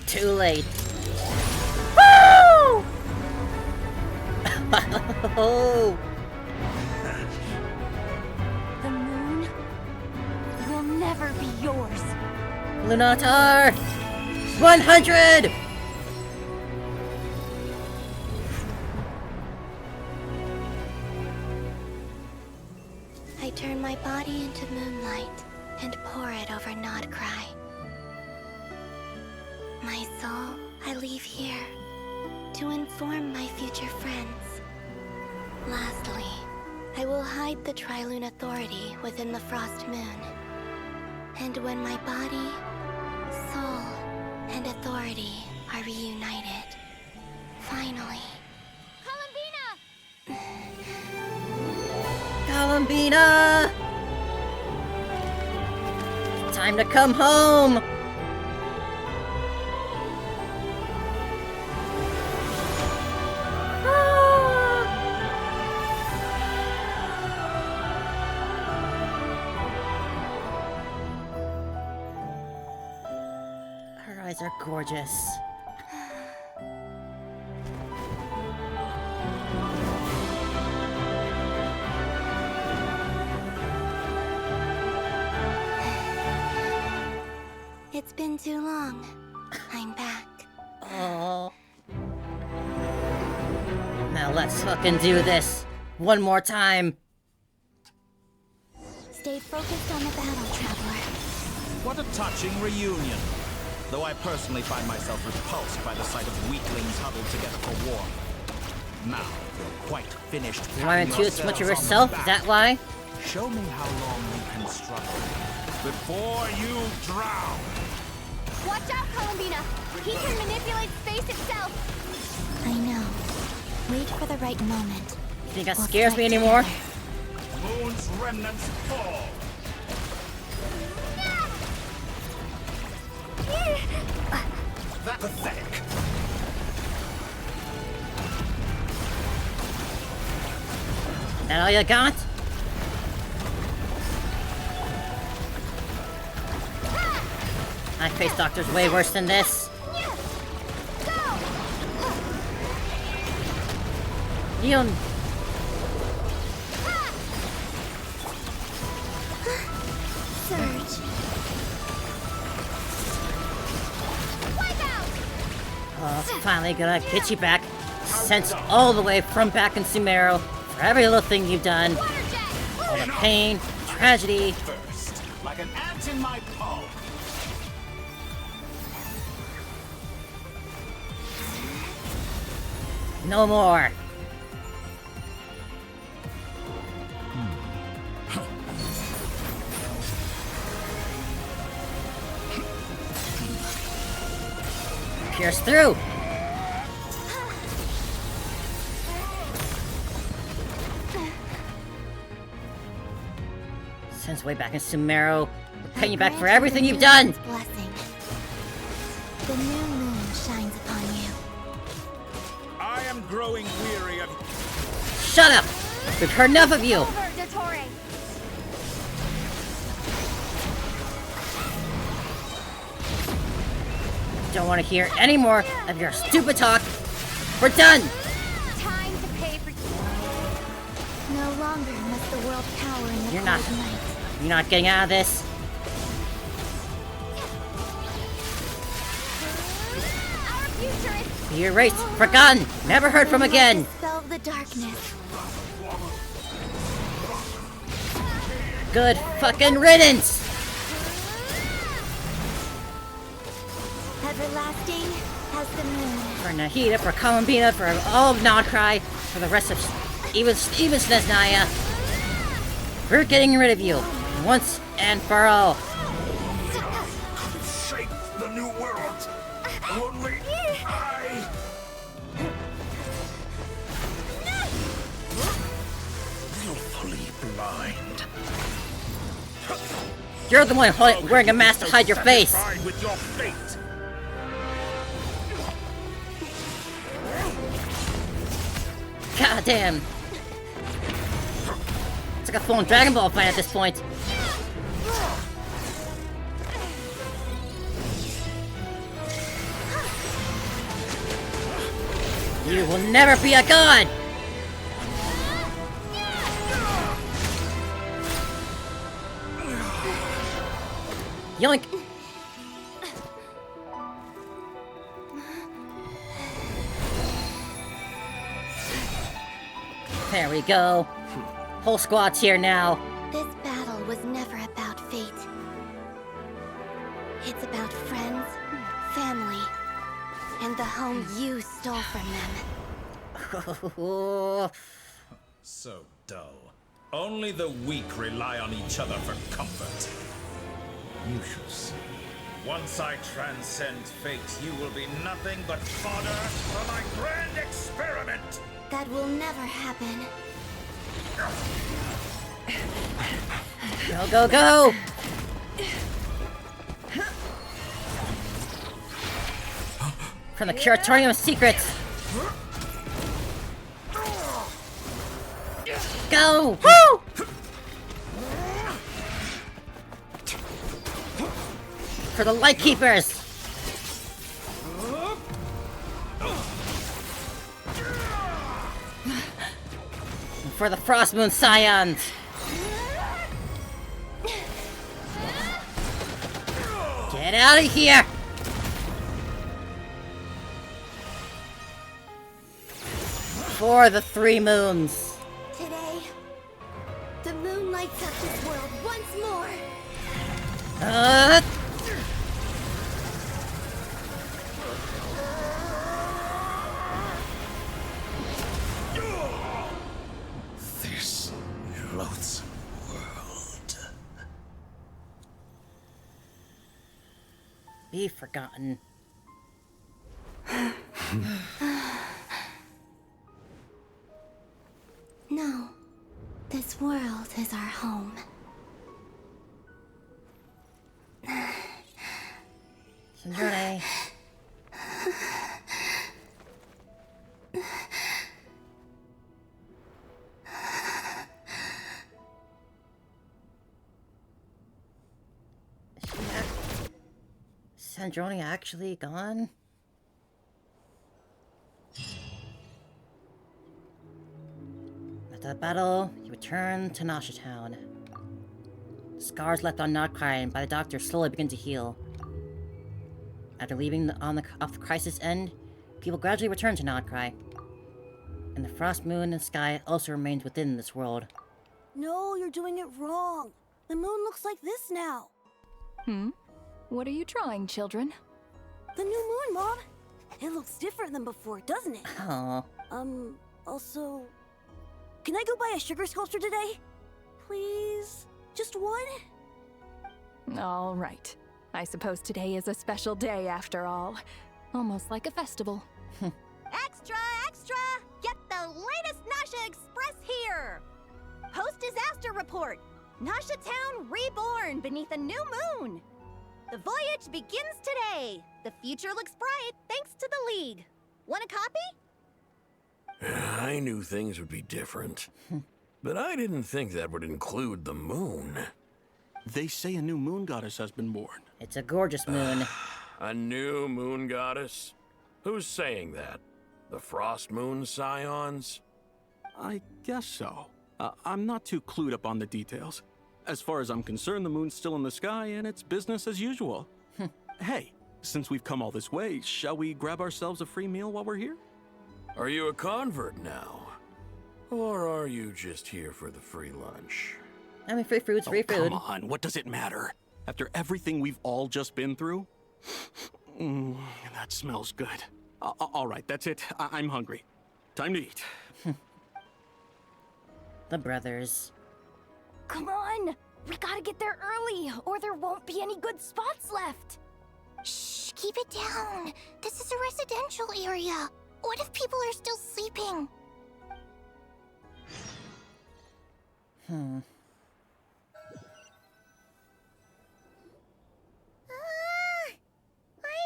Too late. Woo! The moon will never be yours. Lunatar! 100! I turn my body into moonlight and pour it over Nodcry. My soul, I leave here to inform my future friends. Lastly, I will hide the Trilune Authority within the Frost Moon. And when my body, soul, and authority are reunited, finally... Columbina! Time to come home! Her eyes are gorgeous. It's been too long. I'm back. Oh. Now let's fucking do this. One more time. Stay focused on the battle, Traveler. What a touching reunion. Though I personally find myself repulsed by the sight of weaklings huddled together for war. Now, you're quite finished. You want to too much of yourself? Is that why? Show me how long you can struggle. before you drown. Watch out, Columbina! He can manipulate space itself! I know. Wait for the right moment. You think that scares me anymore? Moon's remnants fall. That pathetic. That all you got? My face doctor's way worse than this. You don't... Surge. Oh, it's finally gonna get you back. Sent all the way from back in Sumeru for every little thing you've done. All the pain, tragedy. First, like an ant in my palm. No more. Pierce through. Since way back in Sumeru, we're paying you back for everything you've done. Blessing. The new moon shines upon you. I am growing weary of... Shut up! We've heard enough of you! Over, Dottore! Don't want to hear any more of your stupid talk. We're done! Time to pay for... No longer must the world cower in the You're not... cold night. You're not getting out of this. Our future is... Be erased, forgotten, never heard from again. Dispel the darkness. Good fucking riddance! Everlasting as the moon. For Nahida, for Columbina, for all of Nodcry, for the rest of even Snezhnaya. We're getting rid of you, once and for all. Shape the new world. Only I... Willfully blind. You're the one wearing a mask to hide your face. Satisfied with your fate. God damn. It's like a full Dragon Ball fight at this point. You will never be a god! Yoink! There we go. Whole squad's here now. This battle was never about fate. It's about friends, family, and the home you stole from them. So dull. Only the weak rely on each other for comfort. You shall see. Once I transcend fate, you will be nothing but fodder for my grand experiment! That will never happen. Go, go, go! From the Curatorium of Secrets! Go! Woo! For the Lightkeepers! For the Frostmoon Scions! Get out of here! For the Three Moons! Today, the moon lights up this world once more. This loathsome world. be forgotten. No. This world is our home. Sojourner. Sandrone actually gone? After the battle, you return to Nasha Town. Scars left on Notcry by the doctor slowly begin to heal. After leaving off the crisis end, people gradually return to Notcry. And the frost moon in the sky also remains within this world. No, you're doing it wrong. The moon looks like this now. What are you trying, children? The new moon, Mom. It looks different than before, doesn't it? Oh. Also... Can I go buy a sugar sculpture today? Please? Just one? All right. I suppose today is a special day after all. Almost like a festival. Extra, extra! Get the latest Nasha Express here! Post-disaster report! Nasha Town reborn beneath a new moon! The voyage begins today! The future looks bright thanks to the League. Want a copy? I knew things would be different. But I didn't think that would include the moon. They say a new moon goddess has been born. It's a gorgeous moon. A new moon goddess? Who's saying that? The Frost Moon Scions? I guess so. I'm not too clued up on the details. As far as I'm concerned, the moon's still in the sky and it's business as usual. Hey, since we've come all this way, shall we grab ourselves a free meal while we're here? Are you a convert now? Or are you just here for the free lunch? I mean, free food's free food. Come on, what does it matter? After everything we've all just been through? That smells good. All right, that's it. I'm hungry. Time to eat. The brothers. Come on! We gotta get there early, or there won't be any good spots left! Shh, keep it down. This is a residential area. What if people are still sleeping? Why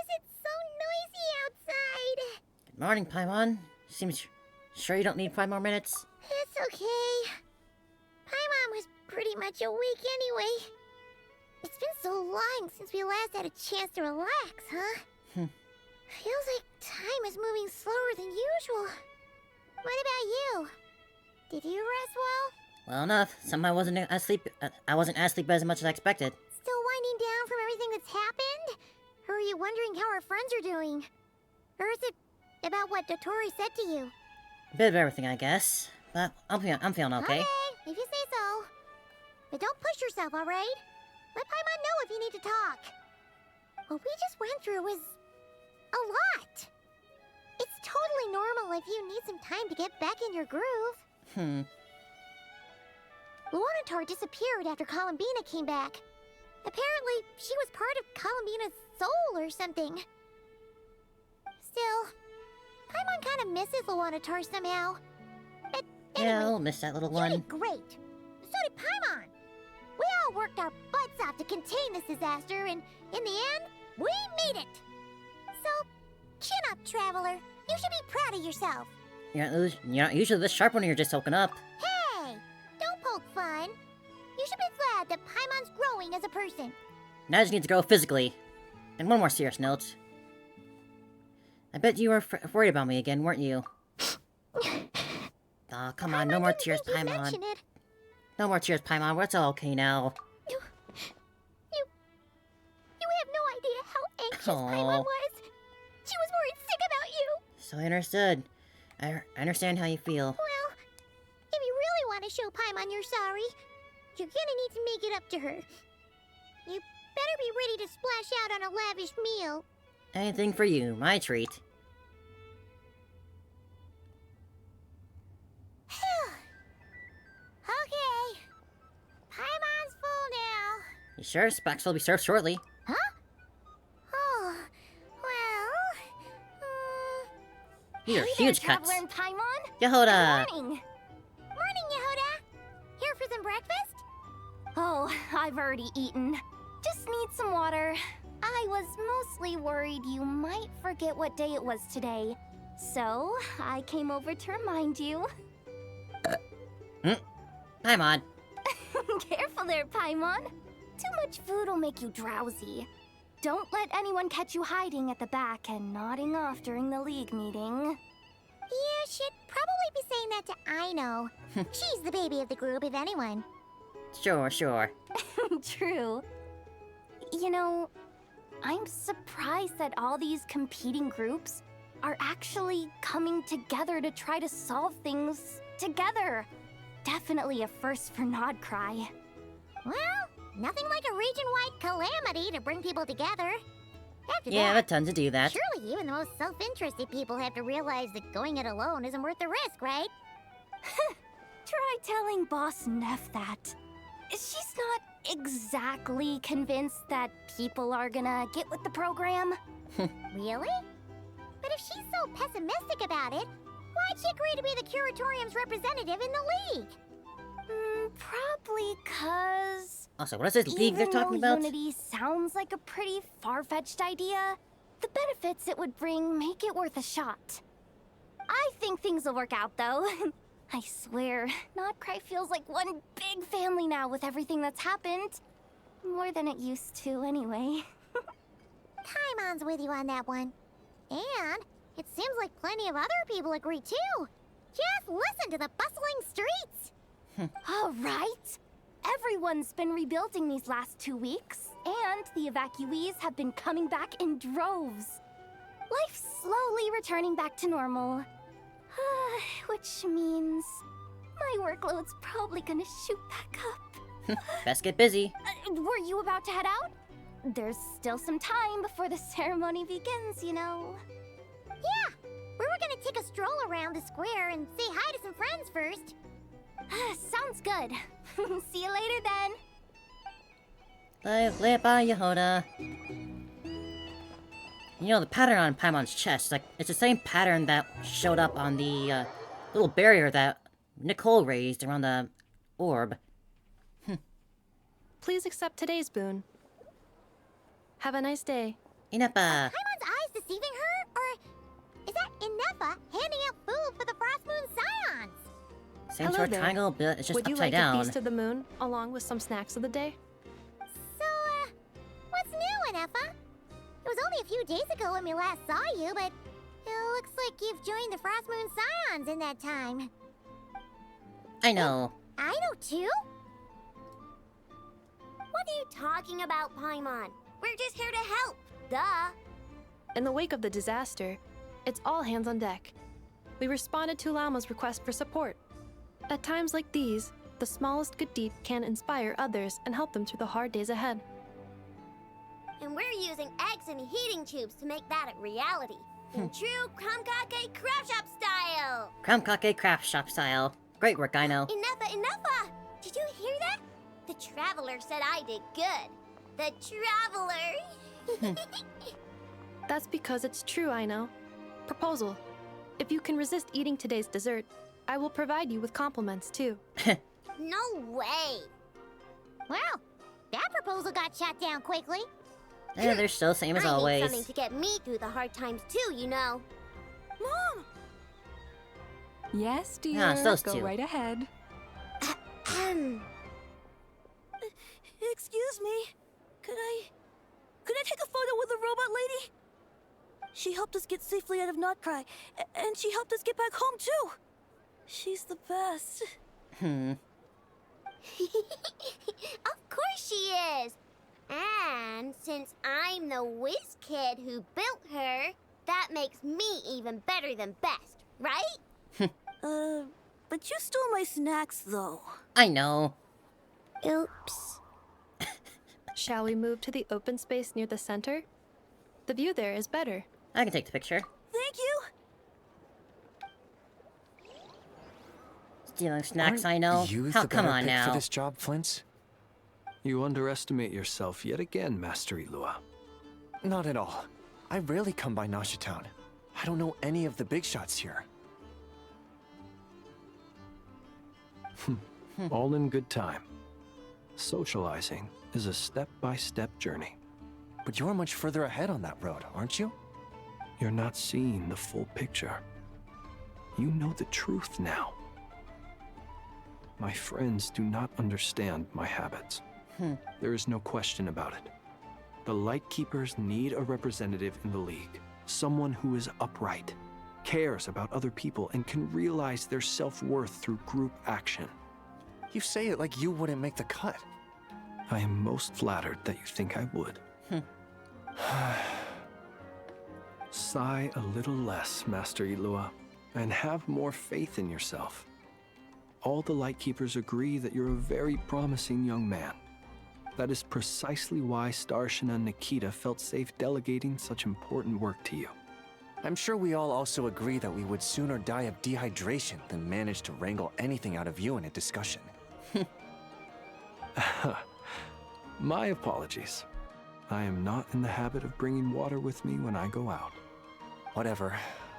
is it so noisy outside? Good morning, Paimon. Seems sure you don't need 5 more minutes? It's okay. Paimon was pretty much awake anyway. It's been so long since we last had a chance to relax, huh? Feels like time is moving slower than usual. What about you? Did you rest well? Well enough. Somehow I wasn't as sleep as much as I expected. Still winding down from everything that's happened? Or are you wondering how our friends are doing? Or is it about what Dotori said to you? A bit of everything, I guess. But I'm feeling okay. Okay, if you say so. But don't push yourself, alright? Let Paimon know if you need to talk. What we just went through was a lot. It's totally normal if you need some time to get back in your groove. Luanatar disappeared after Columbina came back. Apparently, she was part of Columbina's soul or something. Still, Paimon kind of misses Luanatar somehow. But anyway, Yeah, I'll miss that little you one. did great. So did Paimon. We all worked our butts off to contain this disaster, and in the end, we made it. So, chin up, Traveler. You should be proud of yourself. You're not usually this sharp when you're just woken up. Hey, don't poke fun. You should be glad that Paimon's growing as a person. Now I just need to grow physically. And one more serious note. I bet you were worried about me again, weren't you? Aw, come on, no more tears, Paimon. Mention it. No more tears, Paimon. It's all okay now. You have no idea how anxious Aw. Paimon was. She was worried sick about you. So I understood. I understand how you feel. Well, if you really want to show Paimon you're sorry, you're gonna need to make it up to her. You better be ready to splash out on a lavish meal. Anything for you, my treat. Okay. Paimon's full now. You sure? Specs will be served shortly. Huh? Oh. These are Hey huge there, cuts. Traveler and Paimon. Yehoda! Good morning. Morning, Yehoda. Here for some breakfast? Oh, I've already eaten. Just need some water. I was mostly worried you might forget what day it was today. So, I came over to remind you. Paimon. Careful there, Paimon. Too much food will make you drowsy. Don't let anyone catch you hiding at the back and nodding off during the league meeting. You should probably be saying that to Aino. She's the baby of the group, if anyone. Sure. True. You know, I'm surprised that all these competing groups are actually coming together to try to solve things together. Definitely a first for Nodcry. Well, nothing like a region-wide calamity to bring people together. After Yeah, that, but tons to do that. surely even the most self-interested people have to realize that going it alone isn't worth the risk, right? Try telling Boss Neff that. She's not exactly convinced that people are gonna get with the program. Really? But if she's so pessimistic about it, why'd she agree to be the Curatorium's representative in the league? Probably 'cause... Also, what is this league they're talking Even though about? Unity sounds like a pretty far-fetched idea, the benefits it would bring make it worth a shot. I think things will work out, though. I swear, Nodcry feels like one big family now with everything that's happened. More than it used to, anyway. Paimon's with you on that one. And it seems like plenty of other people agree too. Just listen to the bustling streets. All right. Everyone's been rebuilding these last 2 weeks, and the evacuees have been coming back in droves. Life's slowly returning back to normal. Which means my workload's probably gonna shoot back up. Best get busy. Were you about to head out? There's still some time before the ceremony begins, you know. Yeah, we were gonna take a stroll around the square and say hi to some friends first. Sounds good. See you later then. Bye, Yehoda. You know, the pattern on Paimon's chest, like, it's the same pattern that showed up on the little barrier that Nicole raised around the orb. Please accept today's boon. Have a nice day. Inepa. Paimon's eyes deceiving her? Or is that Inepa handing out food for the Frost Moon Scions? Same Hello short there. triangle, but it's just Would you upside like down. a feast of the moon, along with some snacks of the day? So, what's new, Inepa? It was only a few days ago when we last saw you, but it looks like you've joined the Frost Moon Scions in that time. I know. I know too? What are you talking about, Paimon? We're just here to help. Duh. In the wake of the disaster, it's all hands on deck. We responded to Lauma's request for support. At times like these, the smallest good deed can inspire others and help them through the hard days ahead. And we're using eggs and heating tubes to make that a reality. In true Krumkake Craft Shop style. Krumkake craft shop style. Great work, I know. Enough! Did you hear that? The Traveler said I did good. The Traveler! That's because it's true, I know. Proposal. If you can resist eating today's dessert, I will provide you with compliments, too. No way! Well, that proposal got shot down quickly. Yeah, they're still same as I always. need something to get me through the hard times too, you know. Mom! Yes, dear. Yeah, it's those Go two. right ahead. Excuse me. Could I take a photo with the robot lady? She helped us get safely out of Notcry, and she helped us get back home too. She's the best. Of course she is! And since I'm the whiz kid who built her, that makes me even better than best, right? But you stole my snacks though. I know. Oops. Shall we move to the open space near the center? The view there is better. I can take the picture. Thank you. Stealing snacks, Aren't I know. you How, the come better on pick now. for this job, Flint's? You underestimate yourself yet again, Master Ilua. Not at all. I rarely come by Nasha Town. I don't know any of the big shots here. All in good time. Socializing is a step-by-step journey. But you're much further ahead on that road, aren't you? You're not seeing the full picture. You know the truth now. My friends do not understand my habits. There is no question about it. The Lightkeepers need a representative in the League. Someone who is upright, cares about other people, and can realize their self-worth through group action. You say it like you wouldn't make the cut. I am most flattered that you think I would. Sigh a little less, Master Ilua, and have more faith in yourself. All the Lightkeepers agree that you're a very promising young man. That is precisely why Starshina and Nikita felt safe delegating such important work to you. I'm sure we all also agree that we would sooner die of dehydration than manage to wrangle anything out of you in a discussion. My apologies. I am not in the habit of bringing water with me when I go out. Whatever.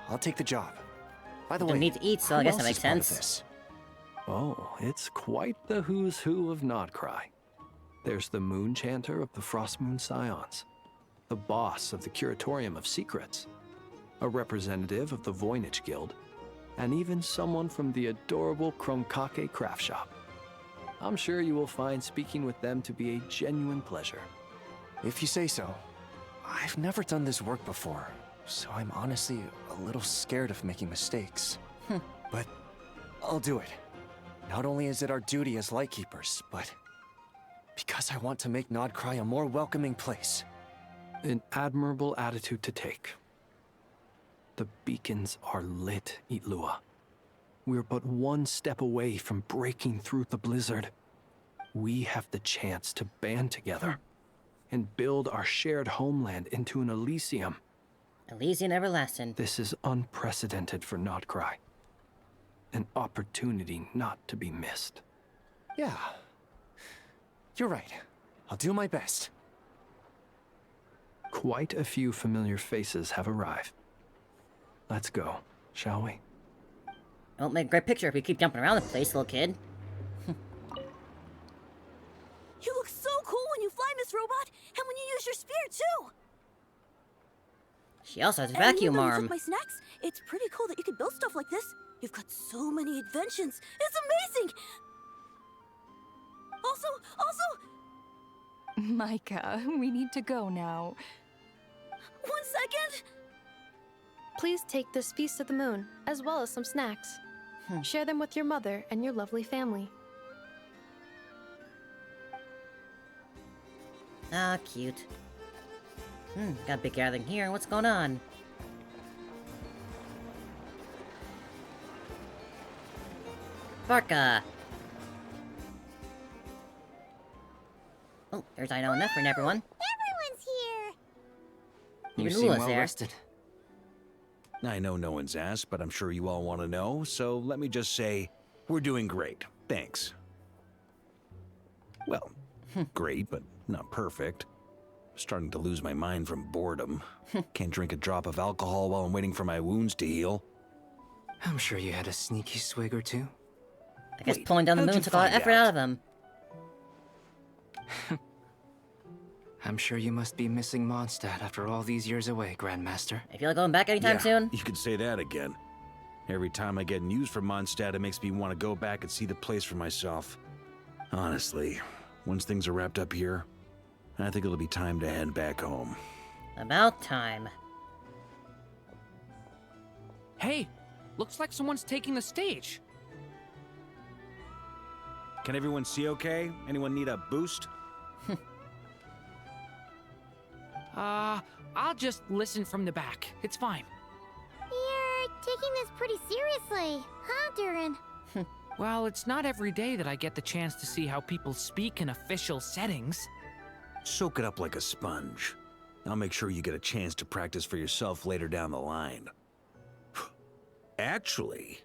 I'll take the job. By the You way, don't need to eat, so I who guess that else makes is part of sense. this? Oh, it's quite the who's who of Nodcry. There's the Moon Chanter of the Frostmoon Scions, the boss of the Curatorium of Secrets, a representative of the Voynich Guild, and even someone from the adorable Kromkake craft shop. I'm sure you will find speaking with them to be a genuine pleasure. If you say so. I've never done this work before, so I'm honestly a little scared of making mistakes. But I'll do it. Not only is it our duty as Lightkeepers, but because I want to make Nodcry a more welcoming place. An admirable attitude to take. The beacons are lit, Itlua. We're but one step away from breaking through the blizzard. We have the chance to band together and build our shared homeland into an Elysium. Elysium everlasting. This is unprecedented for Nodcry. An opportunity not to be missed. Yeah. You're right. I'll do my best. Quite a few familiar faces have arrived. Let's go, shall we? Won't make a great picture if you keep jumping around the place, little kid. You look so cool when you fly, Miss Robot, and when you use your spear too. She also has a And vacuum you arm. took my snacks. It's pretty cool that you can build stuff like this. You've got so many inventions. It's amazing. Also, Micah, we need to go now. 1 second. Please take this Feast of the Moon, as well as some snacks. Share them with your mother and your lovely family. Ah, cute. Got a big gathering here. What's going on? Barca! Oh, there's Ino and Nephrin, everyone. Everyone's here. You Even seem Ula's well there. rested. I know no one's asked, but I'm sure you all want to know, so let me just say, we're doing great. Thanks. Well, great, but not perfect. Starting to lose my mind from boredom. Can't drink a drop of alcohol while I'm waiting for my wounds to heal. I'm sure you had a sneaky swig or two. I guess Wait, pulling down the how'd moon you took a lot of find effort out of him. I'm sure you must be missing Mondstadt after all these years away, Grandmaster. I feel like going back anytime soon. You could say that again. Every time I get news from Mondstadt, it makes me want to go back and see the place for myself. Honestly, once things are wrapped up here, I think it'll be time to head back home. About time. Hey, looks like someone's taking the stage. Can everyone see okay? Anyone need a boost? I'll just listen from the back. It's fine. You're taking this pretty seriously, huh, Durin? Well, it's not every day that I get the chance to see how people speak in official settings. Soak it up like a sponge. I'll make sure you get a chance to practice for yourself later down the line. Actually,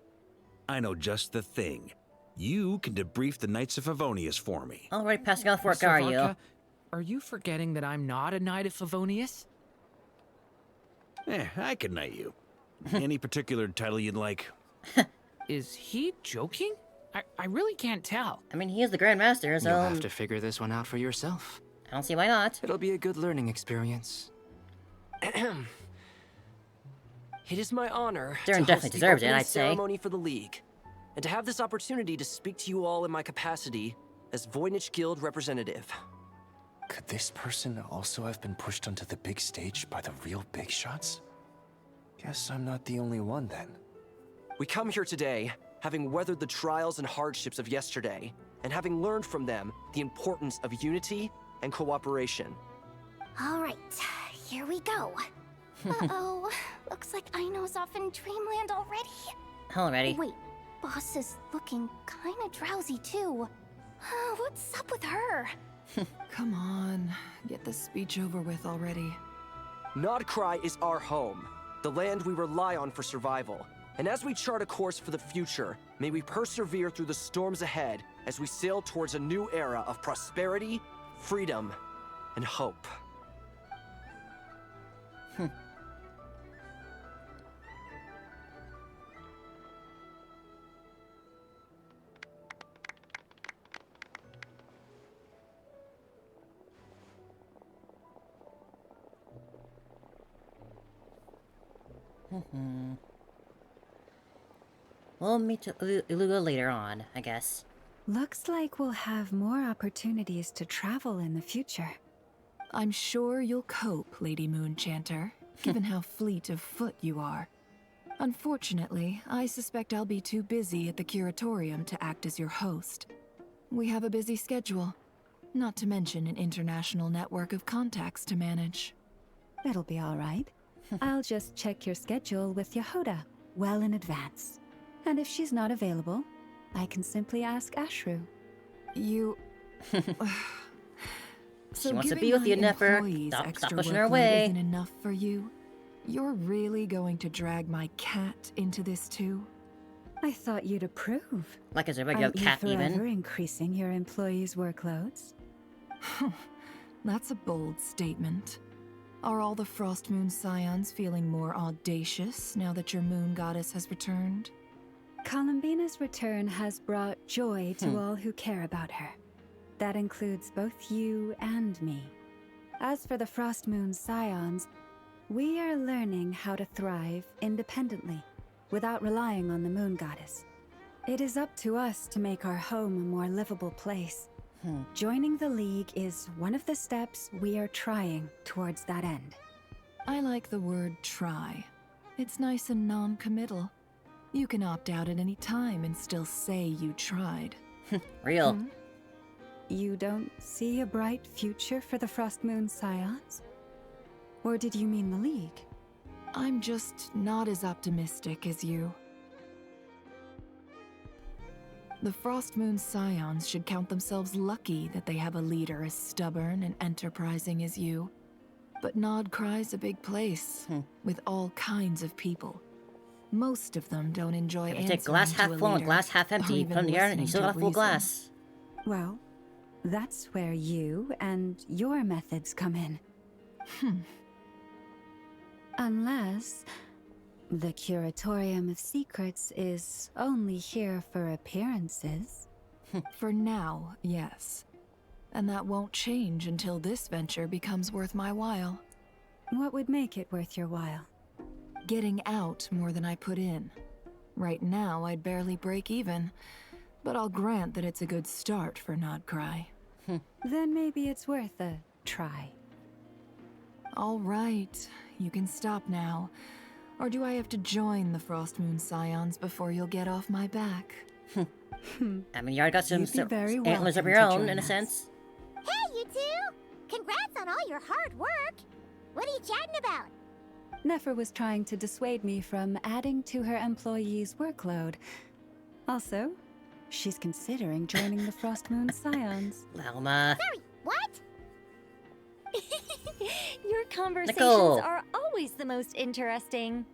I know just the thing. You can debrief the Knights of Favonius for me. Already passing off work, Mr. are Vodka, you? Are you forgetting that I'm not a Knight of Favonius? I can knight you. Any particular title you'd like? Is he joking? I really can't tell. I mean, he is the Grand Master, so... You'll have to figure this one out for yourself. I don't see why not. It'll be a good learning experience. It is my honor Darren to definitely host the deserves it, opening I'd say. ceremony for the League, and to have this opportunity to speak to you all in my capacity as Voynich Guild representative. Could this person also have been pushed onto the big stage by the real big shots? Guess I'm not the only one then. We come here today, having weathered the trials and hardships of yesterday, and having learned from them the importance of unity and cooperation. All right, here we go. Uh-oh, looks like Aino's off in Dreamland already. Already. Wait, Boss is looking kinda drowsy too. What's up with her? Come on, get this speech over with already. Nodcry is our home, the land we rely on for survival. And as we chart a course for the future, may we persevere through the storms ahead as we sail towards a new era of prosperity, freedom, and hope. We'll meet Iluga later on, I guess. Looks like we'll have more opportunities to travel in the future. I'm sure you'll cope, Lady Moonchanter, given how fleet of foot you are. Unfortunately, I suspect I'll be too busy at the Curatorium to act as your host. We have a busy schedule, not to mention an international network of contacts to manage. It'll be all right. I'll just check your schedule with Yehoda well in advance. And if she's not available, I can simply ask Ashru. You... She wants to be with you, Nefer. Stop pushing her away. Isn't enough for you? You're really going to drag my cat into this too? I thought you'd approve. Like as a regular cat, Aren't you forever even. increasing your employees' workloads? That's a bold statement. Are all the Frost Moon Scions feeling more audacious now that your moon goddess has returned? Columbina's return has brought joy to all who care about her. That includes both you and me. As for the Frost Moon Scions, we are learning how to thrive independently, without relying on the moon goddess. It is up to us to make our home a more livable place. Joining the League is one of the steps we are trying towards that end. I like the word try. It's nice and non-committal. You can opt out at any time and still say you tried. Real. You don't see a bright future for the Frost Moon Scions? Or did you mean the League? I'm just not as optimistic as you. The Frost Moon Scions should count themselves lucky that they have a leader as stubborn and enterprising as you. But Nodcry's a big place, with all kinds of people. Most of them don't enjoy If you answering take glass to half a full and leader, glass half or empty, you even put them together and you listening still to got a full reason. glass. Well, that's where you and your methods come in. Unless the Curatorium of Secrets is only here for appearances. For now, yes. And that won't change until this venture becomes worth my while. What would make it worth your while? Getting out more than I put in. Right now, I'd barely break even, but I'll grant that it's a good start for Nodcry. Then maybe it's worth a try. All right, you can stop now. Or do I have to join the Frost Moon Scions before you'll get off my back? I mean, you already got some You'd be very antlers of welcome your to own, join in a us. sense. Hey, you two! Congrats on all your hard work! What are you chatting about? Nefer was trying to dissuade me from adding to her employees' workload. Also, she's considering joining the Frost Moon Scions. Lalma. Sorry, what? Your conversations Nicole. are always the most interesting.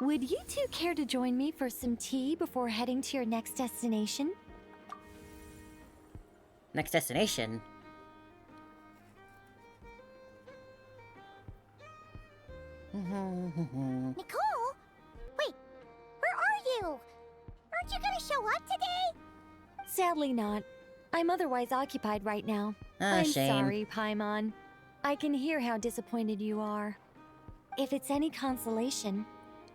Would you two care to join me for some tea before heading to your next destination? Next destination. Nicole, show up today? Sadly not. I'm otherwise occupied right now. Ah, I'm shame. sorry, Paimon. I can hear how disappointed you are. If it's any consolation,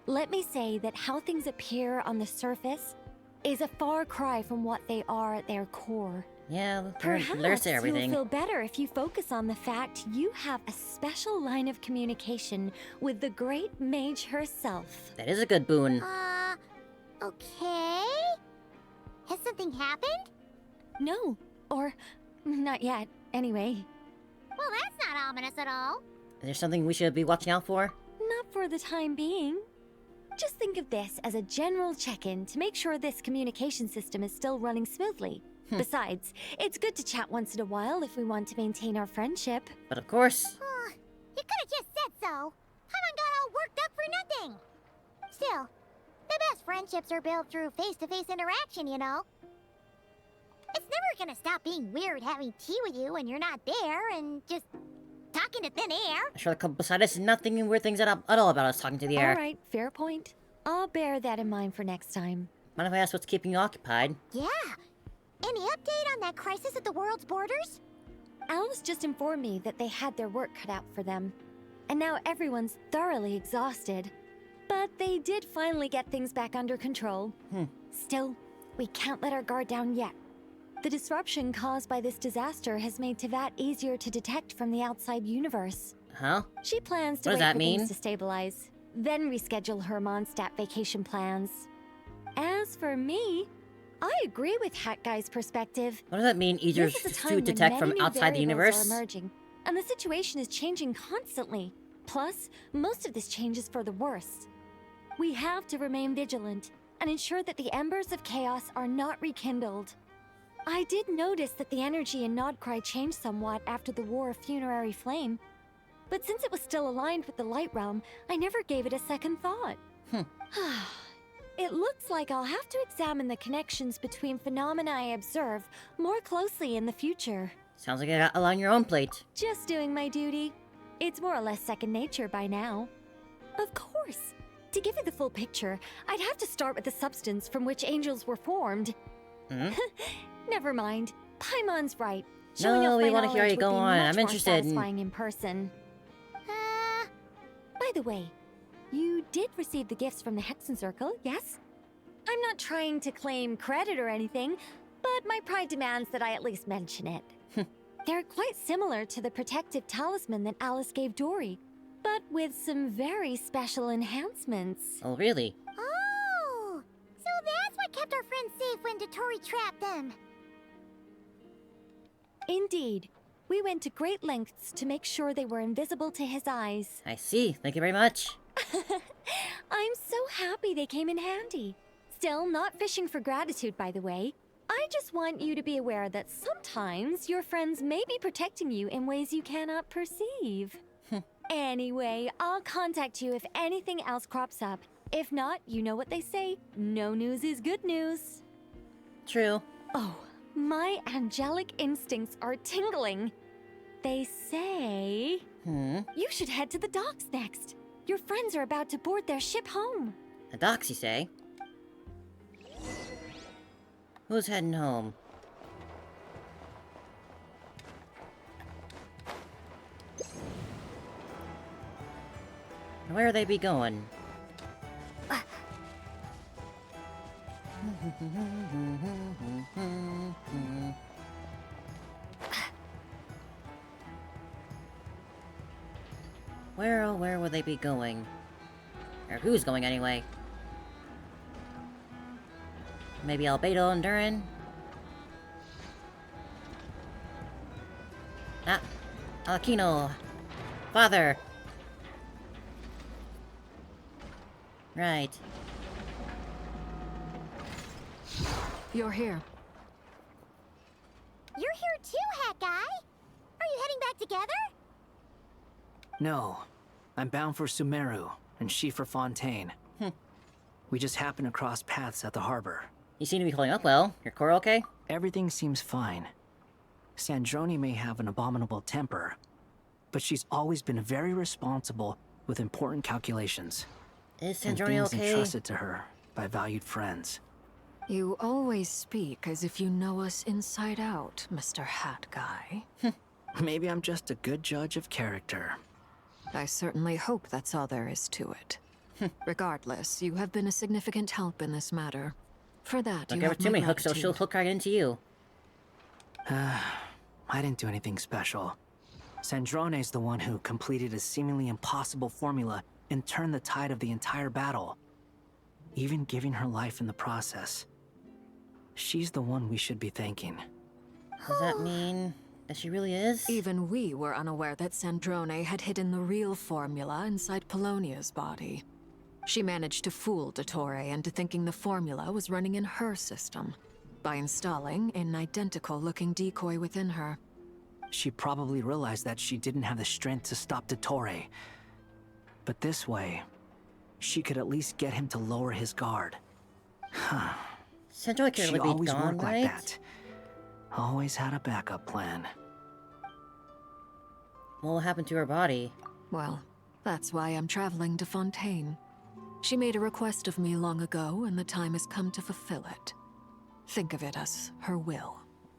let me say that how things appear on the surface is a far cry from what they are at their core. Yeah, Perhaps there's you'll everything. feel better if you focus on the fact you have a special line of communication with the great mage herself. That is a good boon. Okay. Has something happened? No, or not yet, anyway. Well, that's not ominous at all. Is there something we should be watching out for? Not for the time being. Just think of this as a general check-in to make sure this communication system is still running smoothly. Besides, it's good to chat once in a while if we want to maintain our friendship. But of course. You could have just said so. Paimon got all worked up for nothing. Still, the best friendships are built through face-to-face interaction, you know. It's never gonna stop being weird having tea with you when you're not there and just talking to thin air. I'm sure the couple beside us is not thinking weird things at all about us talking to the air. Alright, fair point. I'll bear that in mind for next time. Mind if I ask what's keeping you occupied? Yeah. Any update on that crisis at the world's borders? Alice just informed me that they had their work cut out for them. And now everyone's thoroughly exhausted. But they did finally get things back under control. Still, we can't let our guard down yet. The disruption caused by this disaster has made Teyvat easier to detect from the outside universe. Huh? She plans to What wait does that for mean? things to stabilize, then reschedule her Mondstadt vacation plans. As for me, I agree with Hat Guy's perspective. What does that mean? Easier This is a to time when detect from many new outside the variables universe? are emerging, and the situation is changing constantly. Plus, most of this change is for the worse. We have to remain vigilant and ensure that the embers of chaos are not rekindled. I did notice that the energy in Nodcry changed somewhat after the War of Funerary Flame, but since it was still aligned with the Light Realm, I never gave it a second thought. It looks like I'll have to examine the connections between phenomena I observe more closely in the future. Sounds like you got a lot on your own plate. Just doing my duty. It's more or less second nature by now. Of course. To give you the full picture, I'd have to start with the substance from which angels were formed. Never mind. Paimon's right. Showing No, off we my want to hear knowledge you would go be on. much I'm more interested in... satisfying in person. By the way, you did receive the gifts from the Hexen Circle, yes? I'm not trying to claim credit or anything, but my pride demands that I at least mention it. They're quite similar to the protective talisman that Alice gave Dory, but with some very special enhancements. Oh, really? Oh, so that's what kept our friends safe when Dotori trapped them. Indeed. We went to great lengths to make sure they were invisible to his eyes. I see. Thank you very much. I'm so happy they came in handy. Still, not fishing for gratitude, by the way. I just want you to be aware that sometimes your friends may be protecting you in ways you cannot perceive. Anyway, I'll contact you if anything else crops up. If not, you know what they say, no news is good news. True. Oh, my angelic instincts are tingling. They say... You should head to the docks next. Your friends are about to board their ship home. The docks, you say? Who's heading home? Where they be going? Where will they be going? Or who's going anyway? Maybe Albedo and Durin? Ah, Alakino. Father. Right. You're here. You're here too, Hat Guy. Are you heading back together? No. I'm bound for Sumeru, and she for Fontaine. We just happened to cross paths at the harbor. You seem to be holding up well. Your core okay? Everything seems fine. Sandrone may have an abominable temper, but she's always been very responsible with important calculations. Is and Sandrone things okay? entrusted to her by valued friends. You always speak as if you know us inside out, Mr. Hat Guy. Maybe I'm just a good judge of character. I certainly hope that's all there is to it. Regardless, you have been a significant help in this matter. For that, Don't you give her have too my many hooks, so gratitude. she'll hook right into you. I didn't do anything special. Sandrone's the one who completed a seemingly impossible formula and turned the tide of the entire battle, even giving her life in the process. She's the one we should be thanking. Does that mean that she really is? Even we were unaware that Sandrone had hidden the real formula inside Polonia's body. She managed to fool Dottore into thinking the formula was running in her system by installing an identical-looking decoy within her. She probably realized that she didn't have the strength to stop Dottore. But this way, she could at least get him to lower his guard. Sandrone could She really be always gone, worked right? like that. Always had a backup plan. What will happen to her body? Well, that's why I'm traveling to Fontaine. She made a request of me long ago, and the time has come to fulfill it. Think of it as her will.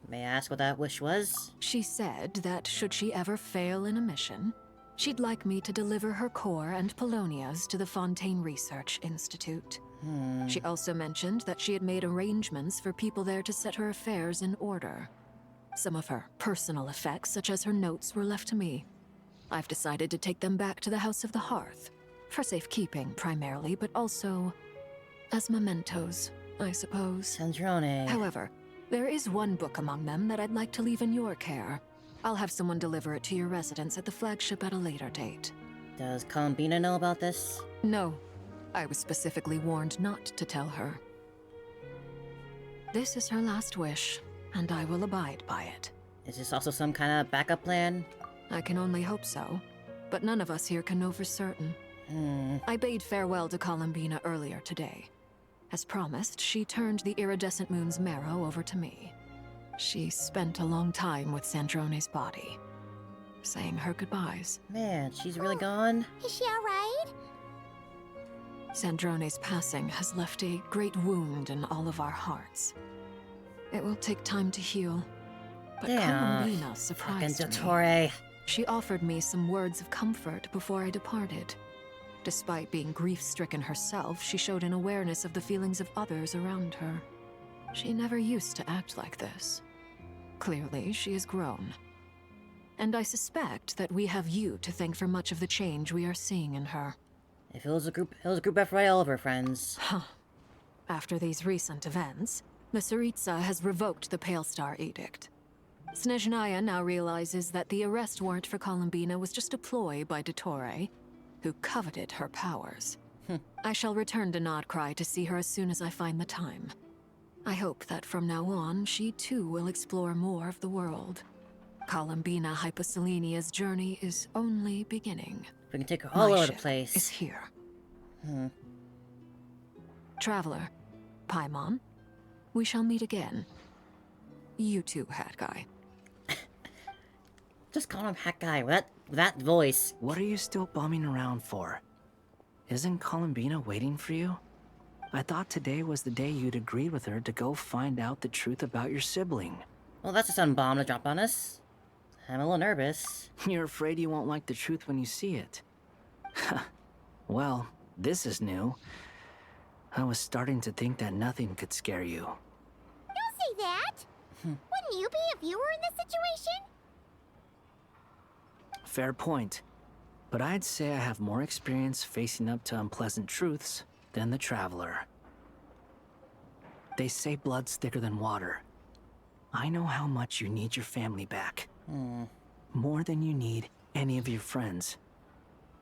May I ask what that wish was? She said that should she ever fail in a mission, she'd like me to deliver her core and Polonia's to the Fontaine Research Institute. She also mentioned that she had made arrangements for people there to set her affairs in order. Some of her personal effects, such as her notes, were left to me. I've decided to take them back to the House of the Hearth, for safekeeping primarily, but also as mementos, I suppose. Sandrone. However, there is one book among them that I'd like to leave in your care. I'll have someone deliver it to your residence at the flagship at a later date. Does Columbina know about this? No. I was specifically warned not to tell her. This is her last wish, and I will abide by it. Is this also some kind of backup plan? I can only hope so, but none of us here can know for certain. I bade farewell to Columbina earlier today. As promised, she turned the iridescent moon's marrow over to me. She spent a long time with Sandrone's body, saying her goodbyes. Man, she's really gone? Is she alright? Sandrone's passing has left a great wound in all of our hearts. It will take time to heal, but Columbina surprised me. Dottore. She offered me some words of comfort before I departed. Despite being grief-stricken herself, she showed an awareness of the feelings of others around her. She never used to act like this. Clearly, she has grown. And I suspect that we have you to thank for much of the change we are seeing in her. If it was a group effort right all over, friends. After these recent events, the Tsaritsa has revoked the Pale Star Edict. Snezhnaya now realizes that the arrest warrant for Columbina was just a ploy by Dottore, who coveted her powers. I shall return to Nodcry to see her as soon as I find the time. I hope that from now on, she too will explore more of the world. Columbina Hyposelenia's journey is only beginning. We can take her all My over the ship place. is here. Traveler, Paimon, we shall meet again. You too, Hat Guy. Just call him Hat Guy with that voice. What are you still bumming around for? Isn't Columbina waiting for you? I thought today was the day you'd agreed with her to go find out the truth about your sibling. Well, that's a sudden bomb to drop on us. I'm a little nervous. You're afraid you won't like the truth when you see it. Well, this is new. I was starting to think that nothing could scare you. Don't say that! Wouldn't you be if you were in this situation? Fair point. But I'd say I have more experience facing up to unpleasant truths than the Traveler. They say blood's thicker than water. I know how much you need your family back. More than you need any of your friends.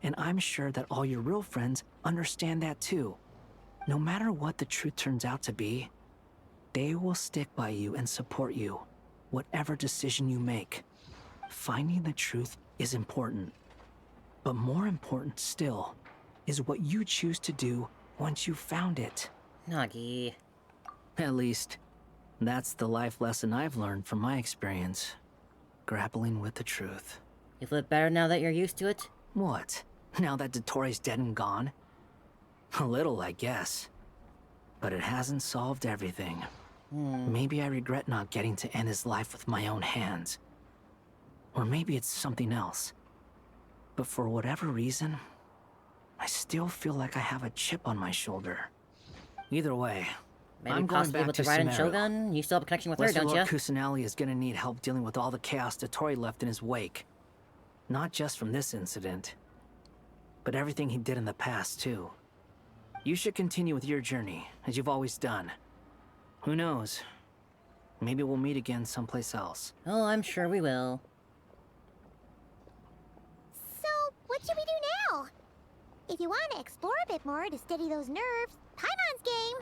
And I'm sure that all your real friends understand that too. No matter what the truth turns out to be, they will stick by you and support you, whatever decision you make. Finding the truth is important. But more important still is what you choose to do once you've found it. Nagi. At least, that's the life lesson I've learned from my experience. Grappling with the truth. You feel better now that you're used to it? What? Now that Dottore's dead and gone? A little, I guess. but it hasn't solved everything. Maybe I regret not getting to end his life with my own hands. Or maybe it's something else. But for whatever reason, I still feel like I have a chip on my shoulder. Either way, Maybe I'm going possibly back with to the Raiden Sumeru. Shogun? You still have a connection with her, Lesser don't Lord you? Kusanali is gonna need help dealing with all the chaos Dottore left in his wake. Not just from this incident, but everything he did in the past, too. You should continue with your journey, as you've always done. Who knows? Maybe we'll meet again someplace else. Oh, I'm sure we will. So, what should we do now? If you want to explore a bit more to steady those nerves, Paimon's game.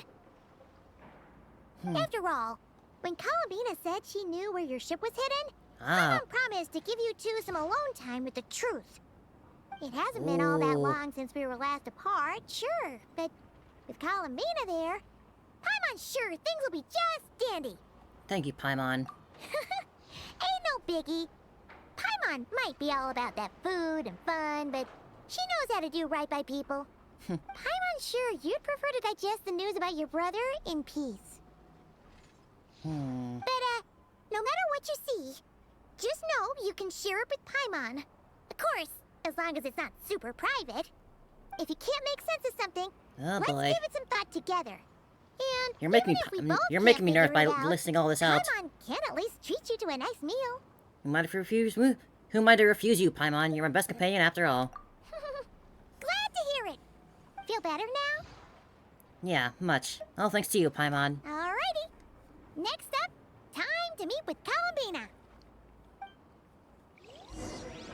After all, when Columbina said she knew where your ship was hidden, Paimon promised to give you two some alone time with the truth. It hasn't been all that long since we were last apart, sure, but with Columbina there, Paimon's sure things will be just dandy. Thank you, Paimon. Ain't no biggie. Paimon might be all about that food and fun, but she knows how to do right by people. Paimon's sure you'd prefer to digest the news about your brother in peace. But, no matter what you see, just know you can share it with Paimon. Of course, as long as it's not super private. If you can't make sense of something, let's give it some thought together. And You're making me nervous by listing all this out. Paimon can at least treat you to a nice meal. Who might refuse you, Paimon? You're my best companion after all. Glad to hear it. Feel better now? Yeah, much. All thanks to you, Paimon. Alrighty. Next up, time to meet with Columbina.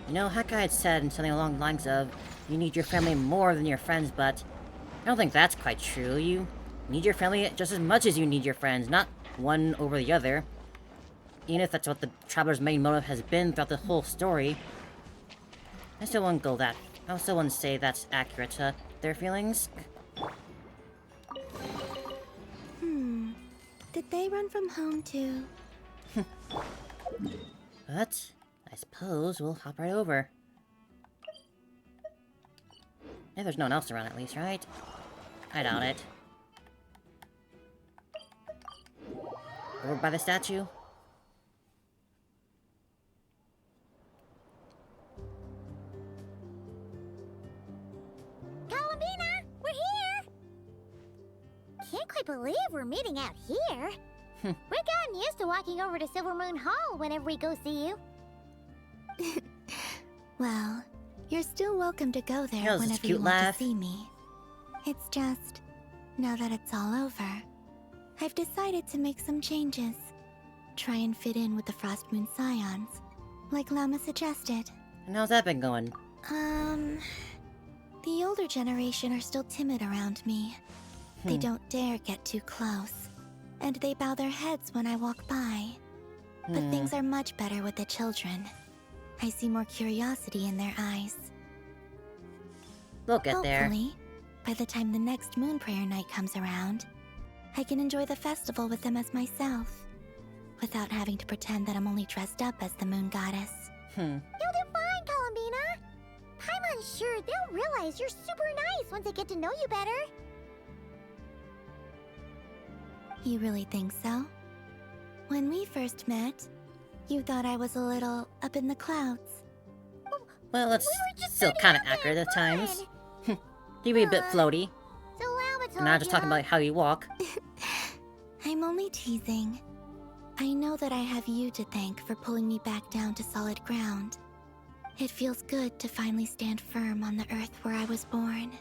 You know, Hawkeye had said something along the lines of, you need your family more than your friends, but I don't think that's quite true. You need your family just as much as you need your friends, not one over the other. Even if that's what the Traveler's main motive has been throughout the whole story. I still wouldn't say that's accurate to their feelings. Did they run from home too? But I suppose we'll hop right over. Yeah, there's no one else around at least, right? I doubt it. Over by the statue? Columbina, we're here! Can't quite believe we're meeting out here. We've gotten used to walking over to Silver Moon Hall whenever we go see you. Well, you're still welcome to go there That was a whenever cute you want laugh. to see me. It's just, now that it's all over, I've decided to make some changes. Try and fit in with the Frost Moon Scions, like Lama suggested. And how's that been going? The older generation are still timid around me. They don't dare get too close, and they bow their heads when I walk by. But things are much better with the children. I see more curiosity in their eyes. We'll get there. Hopefully, by the time the next Moon Prayer Night comes around, I can enjoy the festival with them as myself, without having to pretend that I'm only dressed up as the Moon Goddess. You'll do fine, Columbina. Paimon's sure they'll realize you're super nice once they get to know you better. You really think so? When we first met, you thought I was a little up in the clouds. Well, that's still kind of accurate at times. You be a bit floaty. So Lama told I'm not just talking about how you walk. I'm only teasing. I know that I have you to thank for pulling me back down to solid ground. It feels good to finally stand firm on the earth where I was born.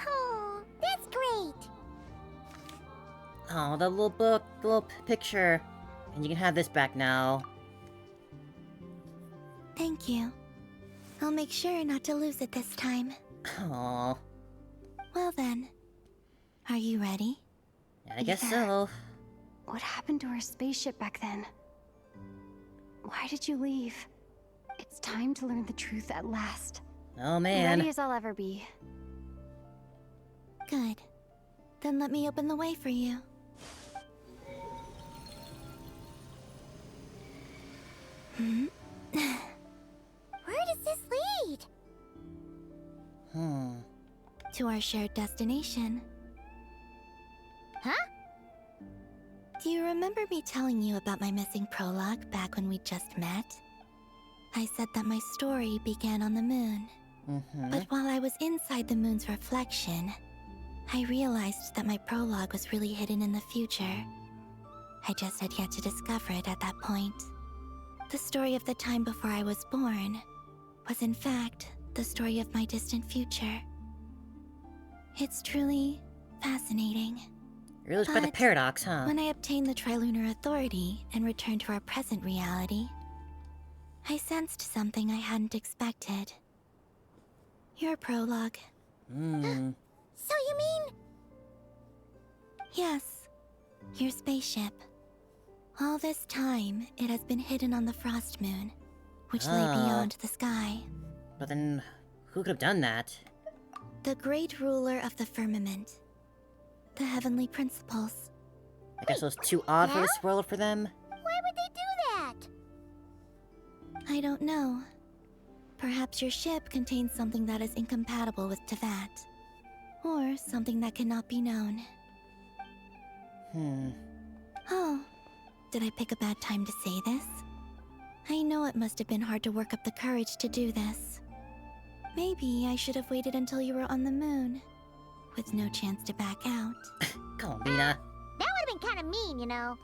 Oh, that's great. Oh, the little book, the little picture. And you can have this back now. Thank you. I'll make sure not to lose it this time. Aww. Well then, are you ready? I guess so. What happened to our spaceship back then? Why did you leave? It's time to learn the truth at last. Oh man. Ready as I'll ever be. Good. Then let me open the way for you. Where does this lead? to our shared destination. Huh? Do you remember me telling you about my missing prologue back when we just met? I said that my story began on the moon. But while I was inside the moon's reflection, I realized that my prologue was really hidden in the future. I just had yet to discover it at that point. The story of the time before I was born was in fact the story of my distant future. It's truly fascinating. Really quite a paradox, huh? When I obtained the Trilunar Authority and returned to our present reality, I sensed something I hadn't expected. Your prologue. So you mean... Yes, your spaceship. All this time, it has been hidden on the Frost Moon, which lay beyond the sky. But then, who could have done that? The great ruler of the firmament. The heavenly principles. I guess it was too odd for this world for them? Why would they do that? I don't know. Perhaps your ship contains something that is incompatible with Teyvat. Or something that cannot be known. Oh, did I pick a bad time to say this? I know it must have been hard to work up the courage to do this. Maybe I should have waited until you were on the moon, with no chance to back out. Columbina. That would have been kind of mean, you know.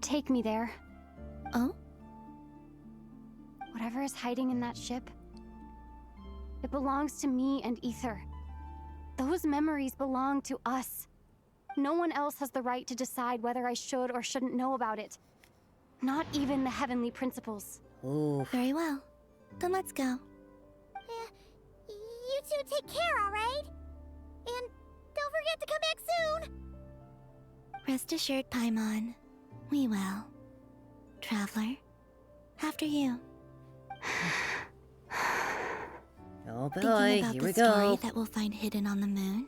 Take me there. Oh? Whatever is hiding in that ship, it belongs to me and Ether. Those memories belong to us. No one else has the right to decide whether I should or shouldn't know about it. Not even the heavenly principles. Ooh. Very well. Then let's go. You two take care, alright? And don't forget to come back soon! Rest assured, Paimon. We will. Traveler, after you. Oh boy, Thinking about here the we story go. that we'll find hidden on the moon?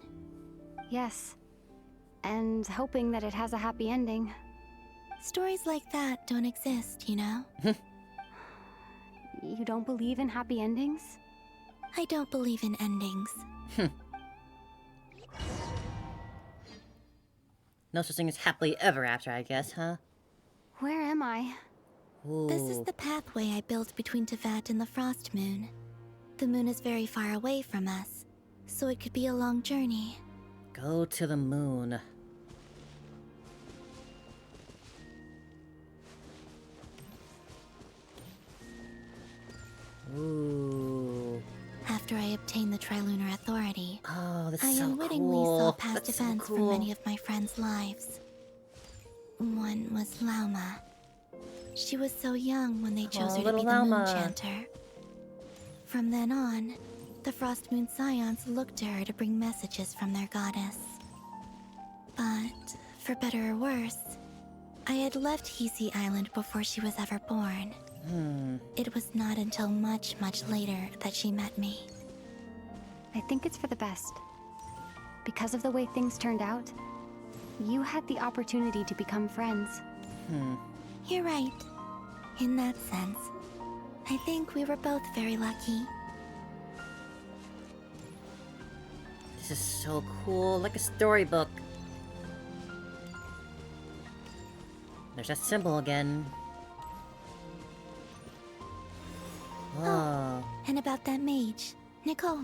Yes. And hoping that it has a happy ending. Stories like that don't exist, you know? You don't believe in happy endings? I don't believe in endings. No such thing as happily ever after, I guess, huh? Where am I? This is the pathway I built between Teyvat and the Frost Moon. The moon is very far away from us, so it could be a long journey. Go to the moon. Ooh. After I obtained the Trilunar Authority, Oh, that's I so unwittingly cool. saw past That's so events cool. from many of my friends' lives. One was Lauma. She was so young when they chose her to little be the Moon Lauma. Chanter. From then on, the Frost Moon Scions looked to her to bring messages from their goddess. But, for better or worse, I had left Hisi Island before she was ever born. It was not until much, much later that she met me. I think it's for the best. Because of the way things turned out, you had the opportunity to become friends. You're right. In that sense, I think we were both very lucky. This is so cool, like a storybook. There's that symbol again. Oh. And about that mage, Nicole.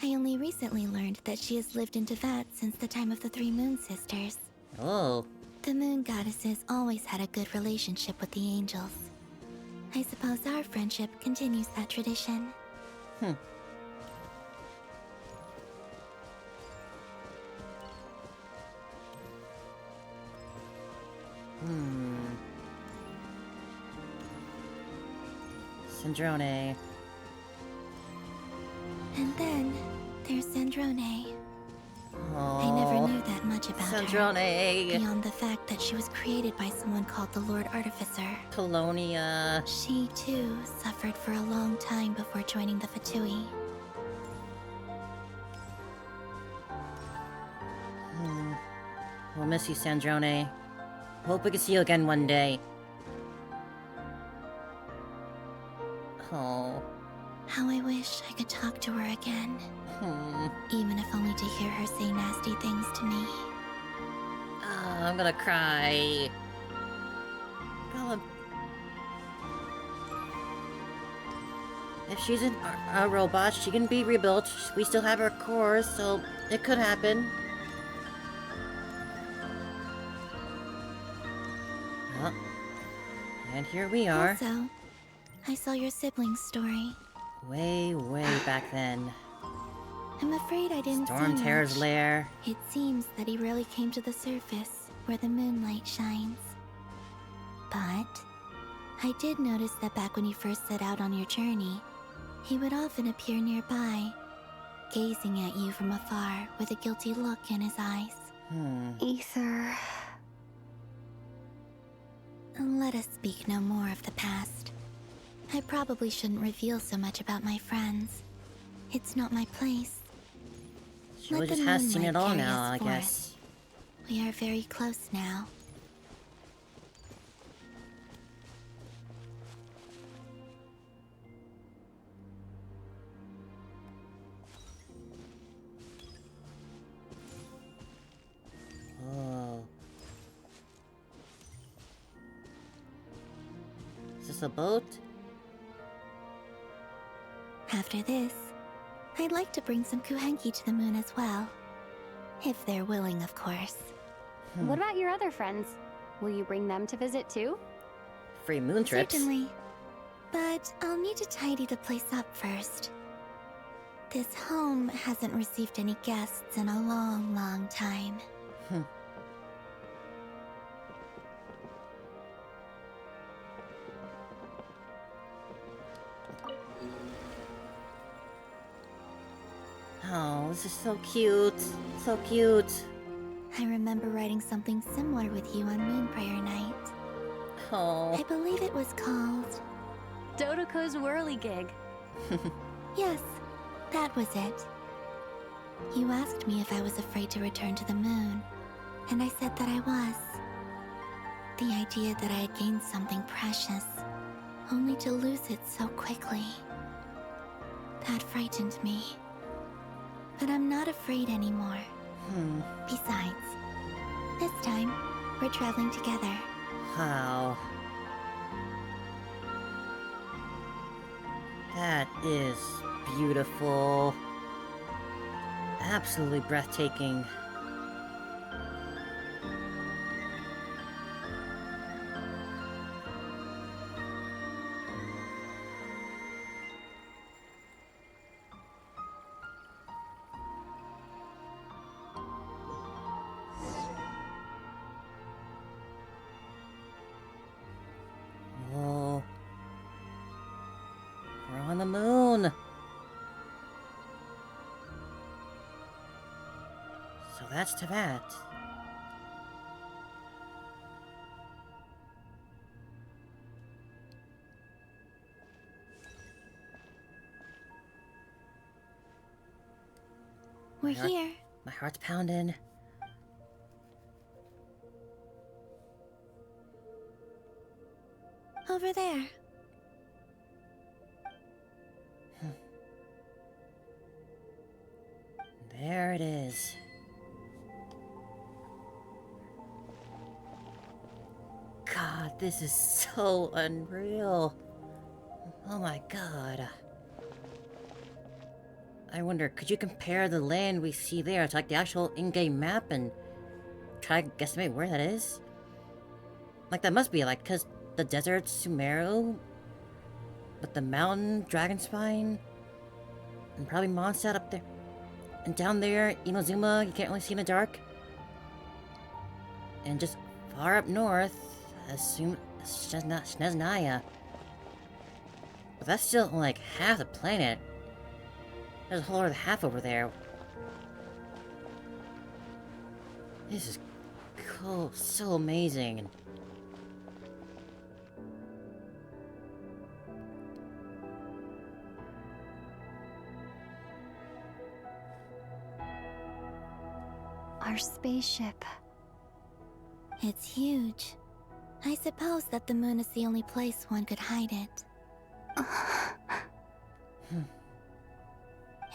I only recently learned that she has lived in Teyvat since the time of the Three Moon Sisters. Oh. The moon goddesses always had a good relationship with the angels. I suppose our friendship continues that tradition. Sandrone. And then there's Sandrone. Oh. I never knew that much about Sandrone. her. Beyond the fact that she was created by someone called the Lord Artificer. Colonia. She, too, suffered for a long time before joining the Fatui. We'll miss you, Sandrone. Hope we can see you again one day. How I wish I could talk to her again. Even if only to hear her say nasty things to me. Oh, I'm gonna cry. God. If she's a robot, she can be rebuilt. We still have her core, so it could happen. Well, and here we are. Also, I saw your sibling's story. Way back then. I'm afraid I didn't Storm see Terror's much. lair. It seems that he rarely came to the surface, where the moonlight shines. But I did notice that back when you first set out on your journey, he would often appear nearby, gazing at you from afar with a guilty look in his eyes. Ether. Let us speak no more of the past. I probably shouldn't reveal so much about my friends. It's not my place. She Let just the has seen moonlight it all carry now, us I forth. guess. We are very close now. Oh. Is this a boat? After this, I'd like to bring some Kuhenki to the moon as well. If they're willing, of course. What about your other friends? Will you bring them to visit too? Free moon trips. Certainly. But I'll need to tidy the place up first. This home hasn't received any guests in a long time. Oh, this is so cute. So cute. I remember writing something similar with you on Moon Prayer Night. Oh. I believe it was called Dodoko's Whirligig. Yes, that was it. You asked me if I was afraid to return to the moon, and I said that I was. The idea that I had gained something precious, only to lose it so quickly. That frightened me. But I'm not afraid anymore. Besides, this time, we're traveling together. Wow. That is beautiful. Absolutely breathtaking. Whoa. We're on the moon. So that's Teyvat. We're here. My heart's pounding. Over there. There it is. God, this is so unreal. Oh my god. I wonder, could you compare the land we see there to like the actual in-game map and try to guesstimate where that is? Like that must be like, cause the desert, Sumeru, but the mountain, Dragonspine, and probably Mondstadt up there. And down there, Inozuma, you can't really see in the dark. And just far up north, Snezhnaya. But that's still like half the planet. There's a whole other half over there. This is cool, so amazing. And Our spaceship. It's huge. I suppose that the moon is the only place one could hide it.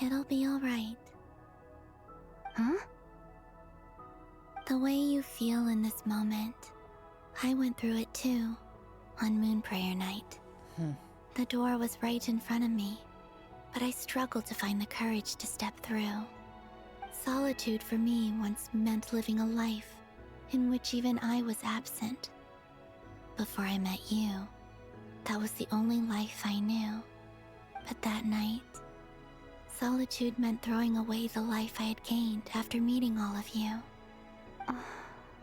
It'll be alright. Huh? The way you feel in this moment, I went through it too, on Moon Prayer Night. The door was right in front of me, but I struggled to find the courage to step through. Solitude for me once meant living a life in which even I was absent. Before I met you, that was the only life I knew. But that night, solitude meant throwing away the life I had gained after meeting all of you.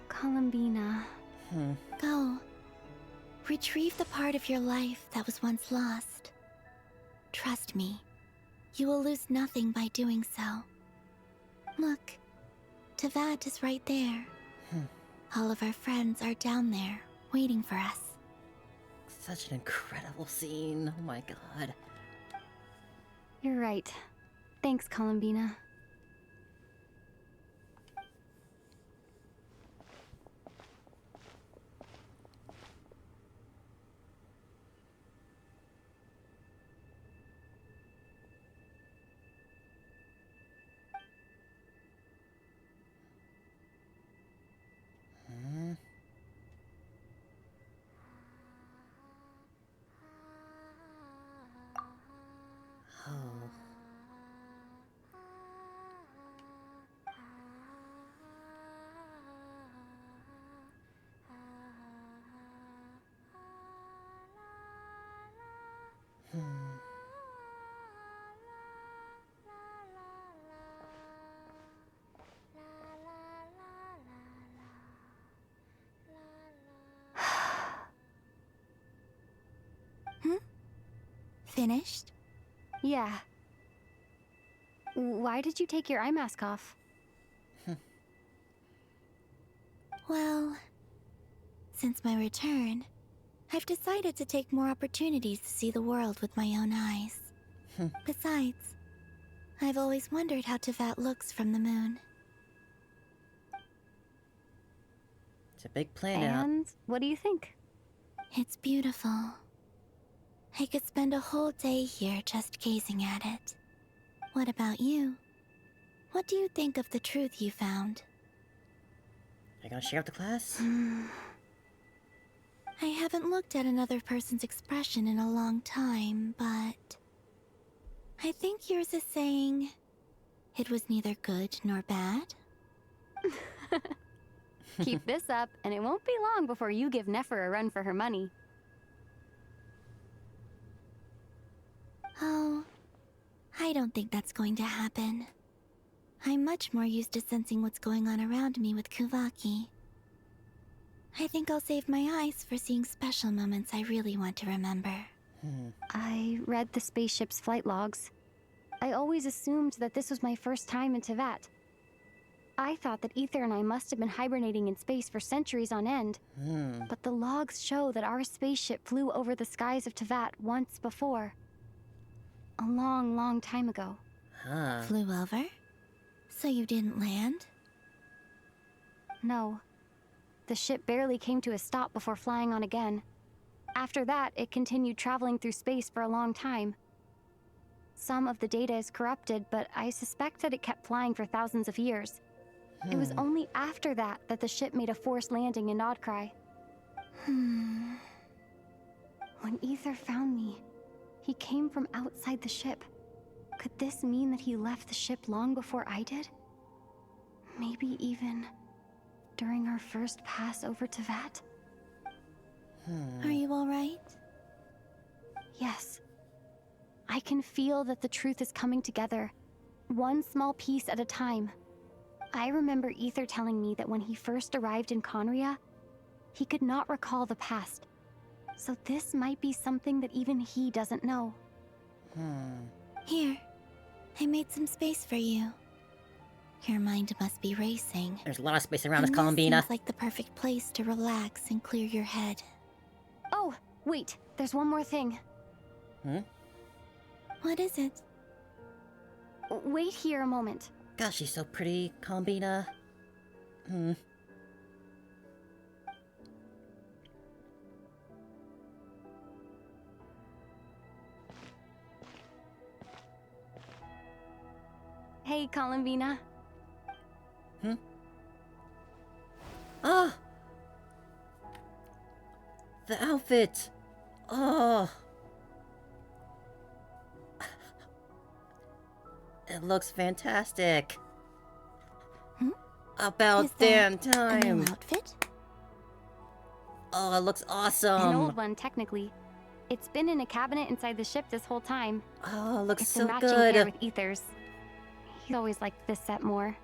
Columbina. Go. Retrieve the part of your life that was once lost. Trust me, you will lose nothing by doing so. Look, Teyvat is right there. All of our friends are down there, waiting for us. Such an incredible scene. Oh my god. You're right. Thanks, Columbina. Oh. Finished? Yeah. Why did you take your eye mask off? Well, since my return, I've decided to take more opportunities to see the world with my own eyes. Besides, I've always wondered how Teyvat looks from the moon. It's a big planet. And what do you think? It's beautiful. I could spend a whole day here just gazing at it. What about you? What do you think of the truth you found? Are you gonna share with the class? I haven't looked at another person's expression in a long time, but I think yours is saying it was neither good nor bad. Keep this up, and it won't be long before you give Nefer a run for her money. Oh, I don't think that's going to happen. I'm much more used to sensing what's going on around me with Kuvaki. I think I'll save my eyes for seeing special moments I really want to remember. I read the spaceship's flight logs. I always assumed that this was my first time in Teyvat. I thought that Ether and I must have been hibernating in space for centuries on end. But the logs show that our spaceship flew over the skies of Teyvat once before. A long, long time ago. Flew over? So you didn't land? No. The ship barely came to a stop before flying on again. After that, it continued traveling through space for a long time. Some of the data is corrupted, but I suspect that it kept flying for thousands of years. It was only after that that the ship made a forced landing in Nodcry. When Ether found me, he came from outside the ship. Could this mean that he left the ship long before I did? Maybe even during our first pass over Teyvat? Are you alright? Yes. I can feel that the truth is coming together, one small piece at a time. I remember Ether telling me that when he first arrived in Conria, he could not recall the past. So this might be something that even he doesn't know. Here, I made some space for you. Your mind must be racing. There's a lot of space around us, And Columbina. This seems like the perfect place to relax and clear your head. Oh, wait, there's one more thing. What is it? Wait here a moment. Gosh, she's so pretty, Columbina. Hey, Columbina. Ah! The outfit! Oh! It looks fantastic. About Is that damn a time. new outfit? Oh, it looks An awesome. old one, technically. It's been in a cabinet inside the ship this whole time. Oh, it looks it's so a matching good. pair with Ether's. He always liked this set more.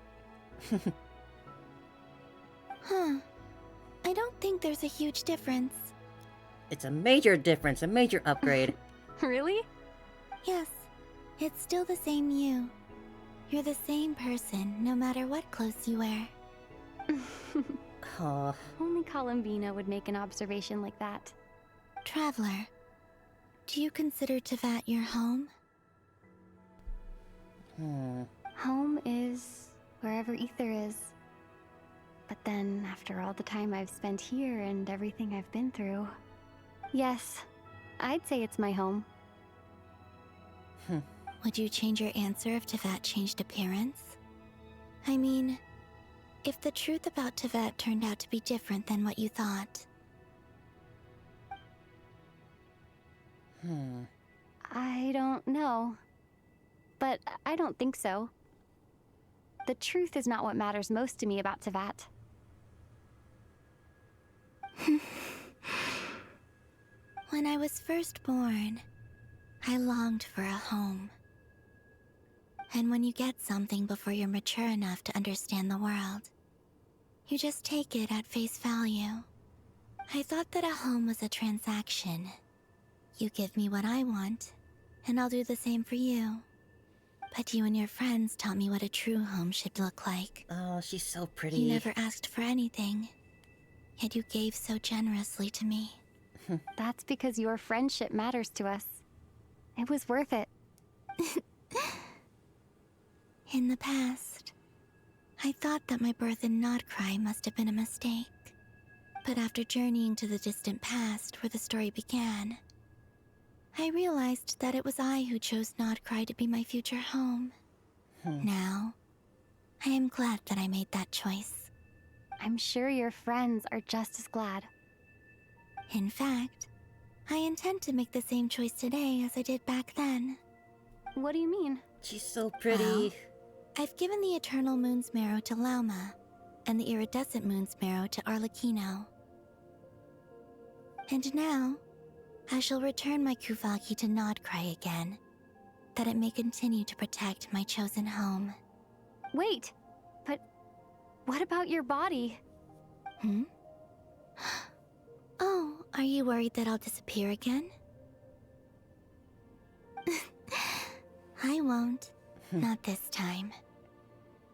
Huh. I don't think there's a huge difference. It's a major difference, a major upgrade. Really? Yes. It's still the same you. You're the same person, no matter what clothes you wear. Oh. Only Columbina would make an observation like that. Traveler, do you consider Teyvat your home? Home is wherever Ether is. But then, after all the time I've spent here and everything I've been through, yes, I'd say it's my home. Would you change your answer if Teyvat changed appearance? I mean, if the truth about Teyvat turned out to be different than what you thought. I don't know. But I don't think so. The truth is not what matters most to me about Teyvat. When I was first born, I longed for a home. And when you get something before you're mature enough to understand the world, you just take it at face value. I thought that a home was a transaction. You give me what I want, and I'll do the same for you. But you and your friends taught me what a true home should look like. Oh, she's so pretty. You never asked for anything, yet you gave so generously to me. That's because your friendship matters to us. It was worth it. In the past, I thought that my birth in Nodcry must have been a mistake. But after journeying to the distant past where the story began, I realized that it was I who chose Nodcry to be my future home. Now, I am glad that I made that choice. I'm sure your friends are just as glad. In fact, I intend to make the same choice today as I did back then. What do you mean? She's so pretty. Well, I've given the Eternal Moon's Marrow to Lauma, and the Iridescent Moon's Marrow to Arlecchino. And now, I shall return my Kuvagi to Nodcry again, that it may continue to protect my chosen home. Wait, but what about your body? Oh, are you worried that I'll disappear again? I won't. Not this time.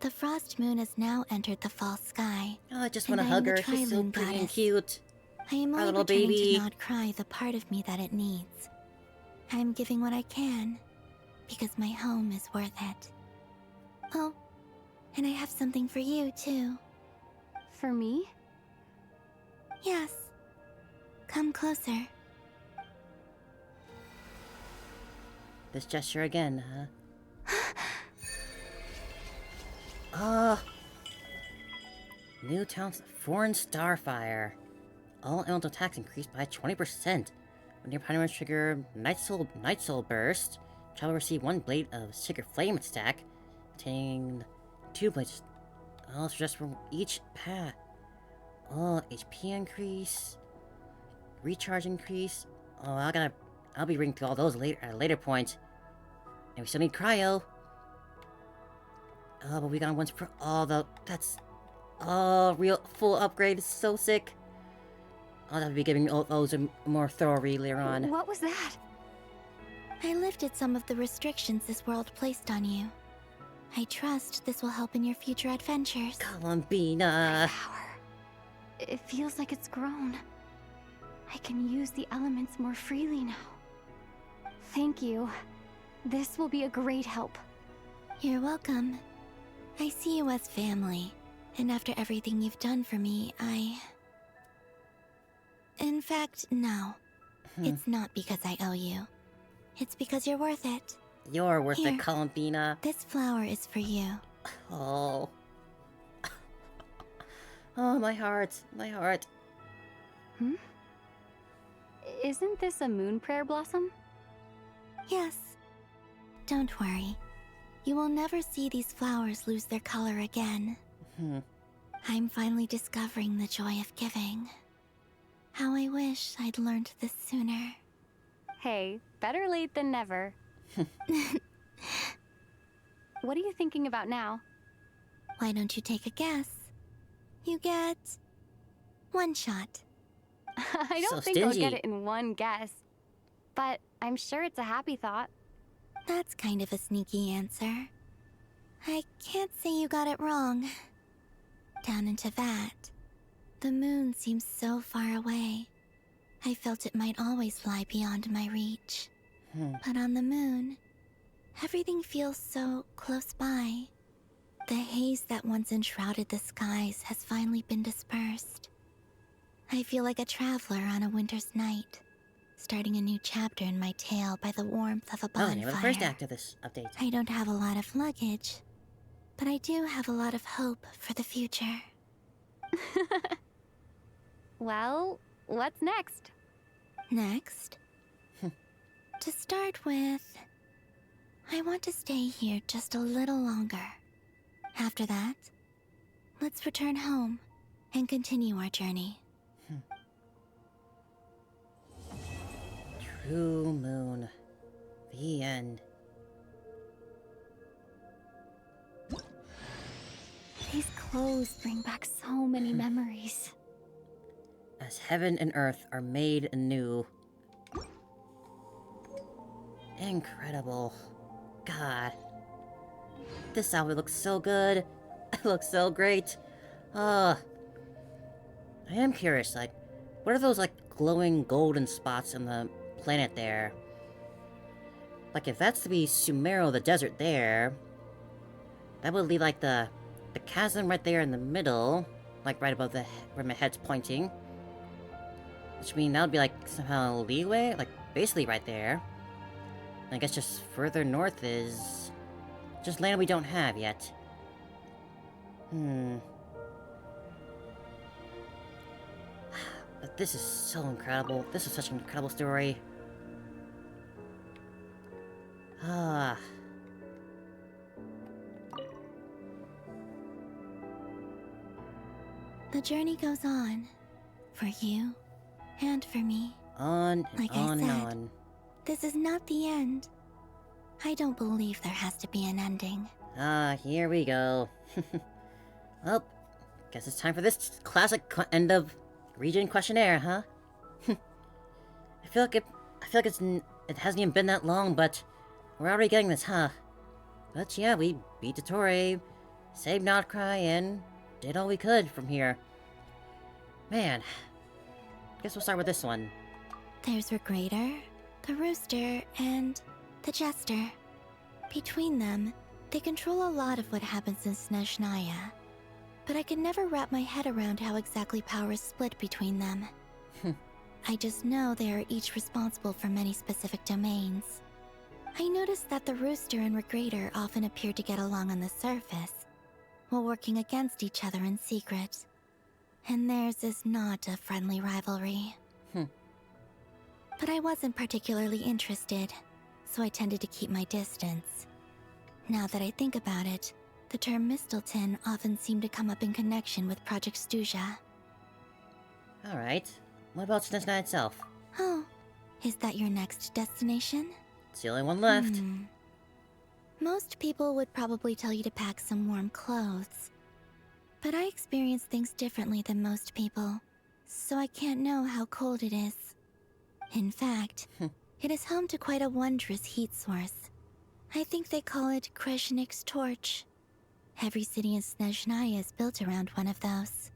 The Frost Moon has now entered the fall sky. Oh, I just want to hug her. She's so pretty and cute. I am Our only little returning baby. to Nodcry the part of me that it needs. I am giving what I can, because my home is worth it. Oh, and I have something for you, too. For me? Yes. Come closer. This gesture again, huh? Ah. New talents, Foreign Starfire. All elemental attacks increased by 20%. When your primary trigger Night Soul Burst, child will receive 1 blade of Sacred Flame stack, containing 2 blades. Oh, so just from each path. Oh, HP increase, recharge increase. Oh, I'll be reading through all those later at a later point. And we still need cryo. Oh, but we got ones for all the. That's. Oh, real full upgrade is so sick. I'll have to be giving all those a more thorough read later on. What was that? I lifted some of the restrictions this world placed on you. I trust this will help in your future adventures. Columbina. It feels like it's grown. I can use the elements more freely now. Thank you. This will be a great help. You're welcome. I see you as family, and after everything you've done for me, In fact, no. It's not because I owe you. It's because you're worth it. You're worth Here. it, Columbina. This flower is for you. Oh. Oh, my heart. My heart. Hmm? Isn't this a moon prayer blossom? Yes. Don't worry. You will never see these flowers lose their color again. I'm finally discovering the joy of giving. How I wish I'd learned this sooner. Hey, better late than never. What are you thinking about now? Why don't you take a guess? You get one shot. I don't So think I'll get stingy. it in one guess. But I'm sure it's a happy thought. That's kind of a sneaky answer. I can't say you got it wrong. Down in Teyvat, the moon seems so far away. I felt it might always lie beyond my reach. But on the moon, everything feels so close by. The haze that once enshrouded the skies has finally been dispersed. I feel like a traveler on a winter's night, starting a new chapter in my tale by the warmth of a Oh, the name of the bonfire. first act of this update. I don't have a lot of luggage, but I do have a lot of hope for the future. Well, what's next? Next, to start with, I want to stay here just a little longer. After that, let's return home and continue our journey. True Moon. The end. These clothes bring back so many memories. As heaven and earth are made anew. Incredible. God. This outfit looks so good. It looks so great. I am curious, like, what are those, like, glowing golden spots on the planet there? Like, if that's to be Sumero, the desert there, that would leave, like, the chasm right there in the middle, like, right above the where my head's pointing. Which means that would be, like, somehow leeway, like, basically right there. And I guess just further north is just land we don't have yet. But this is so incredible. This is such an incredible story. The journey goes on, for you and for me. On and Like on I and said, on. this is not the end. I don't believe there has to be an ending. Here we go. Well, guess it's time for this classic end of region questionnaire, huh? I feel like it hasn't even been that long, but we're already getting this, huh? But yeah, we beat Dottore, saved Notcry, and did all we could from here. Man, guess we'll start with this one. There's Regrator, the Rooster, and the Jester. Between them, they control a lot of what happens in Snezhnaya. But I can never wrap my head around how exactly power is split between them. I just know they are each responsible for many specific domains. I noticed that the Rooster and Regrator often appear to get along on the surface, while working against each other in secret. And theirs is not a friendly rivalry. But I wasn't particularly interested, so I tended to keep my distance. Now that I think about it, the term Mistelton often seemed to come up in connection with Project Stuja. Alright, what about Snezhnaya itself? Oh, is that your next destination? It's the only one left. Most people would probably tell you to pack some warm clothes. But I experience things differently than most people, so I can't know how cold it is. In fact, it is home to quite a wondrous heat source. I think they call it Kreshnik's torch. Every city in Snezhnaya is built around one of those.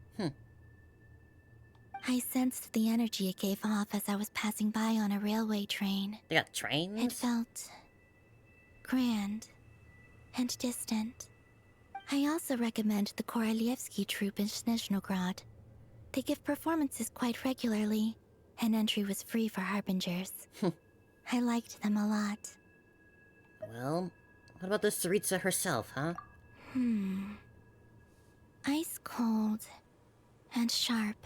I sensed the energy it gave off as I was passing by on a railway train. They got trains? It felt grand and distant. I also recommend the Korolievsky troupe in Snezhnograd. They give performances quite regularly, and entry was free for harbingers. I liked them a lot. Well, what about the Tsaritsa herself, huh? Ice cold and sharp.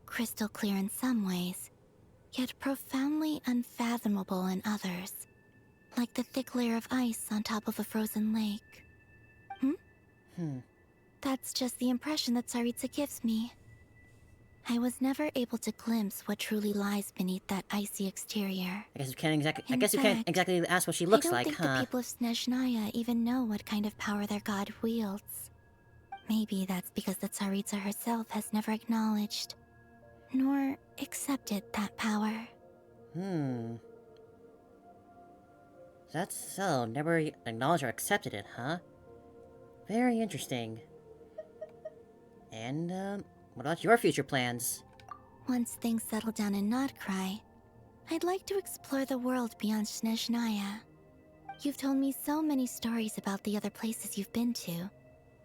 Crystal clear in some ways, yet profoundly unfathomable in others. Like the thick layer of ice on top of a frozen lake. That's just the impression that Tsaritsa gives me. I was never able to glimpse what truly lies beneath that icy exterior. I guess you can't In exactly fact, ask what she looks like, I don't think the people of Snezhnaya even know what kind of power their god wields. Maybe that's because the Tsaritsa herself has never acknowledged, nor accepted that power. That's so. Never acknowledged or accepted it, huh? Very interesting. And, what about your future plans? Once things settle down in Notcry, I'd like to explore the world beyond Snezhnaya. You've told me so many stories about the other places you've been to,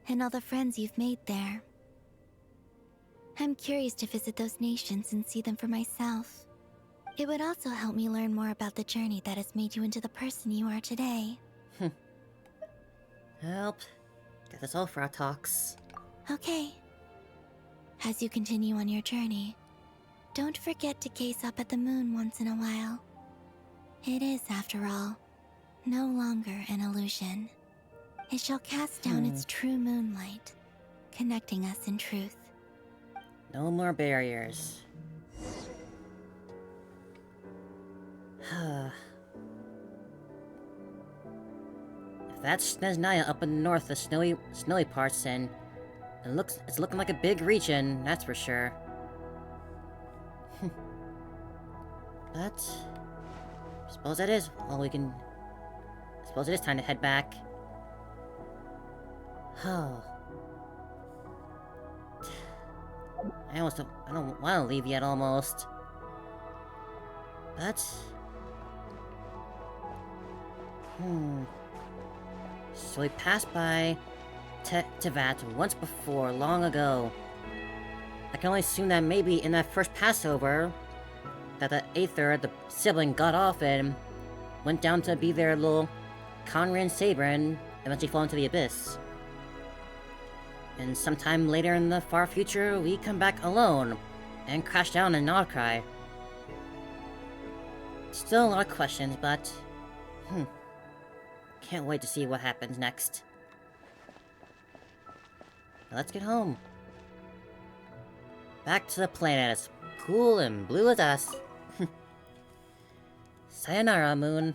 and all the friends you've made there. I'm curious to visit those nations and see them for myself. It would also help me learn more about the journey that has made you into the person you are today. Help. Guess that's all for our talks. Okay. As you continue on your journey, don't forget to gaze up at the moon once in a while. It is, after all, no longer an illusion. It shall cast down its true moonlight, connecting us in truth. No more barriers. If that's Snezhnaya up in the north, the snowy parts, then it's looking like a big region, that's for sure. But suppose that is all we can. Suppose it is time to head back. Oh. I don't want to leave yet, almost. But... So we passed by Teyvat once before, long ago. I can only assume that maybe in that first Passover, that the Aether, the sibling, got off and went down to be their little Conran Saber and eventually fall into the abyss. And sometime later in the far future, we come back alone and crash down in Notcry. Still a lot of questions, but... Can't wait to see what happens next. Now let's get home. Back to the planet as cool and blue as us. Sayonara, Moon.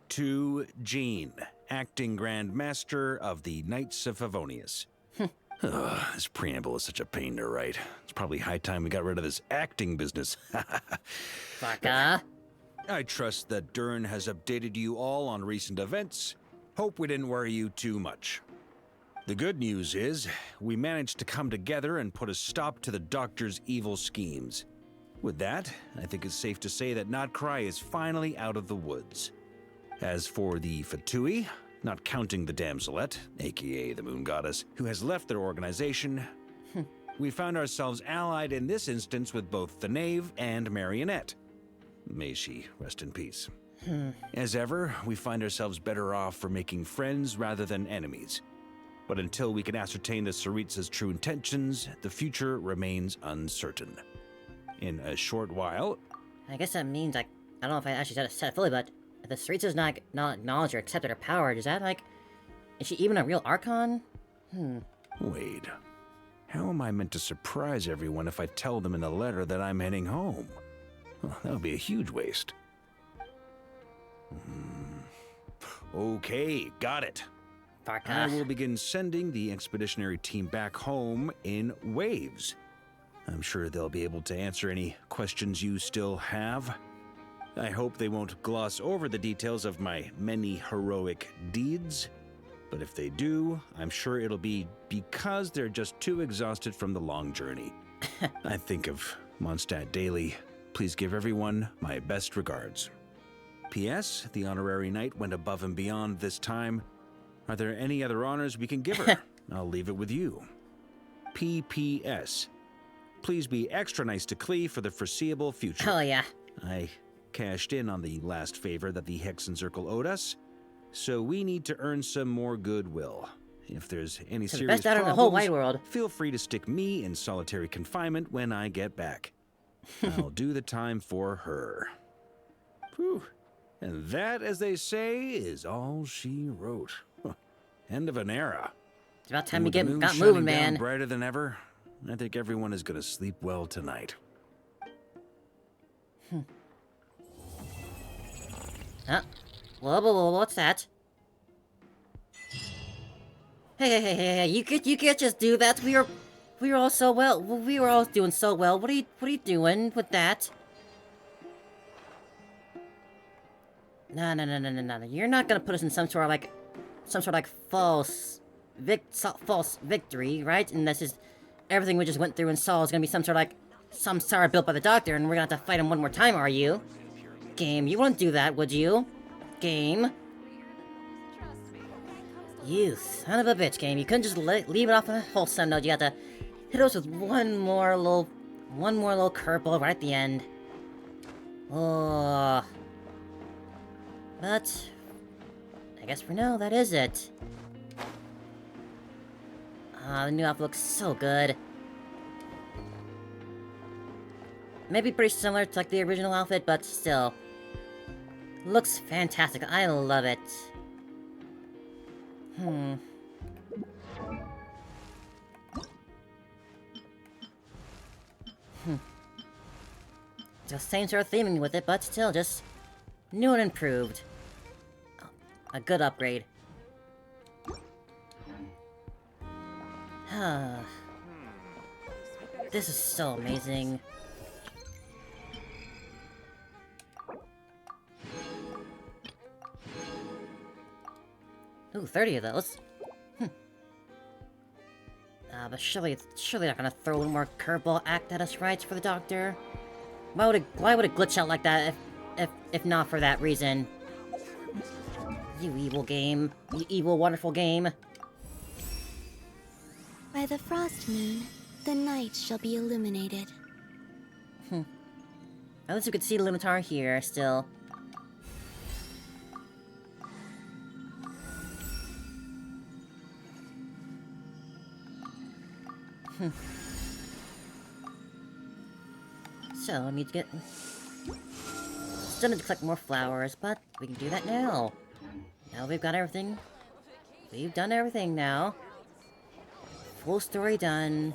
To Jean, acting Grand Master of the Knights of Favonius. This preamble is such a pain to write. It's probably high time we got rid of this acting business. Baka. I trust that Dern has updated you all on recent events. Hope we didn't worry you too much. The good news is, we managed to come together and put a stop to the Doctor's evil schemes. With that, I think it's safe to say that Notcry is finally out of the woods. As for the Fatui, not counting the Damselette, aka the Moon Goddess, who has left their organization, we found ourselves allied in this instance with both the Knave and Marionette. May she rest in peace. As ever, we find ourselves better off for making friends rather than enemies. But until we can ascertain the Tsaritsa's true intentions, the future remains uncertain. In a short while... I guess that means, I don't know if I actually said it fully, but if the Tsaritsa's not acknowledged or accepted her power, does that, is she even a real Archon? Wait. How am I meant to surprise everyone if I tell them in a letter that I'm heading home? Well, that would be a huge waste. Okay, got it. Barka. I will begin sending the expeditionary team back home in waves. I'm sure they'll be able to answer any questions you still have. I hope they won't gloss over the details of my many heroic deeds. But if they do, I'm sure it'll be because they're just too exhausted from the long journey. I think of Mondstadt daily. Please give everyone my best regards. P.S. The honorary knight went above and beyond this time. Are there any other honors we can give her? I'll leave it with you. P.P.S. Please be extra nice to Klee for the foreseeable future. Oh, yeah. I cashed in on the last favor that the Hexen Circle owed us, so we need to earn some more goodwill. If there's any So the serious best out in the problems, whole wide world. feel free to stick me in solitary confinement when I get back. I'll do the time for her. Whew. And that, as they say, is all she wrote. End of an era. It's about time And we with the moon got shining moving, down man. brighter than ever, I think everyone is gonna sleep well tonight. Huh? Whoa, what's that? Hey, you can't just do that. We were all so well. We were all doing so well. What are you doing with that? No. You're not gonna put us in some sort of like false victory, right? And that's just everything we just went through and saw is gonna be some star built by the Doctor, and we're gonna have to fight him one more time, are you? Game, you wouldn't do that, would you? Game. You son of a bitch, Game. You couldn't just leave it off on a wholesome note. You had to hit us with one more little curveball right at the end. Oh. But I guess for now, that is it. Ah, the new outfit looks so good. Maybe pretty similar to like the original outfit, but still. Looks fantastic. I love it. Just same sort of theming with it, but still just new and improved. A good upgrade. This is so amazing. Ooh, 30 of those. But surely not gonna throw one more curveball act at us, right, for the Doctor? Why would it glitch out like that if not for that reason? You evil game. You evil, wonderful game. By the frost moon, the night shall be illuminated. At least we could see Lunatar here, still. So, I need to get... Still need to collect more flowers, but we can do that now. Now we've got everything. We've done everything now. Full story done.